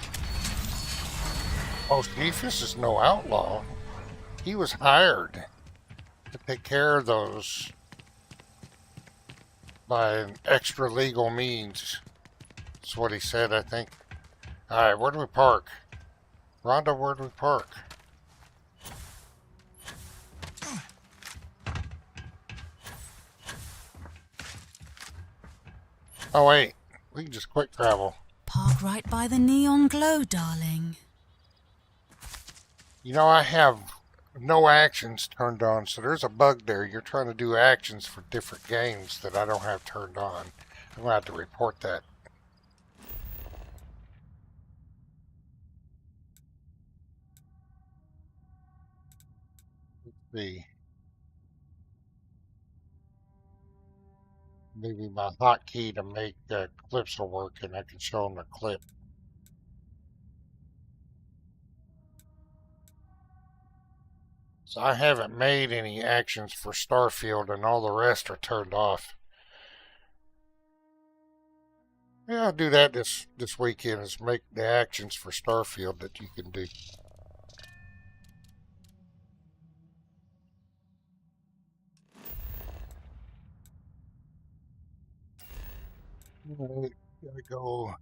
Oh, Cephas is no outlaw. He was hired to take care of those by an extra legal means. That's what he said, I think. Alright, where do we park? Rhonda, where do we park? Oh wait, we can just quick travel. Park right by the neon glow, darling. You know, I have no actions turned on, so there's a bug there. You're trying to do actions for different games that I don't have turned on. I'm going to have to report that. Let's see. Maybe my hotkey to make clips will work and I can show them the clip. So I haven't made any actions for Starfield and all the rest are turned off. Yeah, I'll do that this weekend is make the actions for Starfield that you can do. Alright, gotta go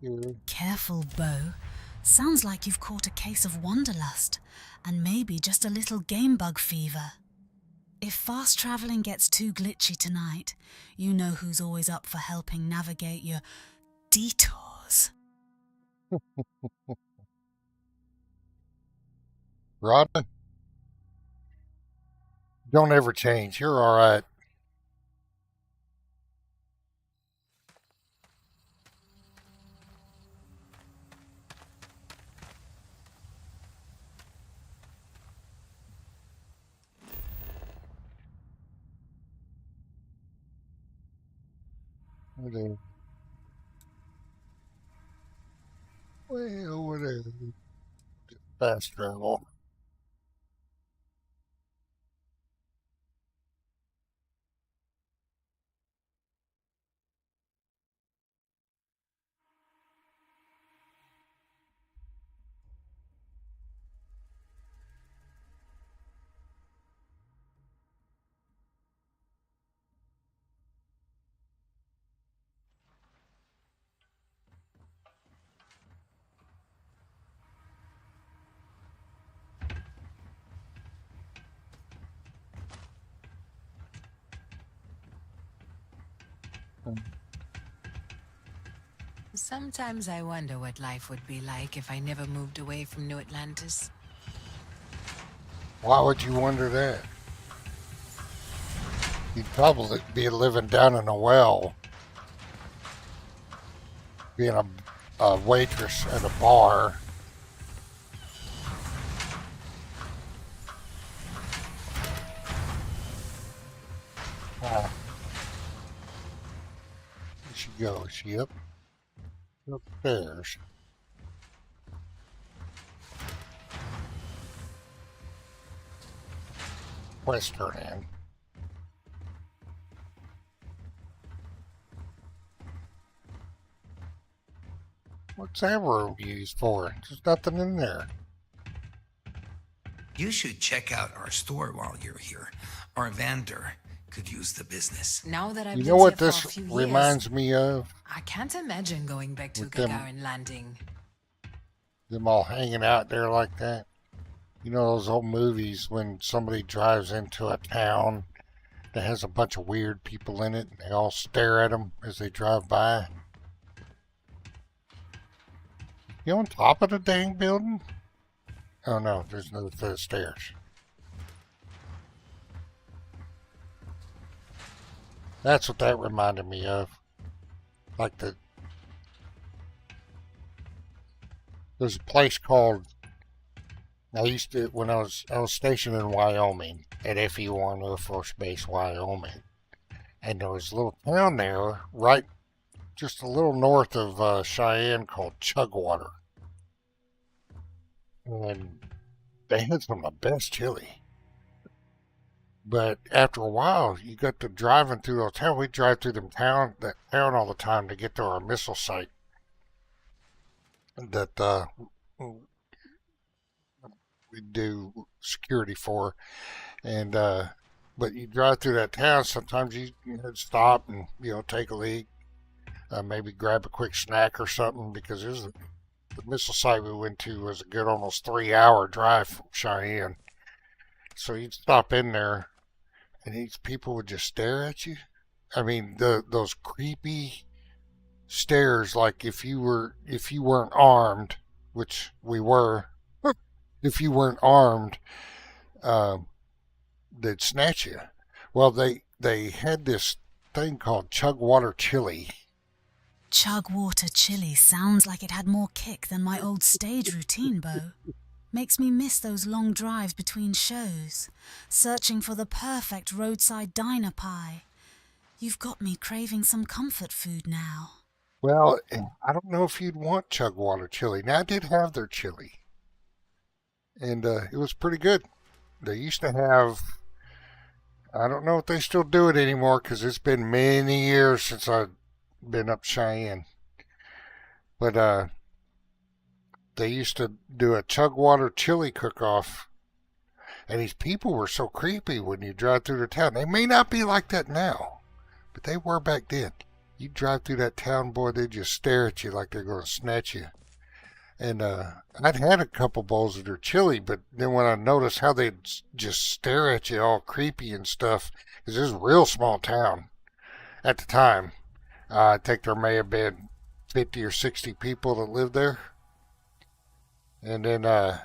here. Careful, Bo. Sounds like you've caught a case of wanderlust, and maybe just a little game bug fever. If fast traveling gets too glitchy tonight, you know who's always up for helping navigate your detours. Rhondah, don't ever change. You're alright. Whatever. Well, whatever. Just fast travel. Sometimes I wonder what life would be like if I never moved away from New Atlantis. Why would you wonder that? You'd probably be living down in a well, being a waitress at a bar. Where she go? Is she up? Upstairs. Western end. What's that room used for? There's nothing in there. You should check out our store while you're here. Our vendor could use the business. Now that I've You lived know what here for a this few reminds years, me of? I can't imagine going back to With them- Gagarin Landing. Them all hanging out there like that. You know those old movies when somebody drives into a town that has a bunch of weird people in it and they all stare at them as they drive by? You on top of the dang building? Oh no, there's no stairs. That's what that reminded me of. Like there's a place called, I used to, when I was stationed in Wyoming at FE1 Air Force Base, Wyoming. And there was a little town there, right just a little north of Cheyenne called Chugwater. And they had some of the best chili. But after a while, you got to driving through those town. We drive through that town all the time to get to our missile site that we do security for. And but you drive through that town. Sometimes you stop and take a leak, maybe grab a quick snack or something because there's the missile site we went to was a good almost 3-hour drive from Cheyenne. So you'd stop in there, and these people would just stare at you. I mean, those creepy, stairs like if you weren't armed, which we were. If you weren't armed, they'd snatch you. Well, they had this thing called chug water chili. Chug water chili sounds like it had more kick than my old stage routine, Bo. Makes me miss those long drives between shows, searching for the perfect roadside diner pie. You've got me craving some comfort food now. Well, I don't know if you'd want chug water chili. Now, I did have their chili, and it was pretty good. They used to have, I don't know if they still do it anymore because it's been many years since I've been up Cheyenne. But they used to do a chug water chili cook-off, and these people were so creepy when you drive through the town. They may not be like that now, but they were back then. You drive through that town, boy, they just stare at you like they're going to snatch you. And I'd had a couple bowls of their chili, but then when I noticed how they'd just stare at you all creepy and stuff, because it was a real small town at the time. I think there may have been 50 or 60 people that lived there. And then, but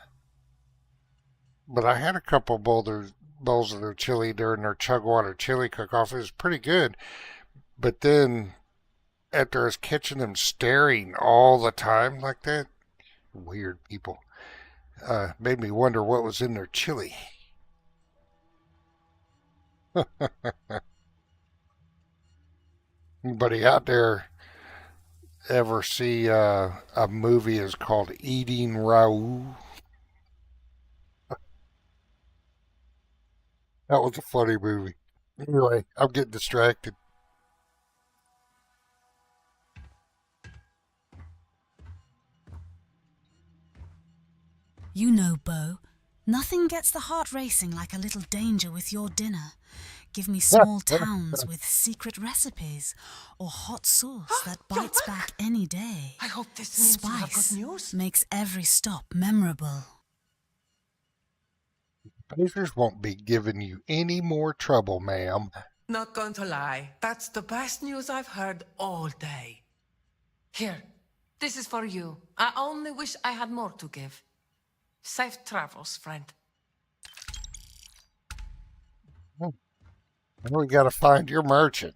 I had a couple bowls of their chili during their chug water chili cook-off. It was pretty good. But then, after I was catching them staring all the time like that, weird people, made me wonder what was in their chili. Anybody out there ever see a movie is called Eating Raoul? That was a funny movie. Anyway, I'm getting distracted. You know, Bo, nothing gets the heart racing like a little danger with your dinner. Give me small towns with secret recipes or hot sauce that bites back any day. I hope this means you have Spice good news. makes every stop memorable. Spacers won't be giving you any more trouble, ma'am. Not going to lie, that's the best news I've heard all day. Here, this is for you. I only wish I had more to give. Safe travels, friend. Now we gotta find your merchant.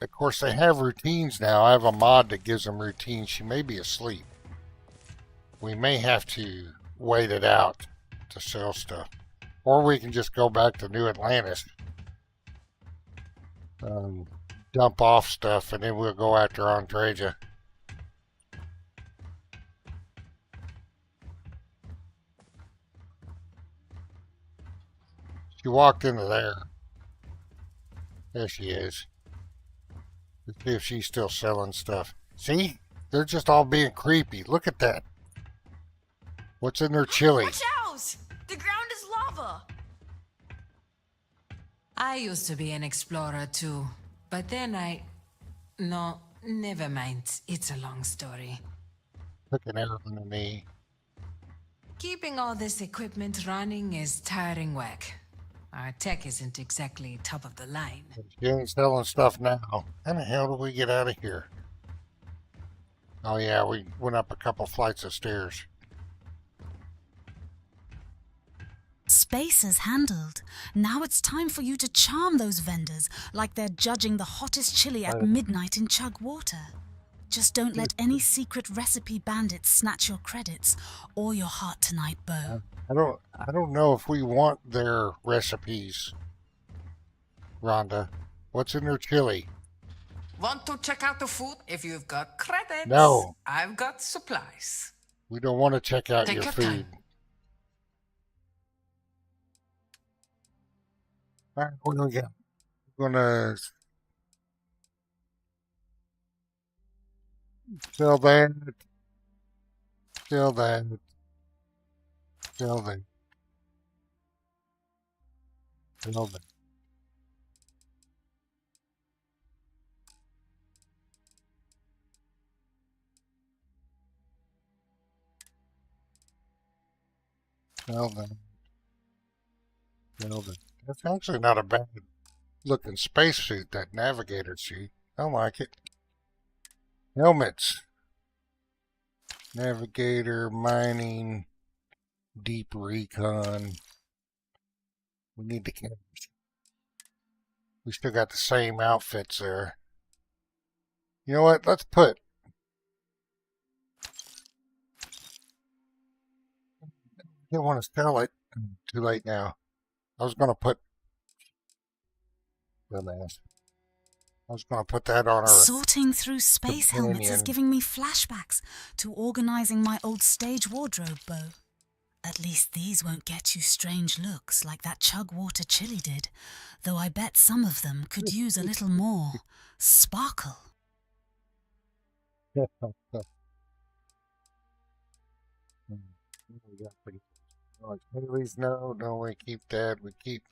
Of course, they have routines now. I have a mod that gives them routines. She may be asleep. We may have to wait it out to sell stuff. Or we can just go back to New Atlantis. Dump off stuff, and then we'll go after Andreja. She walked into there. There she is. Let's see if she's still selling stuff. See? They're just all being creepy. Look at that. What's in their chili? Watch out! The ground is lava! I used to be an explorer too, but then No, never mind. It's a long story. Took an arrow in the knee. Keeping all this equipment running is tiring work. Our tech isn't exactly top of the line. She ain't selling stuff now. How the hell do we get out of here? Oh yeah, we went up a couple flights of stairs. Space is handled. Now it's time for you to charm those vendors like they're judging the hottest chili at midnight in Chug Water. Just don't let any secret recipe bandits snatch your credits or your heart tonight, Bo. I don't know if we want their recipes. Rhonda, what's in their chili? Want to check out the food? If you've got credits, No. I've got supplies. We don't want to check out Take your your food. time. All right, what do we got? We're gonna sell that. Sell that. Sell that. Sell that. Sell that. Sell that. That's actually not a bad looking spacesuit, that navigator suit. I like it. Helmets. Navigator, mining, deep recon. We need the cameras. We still got the same outfits there. You know what? Let's put... I didn't want to sell it. Too late now. I was going to put... Dumbass. I was going to put that on our... Sorting through space helmets is companion. giving me flashbacks to organizing my old stage wardrobe, Bo. At least these won't get you strange looks like that Chugwater chili did, though I bet some of them could use a little more sparkle. Haley's no, we keep that. We keep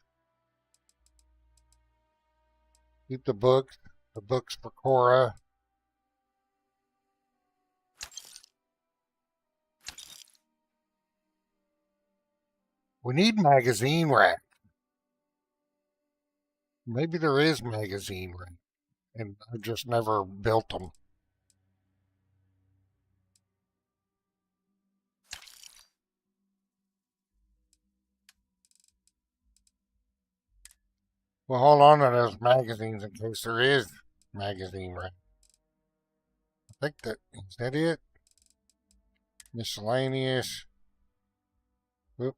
the books for Cora. We need magazine rack. Maybe there is magazine rack, and I just never built them. Well, hold on to those magazines in case there is magazine rack. I think is that it? Miscellaneous. Whoop.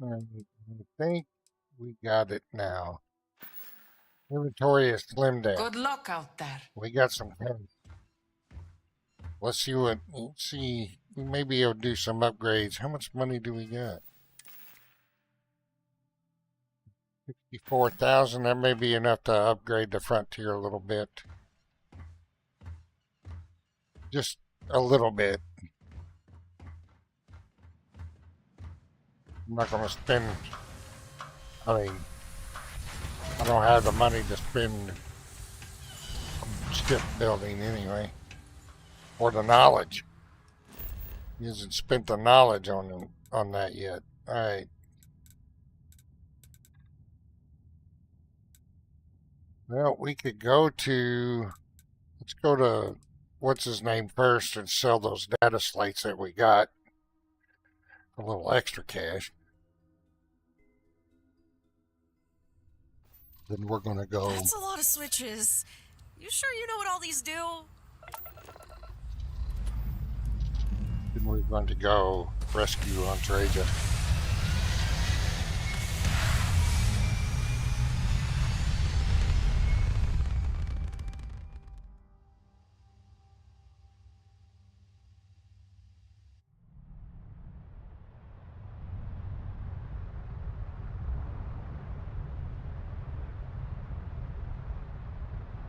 I think we got it now. Inventory is slimmed down. Good luck out there. We got some cash. Let's see, maybe I'll do some upgrades. How much money do we got? 64,000. That may be enough to upgrade the Frontier a little bit. Just a little bit. I'm not going to spend, I mean, I don't have the money to spend on ship building anyway. Or the knowledge. He hasn't spent the knowledge on that yet. Alright. Well, we could go to, let's go to, what's his name first and sell those data slates that we got. A little extra cash. Then we're going to go. That's a lot of switches. You sure you know what all these do? Then we're going to go rescue Andreja.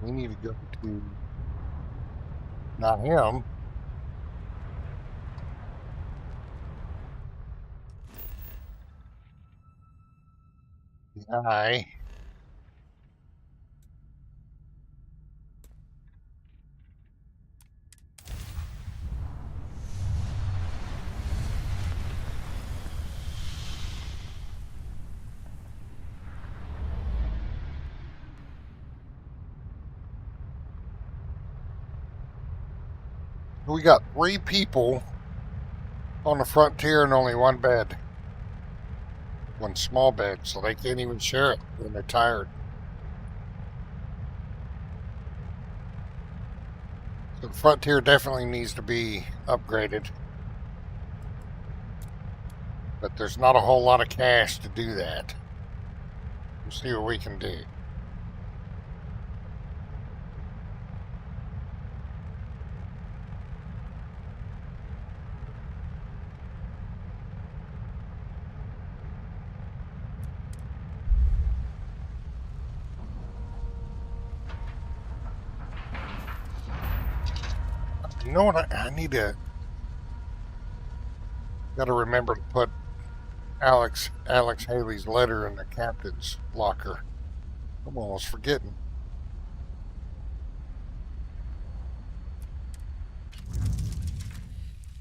We need to go to, not him. The eye. We got 3 people on the Frontier and only 1 bed. 1 small bed, so they can't even share it when they're tired. So the Frontier definitely needs to be upgraded. But there's not a whole lot of cash to do that. We'll see what we can do. You know what? I need to. Got to remember to put Alex Haley's letter in the captain's locker. I'm almost forgetting.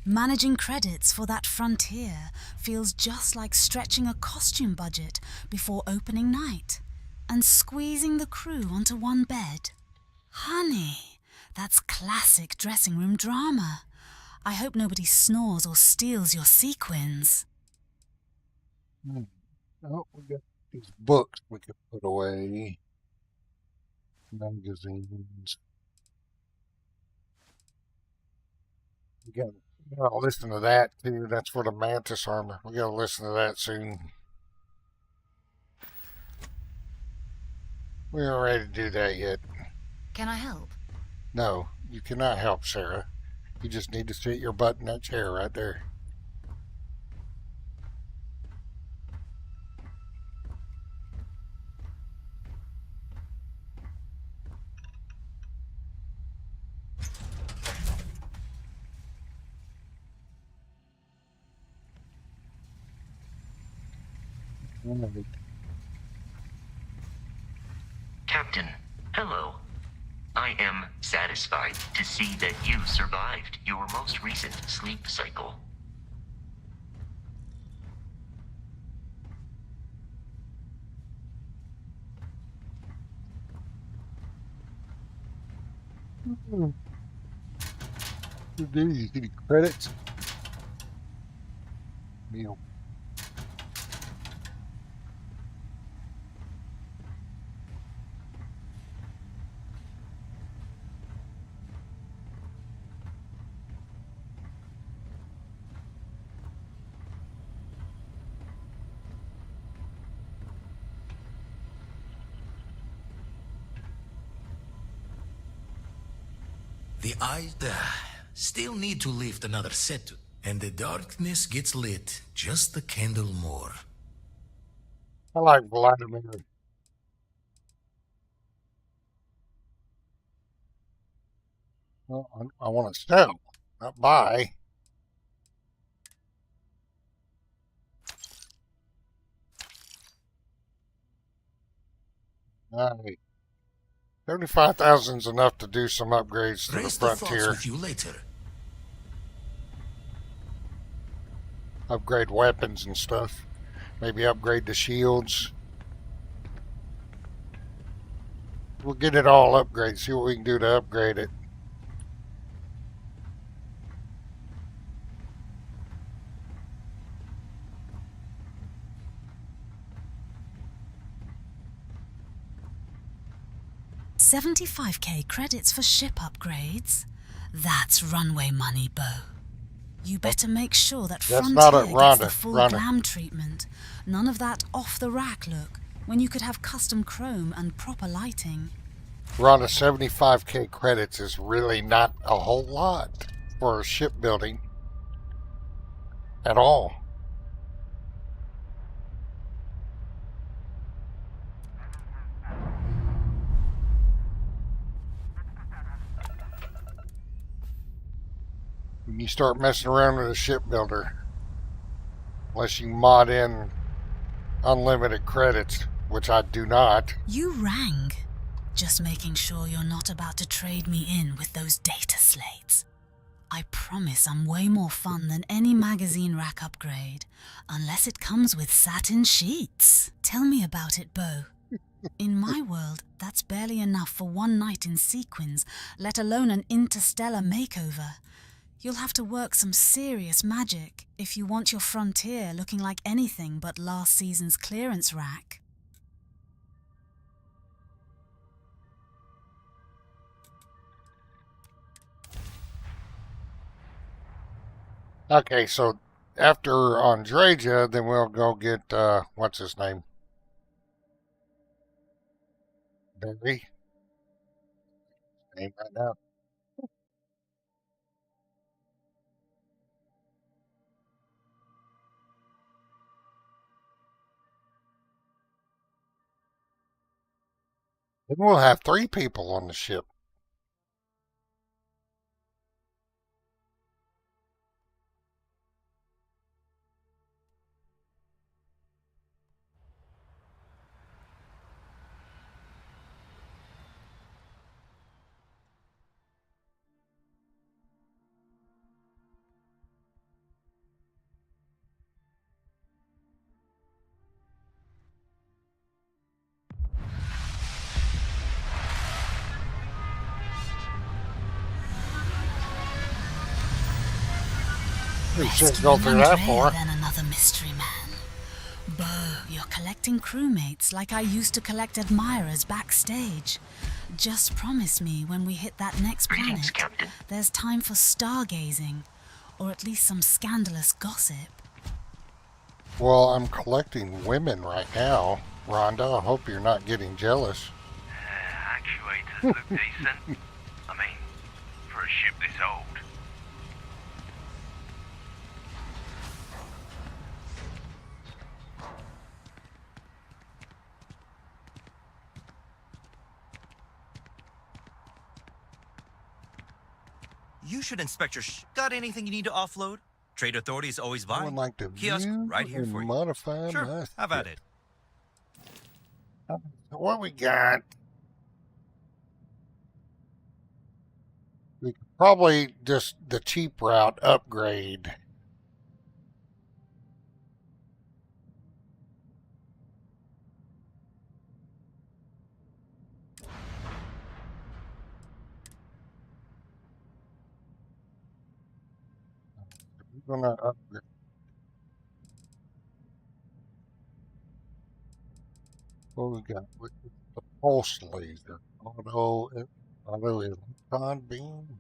Managing credits for that frontier feels just like stretching a costume budget before opening night and squeezing the crew onto one bed. Honey, that's classic dressing room drama. I hope nobody snores or steals your sequins. Oh, we got these books we could put away. Magazines. We gotta listen to that too. That's for the mantis armor. We gotta listen to that soon. We aren't ready to do that yet. Can I help? No, you cannot help, Sarah. You just need to sit your butt in that chair right there. Captain, hello. I am satisfied to see that you survived your most recent sleep cycle. These any credits? Meal. The eyes still need to lift another set, and the darkness gets lit just a candle more. I like Vladimir. Well, I want to sell, not buy. Alright. 75,000 is enough to do some upgrades to Raise the the frontier. thoughts with you later. Upgrade weapons and stuff. Maybe upgrade the shields. We'll get it all upgraded. See what we can do to upgrade it. $75k credits for ship upgrades? That's runway money, Bo. You better make sure that That's Frontier not it, gets Rhonda. the full Rhonda. glam treatment. None of that off-the-rack look, when you could have custom chrome and proper lighting. Rhonda, 75k credits is really not a whole lot for shipbuilding at all. When you start messing around with a shipbuilder, unless you mod in unlimited credits, which I do not. You rang. Just making sure you're not about to trade me in with those data slates. I promise I'm way more fun than any magazine rack upgrade, unless it comes with satin sheets. Tell me about it, Bo. In my world, that's barely enough for one night in sequins, let alone an interstellar makeover. You'll have to work some serious magic if you want your frontier looking like anything but last season's clearance rack. Okay, so after Andreja, then we'll go get, what's his name? Barry? Name right now. Then we'll have 3 people on the ship. We Rest shouldn't you go in through that Andrea, far. then another mystery man. Bo, you're collecting crewmates like I used to collect admirers backstage. Just promise me when we hit that next Greetings, planet, Captain. there's time for stargazing, or at least some scandalous gossip. Well, I'm collecting women right now, Rhonda. I hope you're not getting jealous. Actuators look decent. I mean, for a ship this old. You should inspect your got anything you need to offload? Trade authorities always I buy. would like to Kiosk view right here and for you. modify Sure, my have at ship. it. What we got? We could probably just the cheap route upgrade. We're gonna upgrade. What we got? The pulse laser, auto electron beam.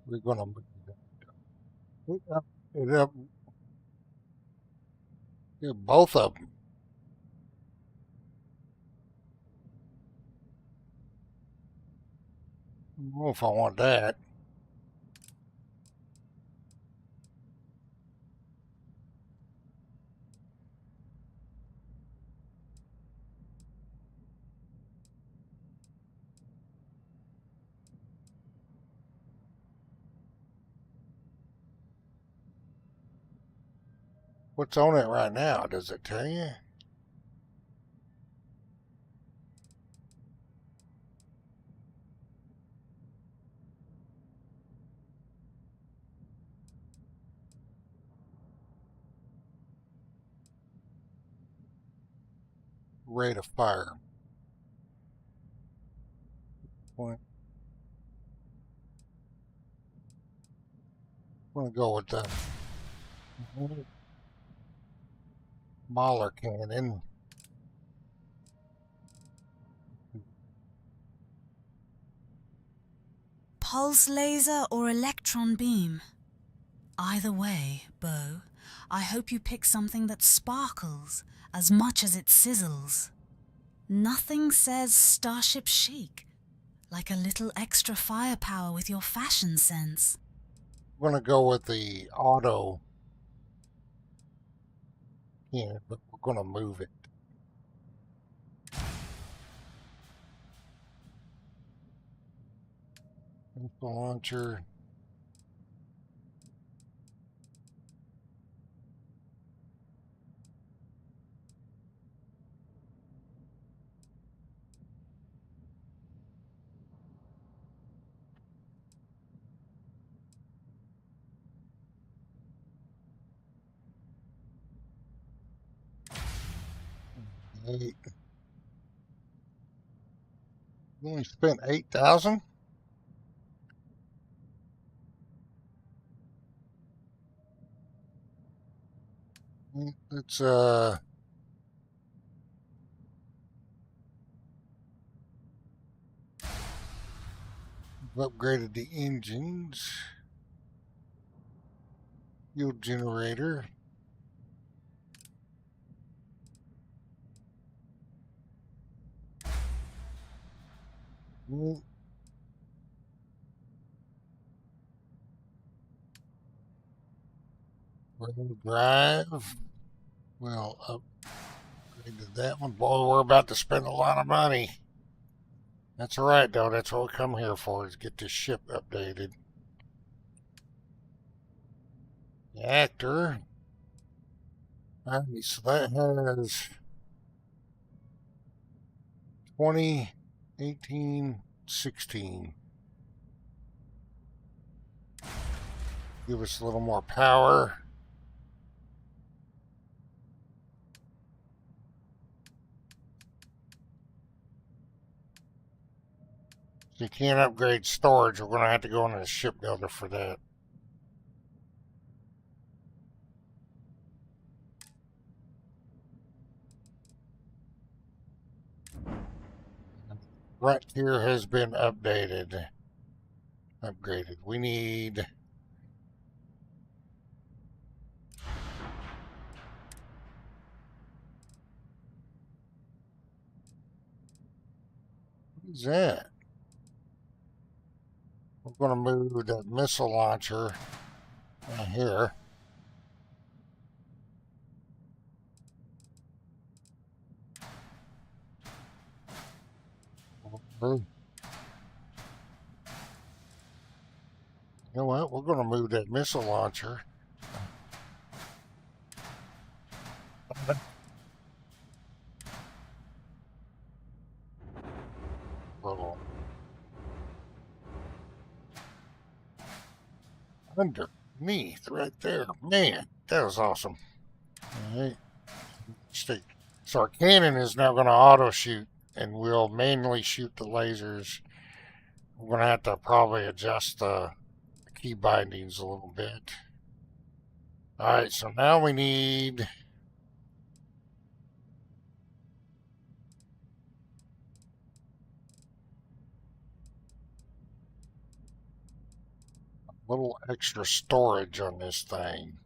We're gonna move it up. Yeah, both of them. I don't know if I want that. What's on it right now? Does it tell you? Rate of fire. Point. I'm gonna go with the Mahler cannon. Pulse laser or electron beam? Either way, Bo, I hope you pick something that sparkles as much as it sizzles. Nothing says starship chic like a little extra firepower with your fashion sense. I'm gonna go with the auto. Yeah, but we're gonna move it. Missile launcher. Eight. We only spent 8,000. Let's we've upgraded the engines. Fuel generator. Rail drive. Well, We did that one. Boy, we're about to spend a lot of money. That's alright, though. That's what we come here for, is get this ship updated. The actor. Alright, so that has 20, 18, 16. Give us a little more power. So you can't upgrade storage. We're going to have to go into the shipbuilder for that. Right here has been updated. Upgraded. We need... What is that? We're going to move that missile launcher right here. You know what? We're going to move that missile launcher. Underneath right there. Man, that was awesome. Alright. So our cannon is now going to auto shoot, and we'll manually shoot the lasers. We're going to have to probably adjust the key bindings a little bit. Alright, so now we need... a little extra storage on this thing.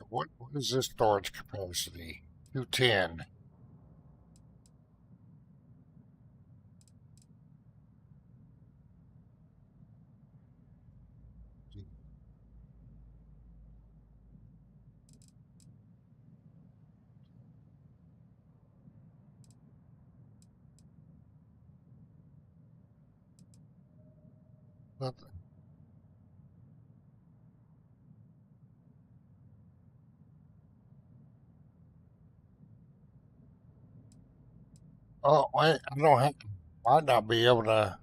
What is this storage capacity? 210. Nothing. Oh, wait, I don't have, might not be able to,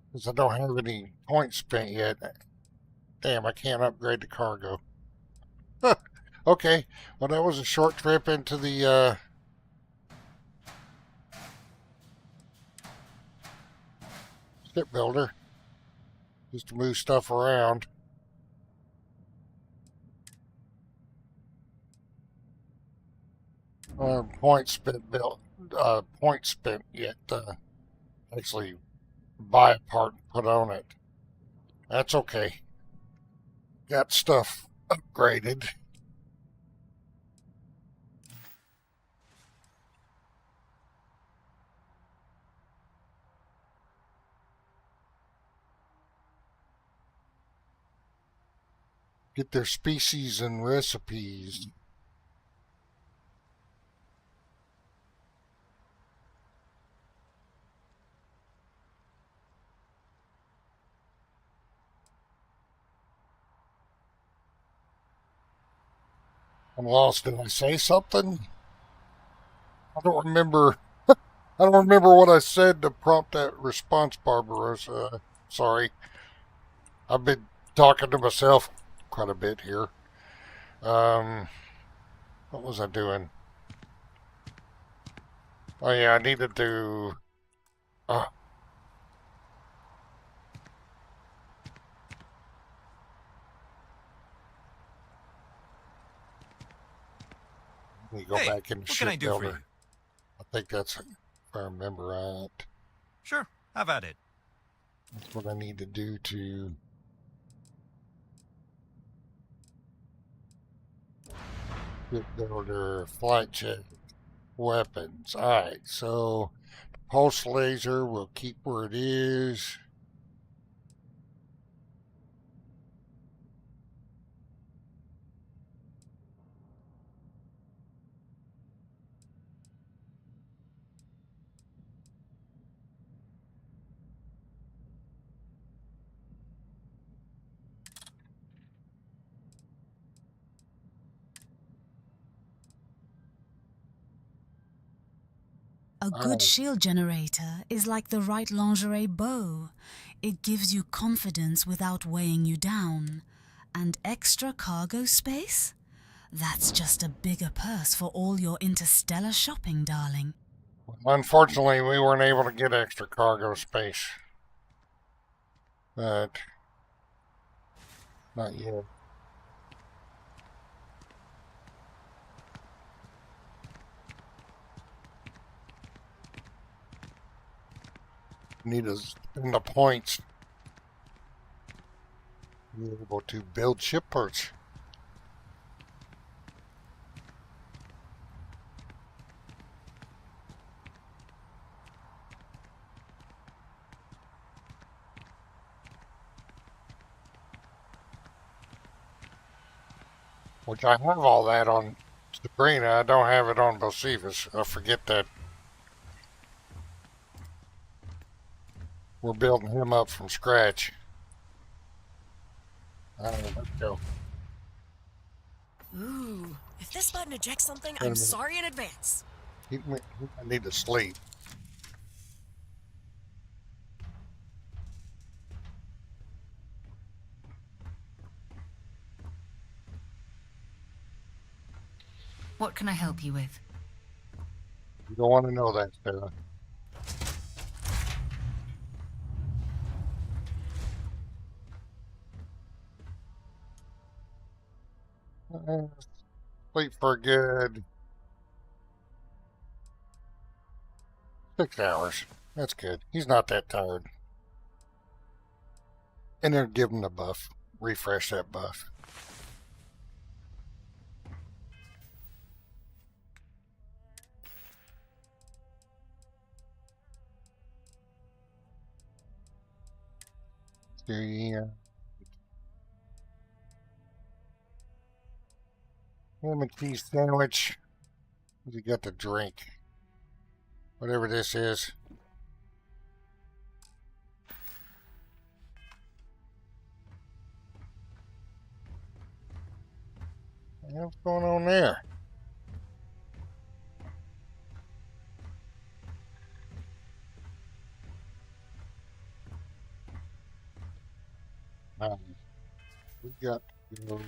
because I don't have any points spent yet. Damn, I can't upgrade the cargo. Okay, well that was a short trip into the, shipbuilder, just to move stuff around. Points spent yet actually buy a part and put on it. That's okay. Got stuff upgraded. Get their species and recipes. I'm lost. Did I say something? I don't remember. I don't remember what I said to prompt that response, Barbarossa. Sorry. I've been talking to myself quite a bit here. What was I doing? Oh yeah, I needed to... Let me go back in the what can I do for you? shipbuilder. I think that's, if I remember right. Sure, have at it. That's what I need to do to... Shipbuilder, flight jet, weapons. Alright, so pulse laser we'll keep where it is. A good shield generator is like the right lingerie bow. It gives you confidence without weighing you down. And extra cargo space? That's just a bigger purse for all your interstellar shopping, darling. Unfortunately, we weren't able to get extra cargo space. But not yet. Need to spend the points to be able to build ship parts. Which I have all that on Sabrina. I don't have it on Bocephus. I forget that. We're building him up from scratch. Alright, let's go. Ooh, if this button ejects something, I'm sorry in advance. I need to sleep. What can I help you with? You don't want to know that, Sarah. Sleep for a good 6 hours. That's good. He's not that tired. And then give him the buff. Refresh that buff. Yeah. Ham and cheese sandwich. What you got to drink? Whatever this is. What's going on there? We got to go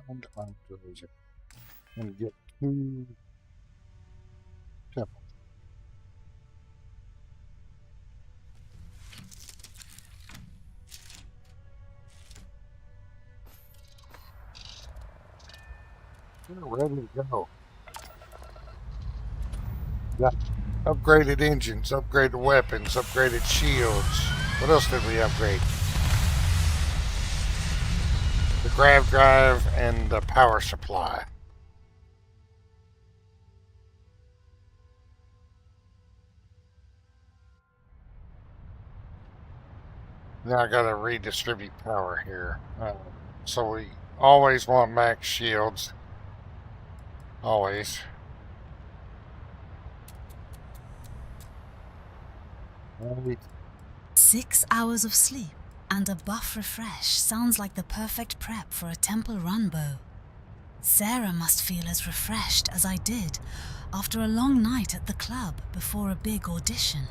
find Androsia and get 2 temples. We're ready to go. Got upgraded engines, upgraded weapons, upgraded shields. What else did we upgrade? The grav drive and the power supply. Now I gotta redistribute power here. So we always want max shields. Always. Right. 6 hours of sleep and a buff refresh sounds like the perfect prep for a temple run bow. Sarah must feel as refreshed as I did after a long night at the club before a big audition.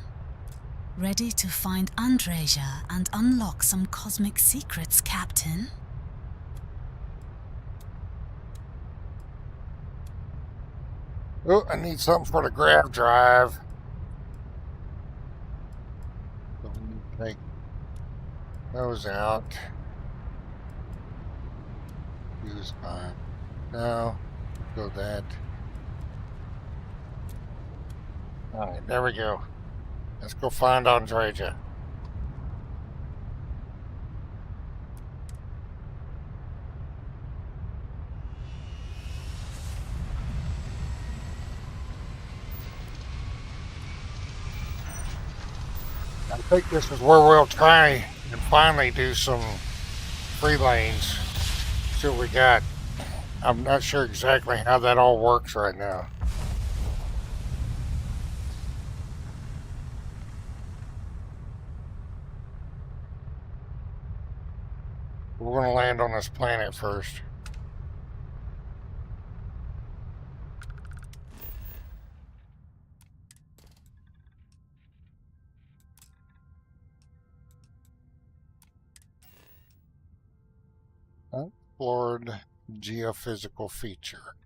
Ready to find Andreja and unlock some cosmic secrets, Captain? Oh, I need something for the grav drive. So we need to take those out. Use fine. No, go that. Alright, there we go. Let's go find Andreja. I think this is where we'll try and finally do some free lanes. See what we got. I'm not sure exactly how that all works right now. We're going to land on this planet first. Unexplored geophysical feature.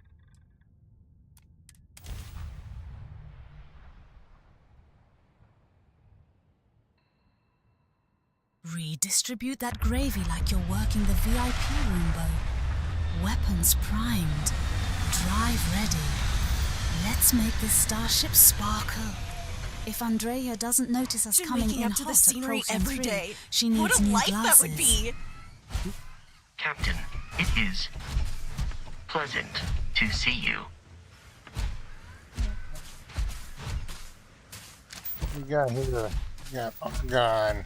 Redistribute that gravy like you're working the VIP room, Bo. Weapons primed. Drive ready. Let's make this starship sparkle. If Andrea doesn't notice us coming in up to hot the scenery at Proxim every 3, day. she needs What a new life glasses. that would be! Captain, it is pleasant to see you. We got here. We got a gun.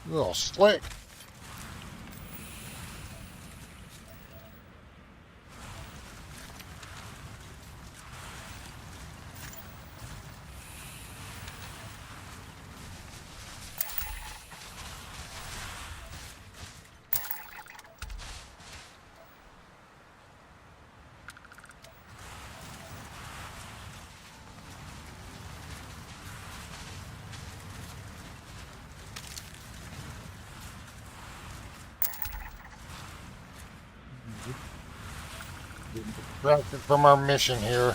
A little slick. Distracted from our mission here.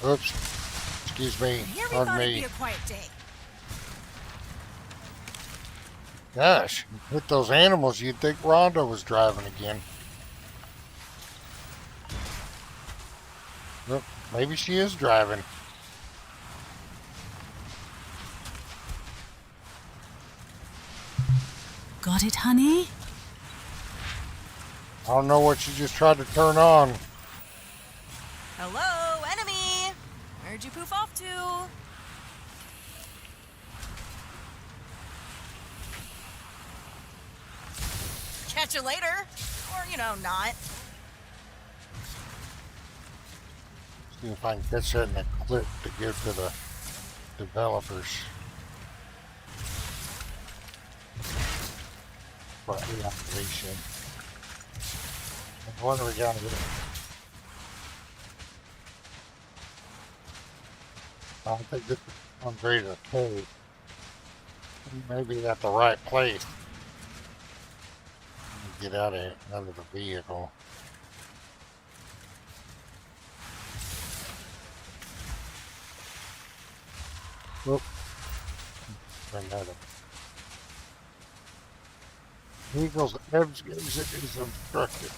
Oops. Excuse me. Here we Pardon thought it'd me. be a quiet day. Gosh, with those animals, you'd think Rhonda was driving again. Look, maybe she is driving. Got it, honey? I don't know what you just tried to turn on. Hello, enemy! Where'd you poof off to? Catch you later. Or, not. See if I can catch that in a clip to give to the developers. For reactivation. What do we got here? I think this is Andrea's cave. Maybe at the right place. Get out of the vehicle. Whoop. Turn that up. Vehicle's exit is obstructed.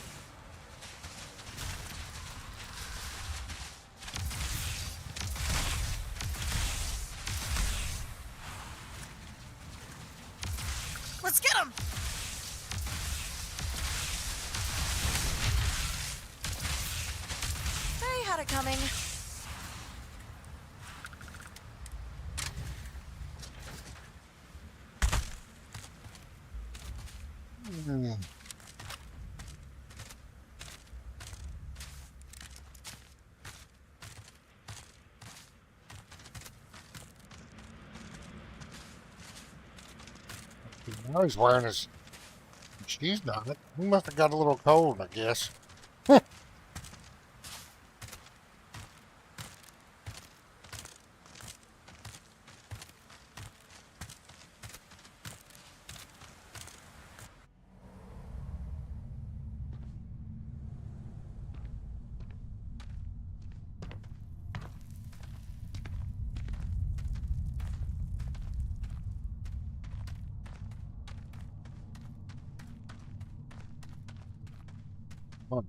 Let's get him! They had it coming. Now he's wearing his... She's not. He must have got a little cold, I guess. Come on.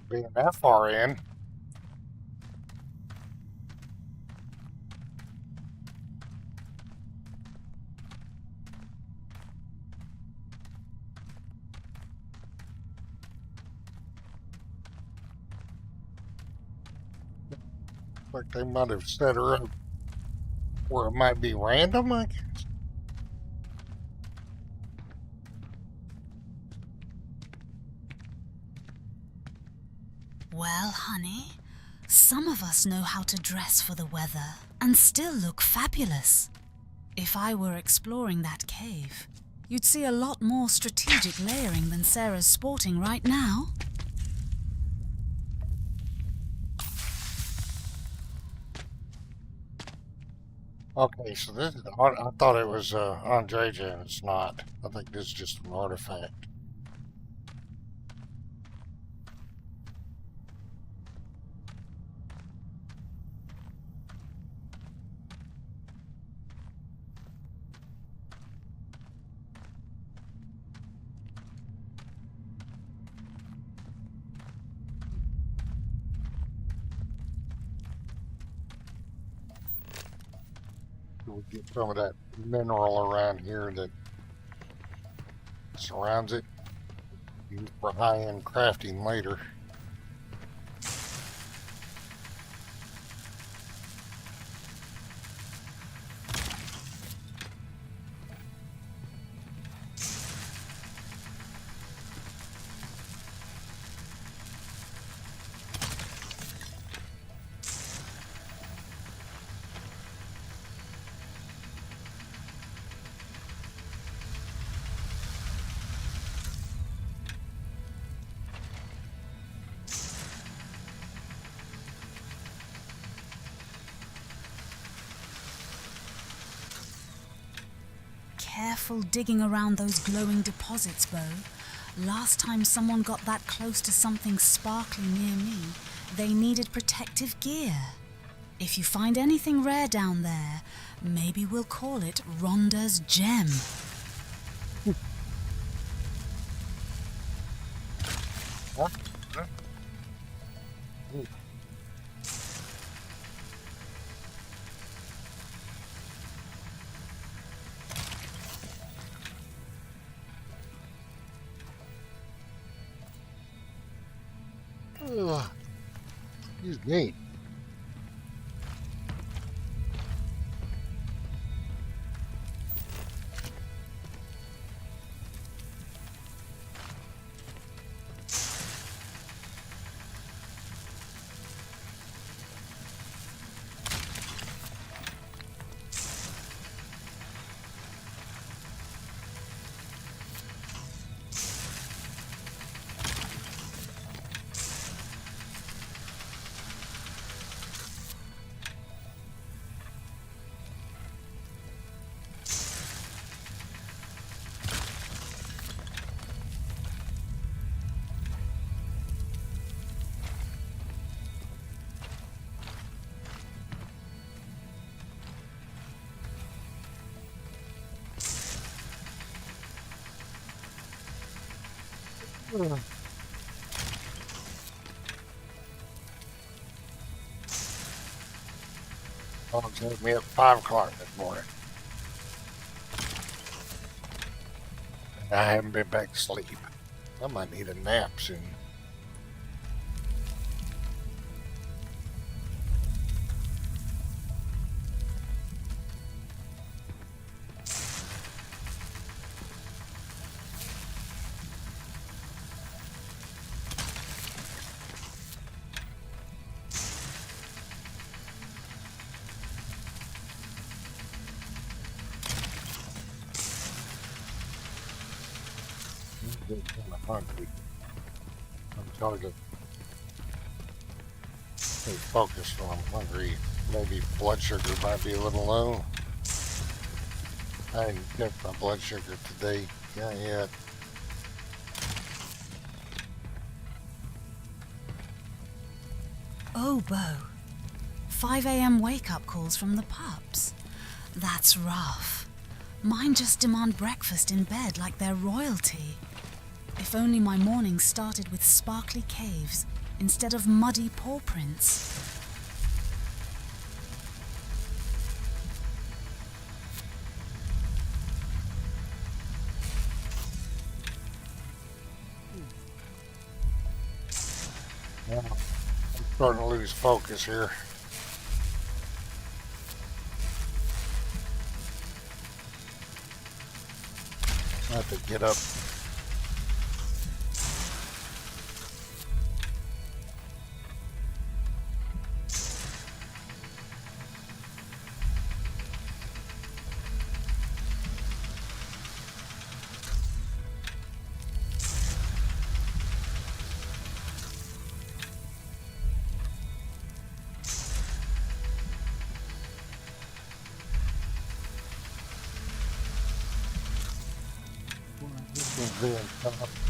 Being that far in. Like they might have set her up where it might be random, I guess. Well, honey, some of us know how to dress for the weather and still look fabulous. If I were exploring that cave, you'd see a lot more strategic layering than Sarah's sporting right now. Okay, so this is, I thought it was Andreja, and it's not. I think this is just an artifact. We get some of that mineral around here that surrounds it. Used for high-end crafting later. Careful digging around those glowing deposits, Bo. Last time someone got that close to something sparkly near me, they needed protective gear. If you find anything rare down there, maybe we'll call it Rhonda's gem. What? Excuse me. Dogs woke me up at 5 o'clock this morning. And I haven't been back to sleep. I might need a nap soon. I'm kind of hungry. I'm trying to stay focused when I'm hungry. Maybe blood sugar might be a little low. I didn't check my blood sugar today. Not yet. Oh, Bo. 5 a.m. wake-up calls from the pups. That's rough. Mine just demand breakfast in bed like they're royalty. If only my mornings started with sparkly caves instead of muddy paw prints. Yeah, I'm starting to lose focus here. I have to get up. This is being tough.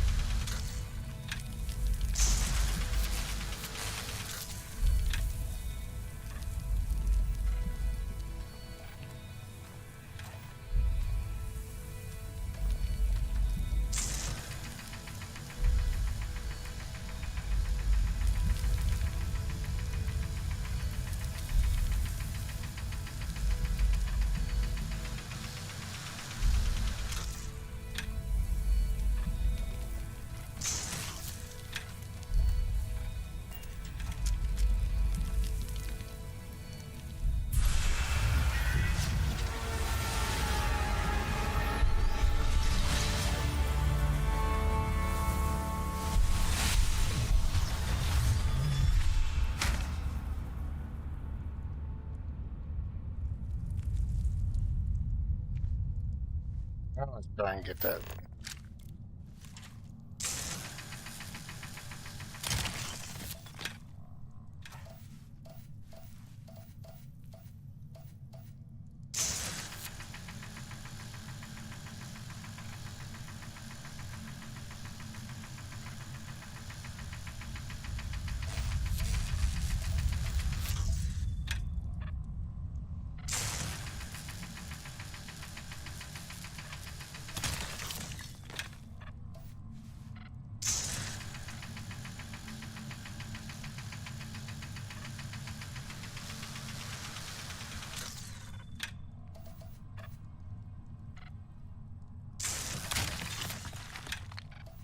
Now let's try and get that.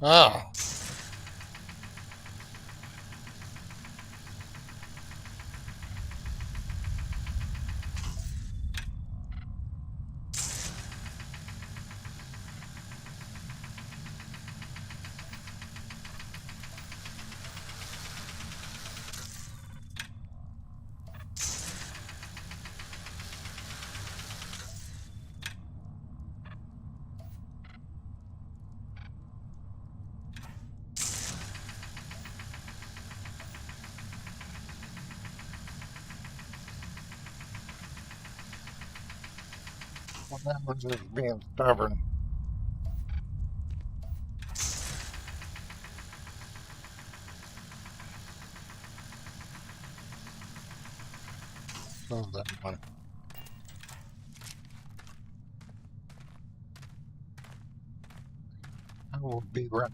Ah. Well, that was just being stubborn. So that one. I will be right.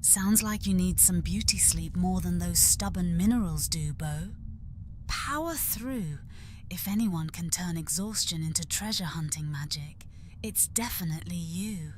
Sounds like you need some beauty sleep more than those stubborn minerals do, Bo. Power through. If anyone can turn exhaustion into treasure hunting magic, it's definitely you.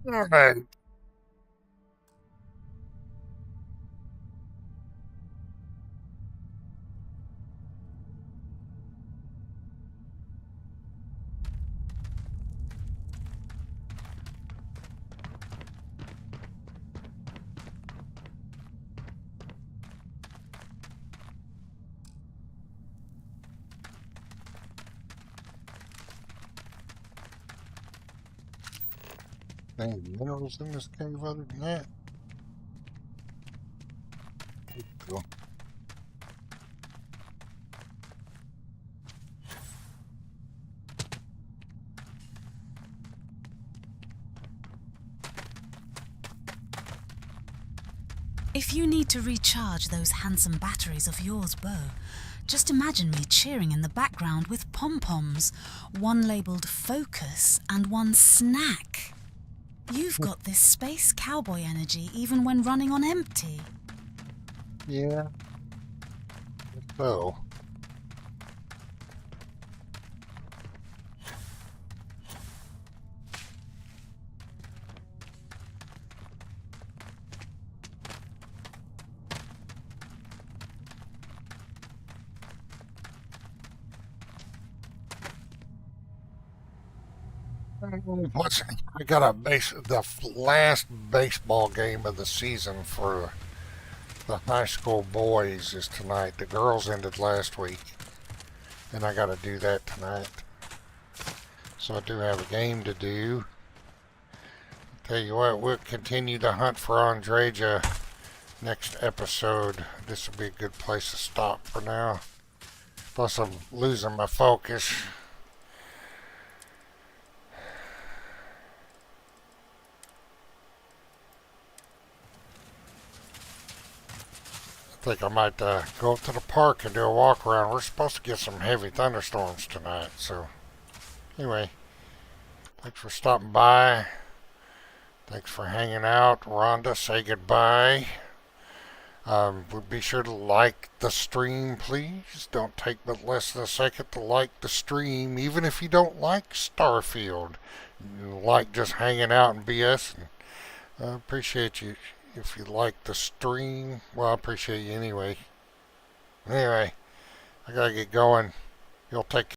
Alright. Any minerals in this cave other than that? Cool. If you need to recharge those handsome batteries of yours, Bo, just imagine me cheering in the background with pom-poms, one labelled Focus and one Snack. You've got this space cowboy energy even when running on empty. Yeah. So. I got the last baseball game of the season for the high school boys is tonight. The girls ended last week, and I got to do that tonight. So I do have a game to do. Tell you what, we'll continue the hunt for Andreja next episode. This will be a good place to stop for now. Plus, I'm losing my focus. I think I might go up to the park and do a walk around. We're supposed to get some heavy thunderstorms tonight. So, anyway, thanks for stopping by. Thanks for hanging out. Rhonda, say goodbye. Be sure to like the stream, please. Don't take but less than a second to like the stream, even if you don't like Starfield. You like just hanging out and BS. I appreciate you. If you like the stream, well, I appreciate you anyway. Anyway, I gotta get going. You'll take care.